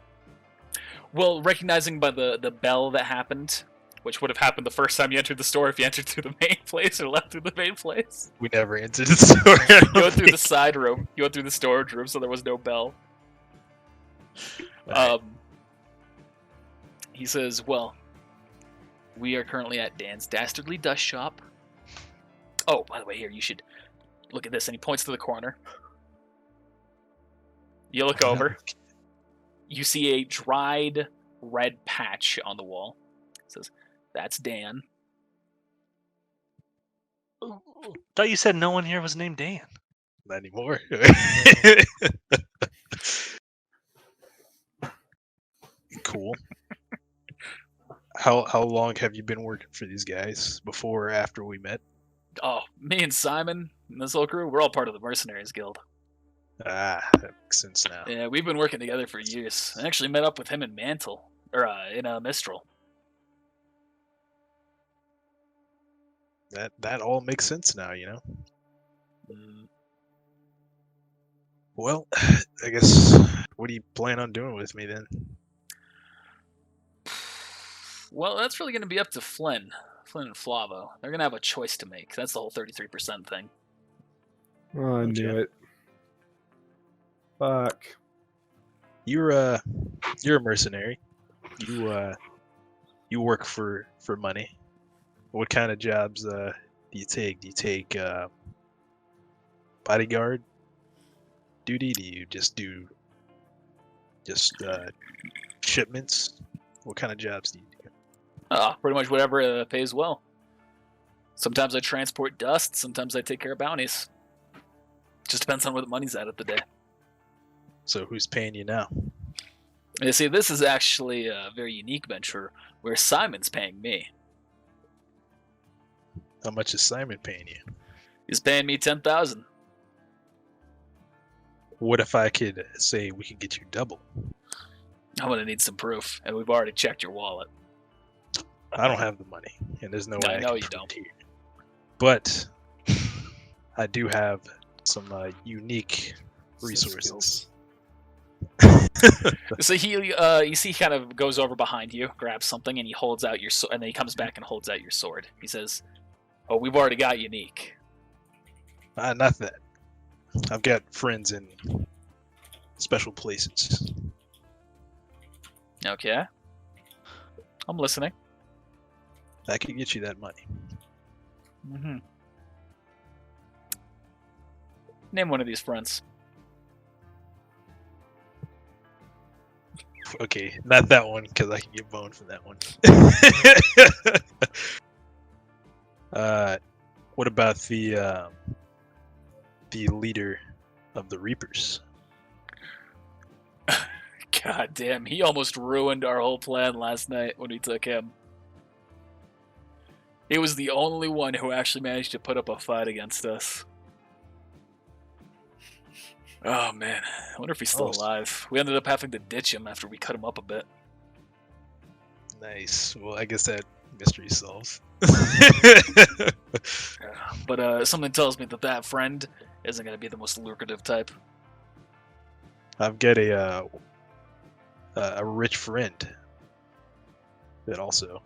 Well, recognizing by the bell that happened, which would have happened the first time you entered the store if you entered through the main place or left through the main place. We never entered the store. You went through the side room. You went through the storage room, so there was no bell. He says, "Well, we are currently at Dan's Dastardly Dust Shop. Oh, by the way, here, you should look at this." And he points to the corner. You look over. You see a dried red patch on the wall. It says, "That's Dan." Thought you said no one here was named Dan. Not anymore. Cool. How long have you been working for these guys? Before or after we met? Oh, me and Simon and this whole crew, we're all part of the Mercenaries Guild. Ah, that makes sense now. Yeah, we've been working together for years. I actually met up with him in Mantle, or in Mistral. That all makes sense now, you know? Mm, Well, I guess, what do you plan on doing with me then? Well, that's really going to be up to Flynn and Flavo. They're going to have a choice to make. That's the whole 33% thing. Oh, I knew it. Fuck. You're a mercenary. You work for money. What kind of jobs do you take? Do you take bodyguard duty? Do you just do shipments? What kind of jobs do you do? Pretty much whatever pays well. Sometimes I transport dust. Sometimes I take care of bounties. Just depends on where the money's at the day. So who's paying you now? You see, this is actually a very unique venture where Simon's paying me. How much is Simon paying you? He's paying me 10,000. What if I could say we can get you double? I'm gonna need some proof, and we've already checked your wallet. I don't have the money, and there's no way I know can you prove don't. it here. But I do have some unique resources. So he, you see, he kind of goes over behind you, grabs something, and he holds out your sword. And then he comes back and holds out your sword. He says, "Oh, we've already got unique." Not that. I've got friends in special places. Okay, I'm listening. I could get you that money. Mm-hmm. Name one of these friends. Okay, not that one, because I can get boned for that one. What about the leader of the Reapers? God damn, he almost ruined our whole plan last night when we took him. He was the only one who actually managed to put up a fight against us. Oh man, I wonder if he's still alive. We ended up having to ditch him after we cut him up a bit. Nice. Well, I guess that mystery solves. But something tells me that that friend isn't going to be the most lucrative type. I've got a rich friend that also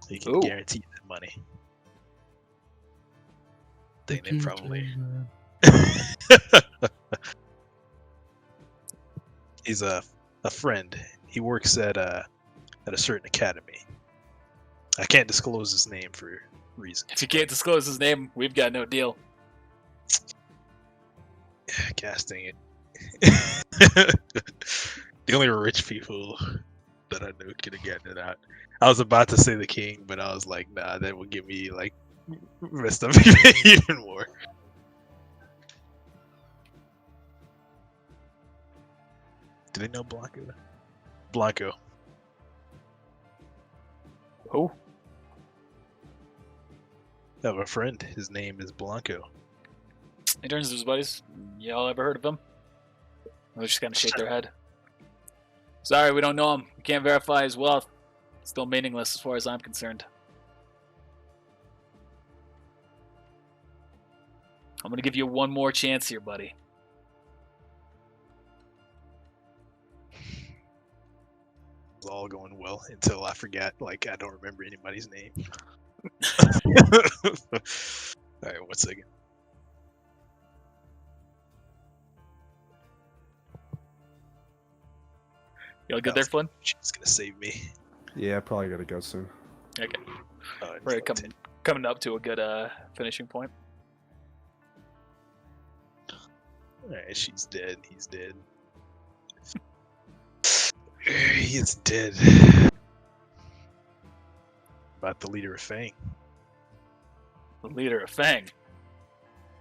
he can guarantee that money. They probably. He's a friend. He works at a certain academy. I can't disclose his name for reasons. If you can't disclose his name, we've got no deal. Casting it. The only rich people that I knew could have gotten it out. I was about to say the king, but I was like, nah, that would get me like messed up even more. Do they know Blanco? Blanco. Who? I have a friend. His name is Blanco. He turns to his buddies. Y'all ever heard of him? They just kind of shake their head. Sorry, we don't know him. We can't verify his wealth. Still meaningless as far as I'm concerned. I'm gonna give you one more chance here, buddy. It's all going well until I forgot. Like, I don't remember anybody's name. Alright, 1 second. You all good there, Flynn? She's gonna save me. Yeah, probably gotta go soon. Okay. Oh, We're coming up to a good finishing point. Alright, she's dead. He's dead. He's dead. About the leader of Fang. The leader of Fang.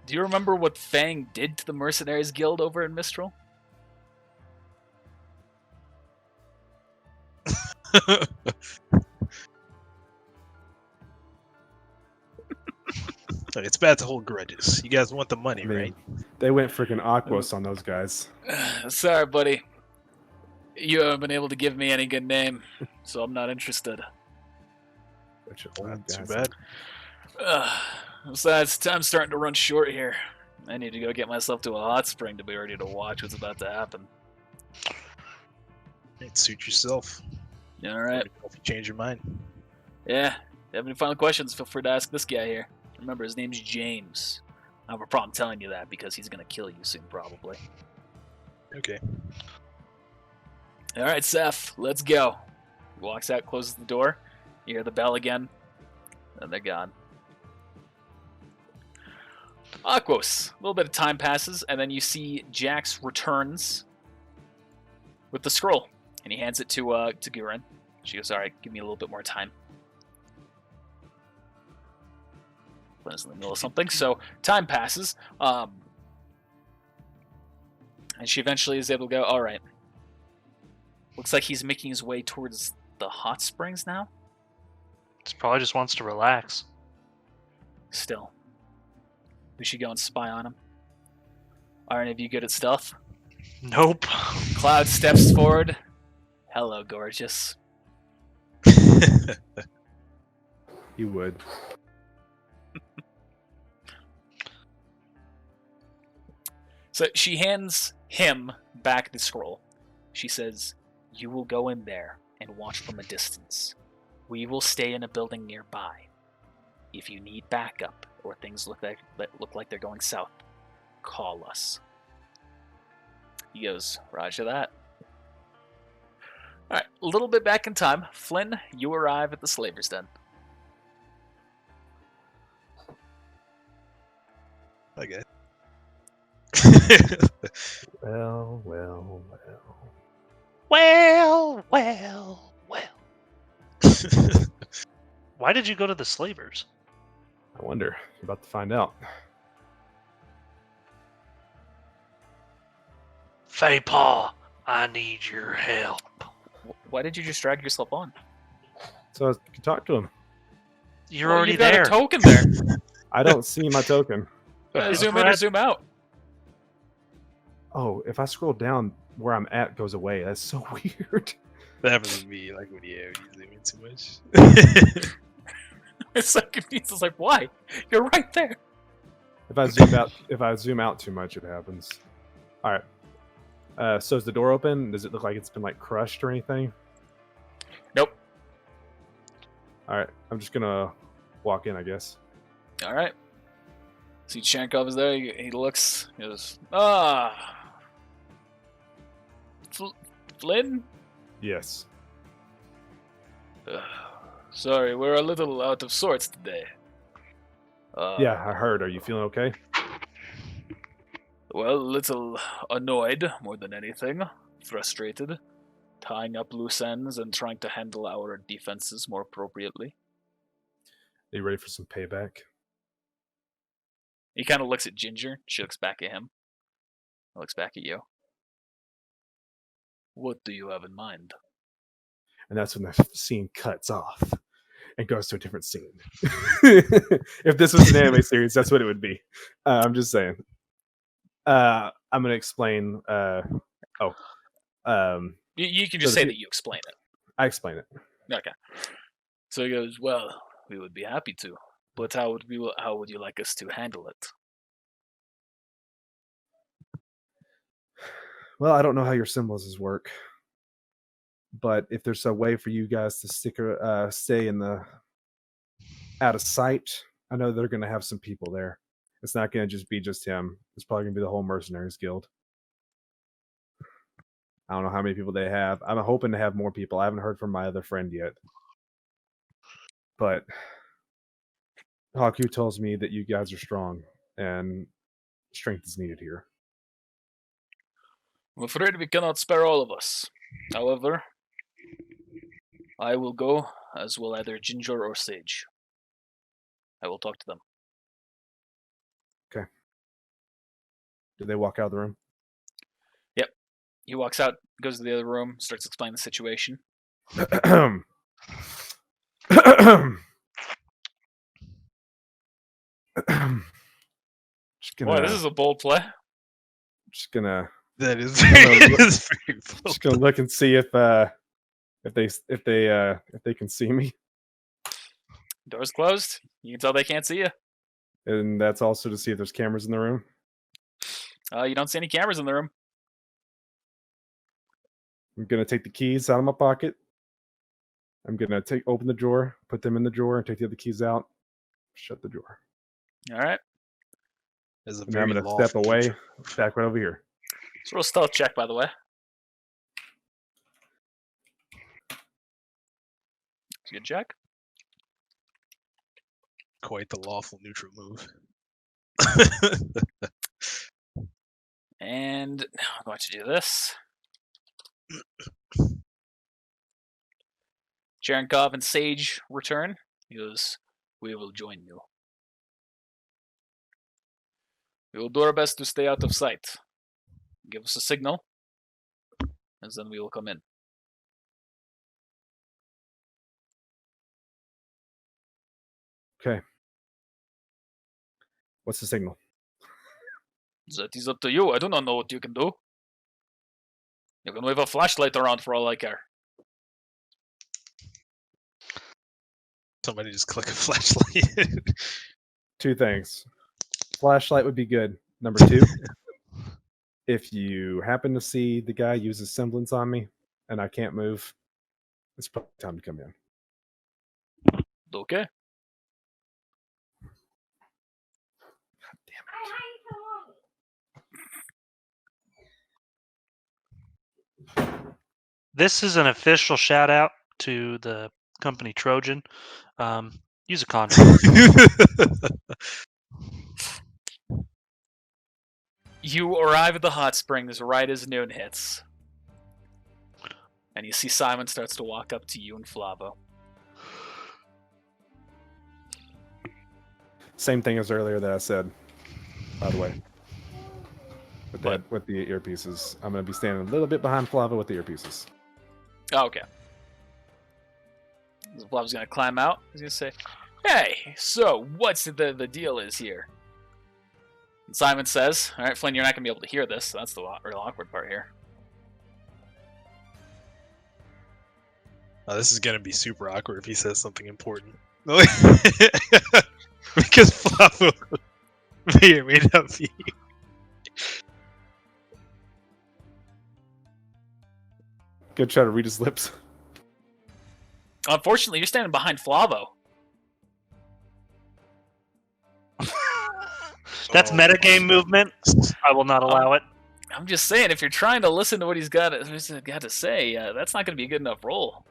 Do you remember what Fang did to the Mercenaries Guild over in Mistral? It's bad to hold grudges. You guys want the money, right? They went freaking Aquos on those guys. Sorry, buddy. You haven't been able to give me any good name, so I'm not interested. Not too bad. Besides, time's starting to run short here. I need to go get myself to a hot spring to be ready to watch what's about to happen. Suit yourself. All right. If you change your mind. Yeah. If you have any final questions, feel free to ask this guy here. Remember, his name's James. I have a problem telling you that because he's going to kill you soon, probably. Okay. All right, Seth, let's go. He walks out, closes the door. You hear the bell again, and they're gone. Aquos. A little bit of time passes, and then you see Jax returns with the scroll, and he hands it to Guren. She goes, "All right, give me a little bit more time." Flynn's in the middle of something. So time passes. And she eventually is able to go, all right. Looks like he's making his way towards the hot springs now. He probably just wants to relax. Still. We should go and spy on him. Are any of you good at stealth? Nope. Cloud steps forward. Hello, gorgeous. You would. So she hands him back the scroll. She says, "You will go in there and watch from a distance. We will stay in a building nearby. If you need backup or things look like they're going south, call us." He goes, "Roger that." All right, a little bit back in time. Flynn, you arrive at the Slaver's Den. Okay. Well. Well. Why did you go to the Slavers? I wonder. You're about to find out. Faypaw, I need your help. Why did you just drag yourself on? So I can talk to him. You're Well, already you've got there. a token there. I don't see my token. Zoom in or zoom out. Oh, if I scroll down, where I'm at goes away. That's so weird. That happens to me, like when you zoom in too much. It's so confused. It's like, why? You're right there. If I zoom out too much, it happens. All right. So is the door open? Does it look like it's been like crushed or anything? Nope. All right. I'm just gonna walk in, I guess. All right. See, Chenkov is there. He looks. He goes, Flynn? Yes. Sorry, we're a little out of sorts today. Yeah, I heard. Are you feeling okay? Well, a little annoyed more than anything. Frustrated. Tying up loose ends and trying to handle our defenses more appropriately. Are you ready for some payback? He kind of looks at Ginger. She looks back at him. Looks back at you. What do you have in mind? And that's when the scene cuts off and goes to a different scene. If this was an anime series, that's what it would be. I'm just saying. I'm going to explain. You can just So say that you explain it. I explain it. Okay. So he goes, well, we would be happy to, but how would you like us to handle it? Well, I don't know how your symbols work, but if there's a way for you guys to stay in the out of sight, I know they're going to have some people there. It's not going to just be him. It's probably going to be the whole Mercenaries Guild. I don't know how many people they have. I'm hoping to have more people. I haven't heard from my other friend yet. But Haku tells me that you guys are strong and strength is needed here. I'm afraid we cannot spare all of us. However, I will go, as will either Ginger or Sage. I will talk to them. Okay. Did they walk out of the room? Yep. He walks out, goes to the other room, starts explaining the situation. Boy, this is a bold play. Just gonna. That is look, very just gonna look and see if they can see me. Door's closed. You can tell they can't see you. And that's also to see if there's cameras in the room. You don't see any cameras in the room. I'm gonna take the keys out of my pocket. I'm gonna open the drawer, put them in the drawer, and take the other keys out. Shut the drawer. All right. And I'm gonna step away, back right over here. It's a real stealth check, by the way. It's a good check. Quite the lawful neutral move. And now I'm going to do this. Cherenkov and Sage return. He goes, we will join you. We will do our best to stay out of sight. Give us a signal, and then we will come in. Okay. What's the signal? That is up to you. I do not know what you can do. You can wave a flashlight around for all I care. Somebody just click a flashlight. 2 things. Flashlight would be good. Number 2, if you happen to see the guy use a semblance on me and I can't move, it's probably time to come in. Okay. This is an official shout out to the company Trojan. Use a condom. You arrive at the hot springs right as noon hits. And you see Simon starts to walk up to you and Flavo. Same thing as earlier that I said, by the way. With the earpieces. I'm going to be standing a little bit behind Flava with the earpieces. Oh, okay. Flavo's going to climb out. He's going to say, hey, so what's the deal is here? And Simon says, all right, Flynn, you're not going to be able to hear this. So that's the real awkward part here. Oh, this is going to be super awkward if he says something important. Because Flavo may or may not be. Go try to read his lips. Unfortunately, you're standing behind Flavo. That's metagame movement. I will not allow it. I'm just saying, if you're trying to listen to what he's got to say, that's not going to be a good enough roll.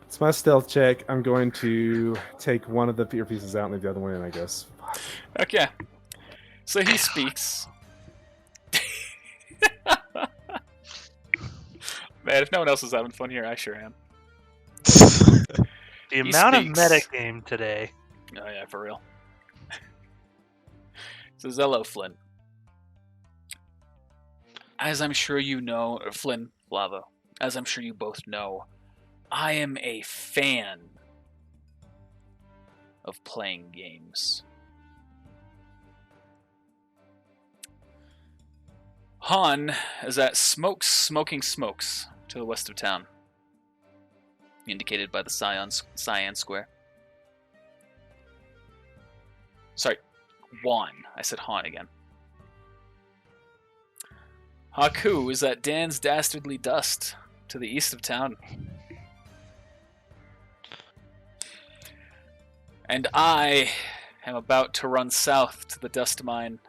It's my stealth check. I'm going to take one of the earpieces out and leave the other one in, I guess. Okay. So he speaks. Man, if no one else is having fun here, I sure am. The He amount speaks. of metagame today. Oh yeah, for real. Says, hello, Flynn. As I'm sure you know, or Flynn, Flavo, as I'm sure you both know, I am a fan of playing games. Han is at Smoking Smokes to the west of town, indicated by the cyan square. Sorry, Juan. I said Han again. Haku is at Dan's Dastardly Dust to the east of town. And I am about to run south to the dust mine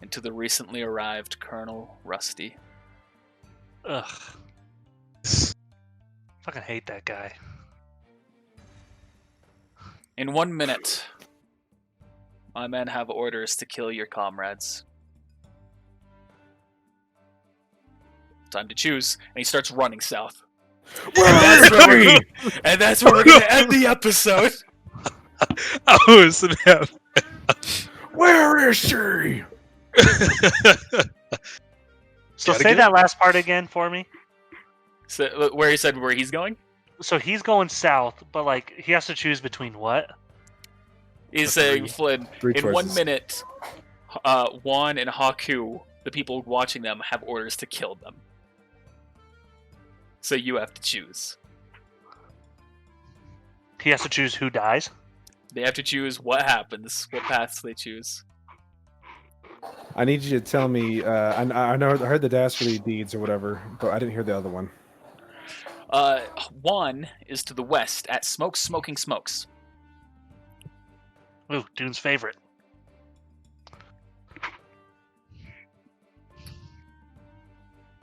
and to the recently arrived Colonel Rusty. Ugh. Fucking hate that guy. In 1 minute, my men have orders to kill your comrades. Time to choose. And he starts running south. And that's where we're going to end the episode. Oh, snap. Where is she? So Gotta say get that last part again for me. So, where he said where he's going? So he's going south, but like he has to choose between what? He's The saying, three. Flynn, 3 in 1 choices. minute, Juan and Haku, the people watching them, have orders to kill them. So you have to choose. He has to choose who dies. They have to choose what happens, what paths they choose. I need you to tell me. I know I heard the dastardly deeds or whatever, but I didn't hear the other one. Juan is to the west at Smoking Smokes. Ooh, Dune's favorite.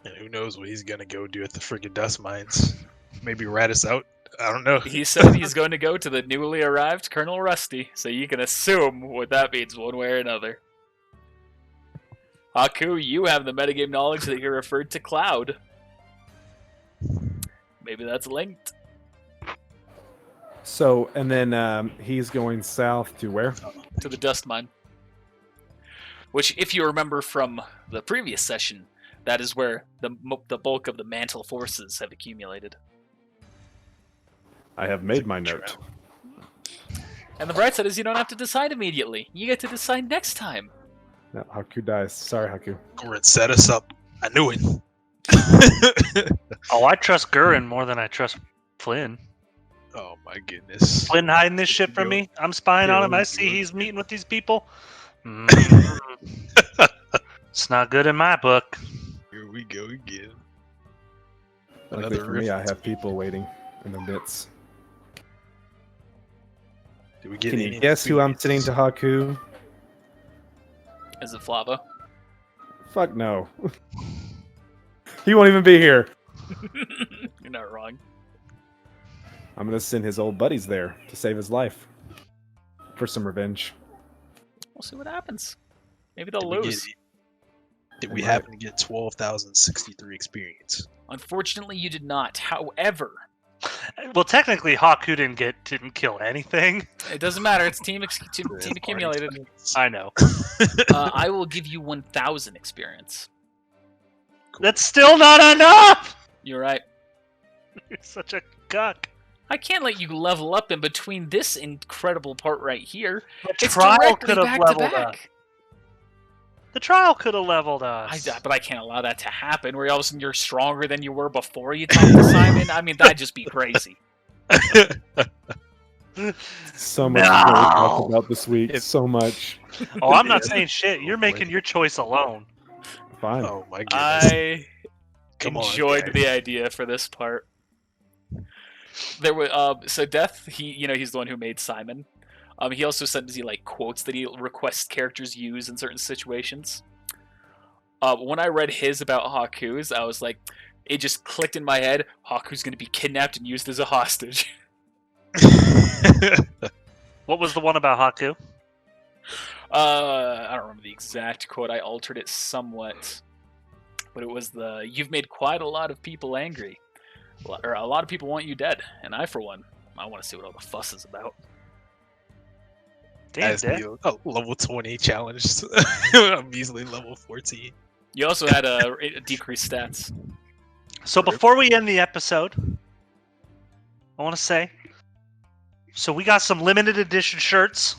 And who knows what he's gonna go do at the friggin' dust mines? Maybe rat us out? I don't know. He said he's going to go to the newly arrived Colonel Rusty, so you can assume what that means one way or another. Haku, you have the metagame knowledge that you referred to Cloud. Maybe that's linked. So, and then he's going south to where? To the dust mine. Which, if you remember from the previous session, that is where the bulk of the mantle forces have accumulated. I have made my note. And the bright side is you don't have to decide immediately. You get to decide next time. No, Haku dies. Sorry, Haku. Gurren set us up. I knew it. Oh, I trust Gurren more than I trust Flynn. Oh my goodness. Flynn hiding this shit from me. I'm spying on him. I see he's meeting with these people. It's not good in my book. Here we go again. Luckily for me, I have people waiting in the midst. Did we get Can you any guess who I'm experience? sending to Haku? Is it Flava? Fuck no. He won't even be here. You're not wrong. I'm gonna send his old buddies there to save his life for some revenge. We'll see what happens. Maybe they'll Did we get lose. it? Did we Right. happen to get 12,063 experience? Unfortunately, you did not. However, Well, technically, Haku didn't kill anything. it doesn't matter. It's team accumulated. I know. I will give you 1,000 experience. Cool. That's still not enough. You're right. You're such a cuck. I can't let you level up in between this incredible part right here. The It's trial directly could have back to leveled us. back. The trial could have leveled us. But I can't allow that to happen. Where all of a sudden you're stronger than you were before you talked to Simon. I mean, that'd just be crazy. So much No. to talk about this week. So much. Oh, I'm not saying shit. You're making your choice alone. Fine. Oh my goodness. I Come on, enjoyed guys. the idea for this part. There was so Death. He's the one who made Simon. He also sends you like quotes that he requests characters use in certain situations. When I read his about Haku's, I was like, it just clicked in my head. Haku's going to be kidnapped and used as a hostage. What was the one about Haku? I don't remember the exact quote. I altered it somewhat, but it was "You've made quite a lot of people angry, or a lot of people want you dead, and I, for one, I want to see what all the fuss is about." Damn, As Dad. the level 20 challenge. I'm easily level 14. You also had decreased stats. So before we end the episode, I want to say, so we got some limited edition shirts.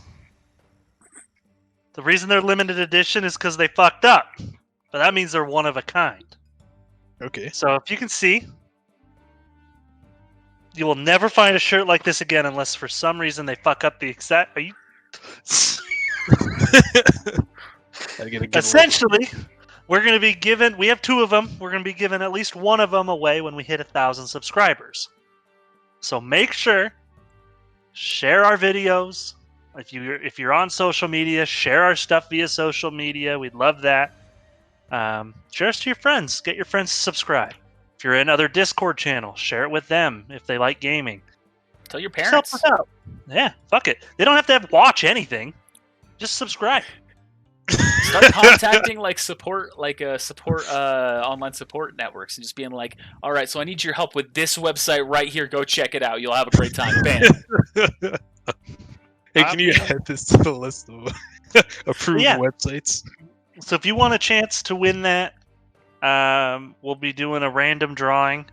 The reason they're limited edition is because they fucked up. But that means they're one of a kind. Okay. So if you can see, you will never find a shirt like this again unless for some reason they fuck up the exact... Are you... Essentially, we're going to be given... We have 2 of them. We're going to be given at least one of them away when we hit 1,000 subscribers. So make sure, share our videos. If you're on social media, share our stuff via social media. We'd love that. Share us to your friends. Get your friends to subscribe. If you're in other Discord channels, share it with them if they like gaming. Tell your Just help parents. us out. Yeah, fuck it. They don't have to watch anything. Just subscribe. Start contacting online support networks and just being like, "All right, so I need your help with this website right here. Go check it out. You'll have a great time." Bam. Hey, can you add this to the list of approved Yeah. websites? So if you want a chance to win that, we'll be doing a random drawing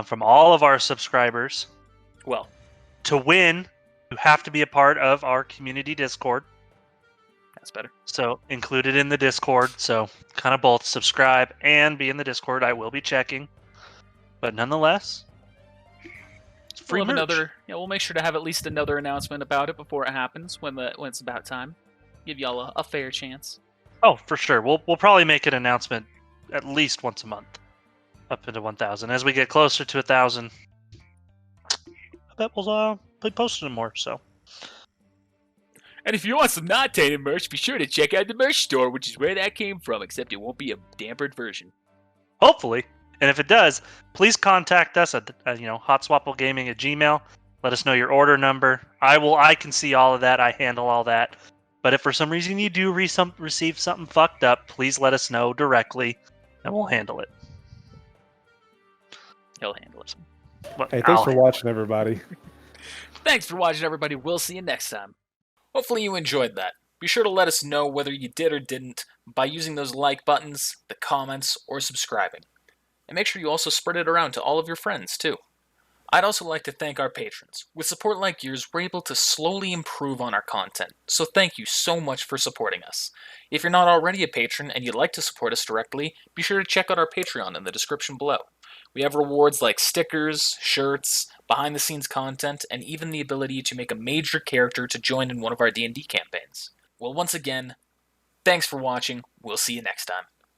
from all of our subscribers. Well, To win, you have to be a part of our community Discord. that's better. So included in the Discord. So kind of both subscribe and be in the Discord. I will be checking. But nonetheless, it's free We'll have merch. we'll make sure to have at least another announcement about it before it happens when it's about time. Give y'all a fair chance. Oh, for sure. We'll probably make an announcement at least once a month, up into 1,000. As we get closer to 1,000, I bet we'll be posting them more. So And if you want some not tainted merch, be sure to check out the merch store, which is where that came from. Except it won't be a dampered version. hopefully, and if it does, please contact us at hotswapplegaming@gmail.com. Let us know your order number. I can see all of that. I handle all that. But if for some reason you do receive something fucked up, please let us know directly, and we'll handle it. He'll handle it. Well, Hey, I'll thanks for handle watching, everybody. Thanks for watching, everybody. We'll see you next time. Hopefully you enjoyed that. Be sure to let us know whether you did or didn't by using those like buttons, the comments, or subscribing. And make sure you also spread it around to all of your friends, too. I'd also like to thank our patrons. With support like yours, we're able to slowly improve on our content, so thank you so much for supporting us. If you're not already a patron and you'd like to support us directly, be sure to check out our Patreon in the description below. We have rewards like stickers, shirts, behind-the-scenes content, and even the ability to make a major character to join in one of our D&D campaigns. Well, once again, thanks for watching. We'll see you next time.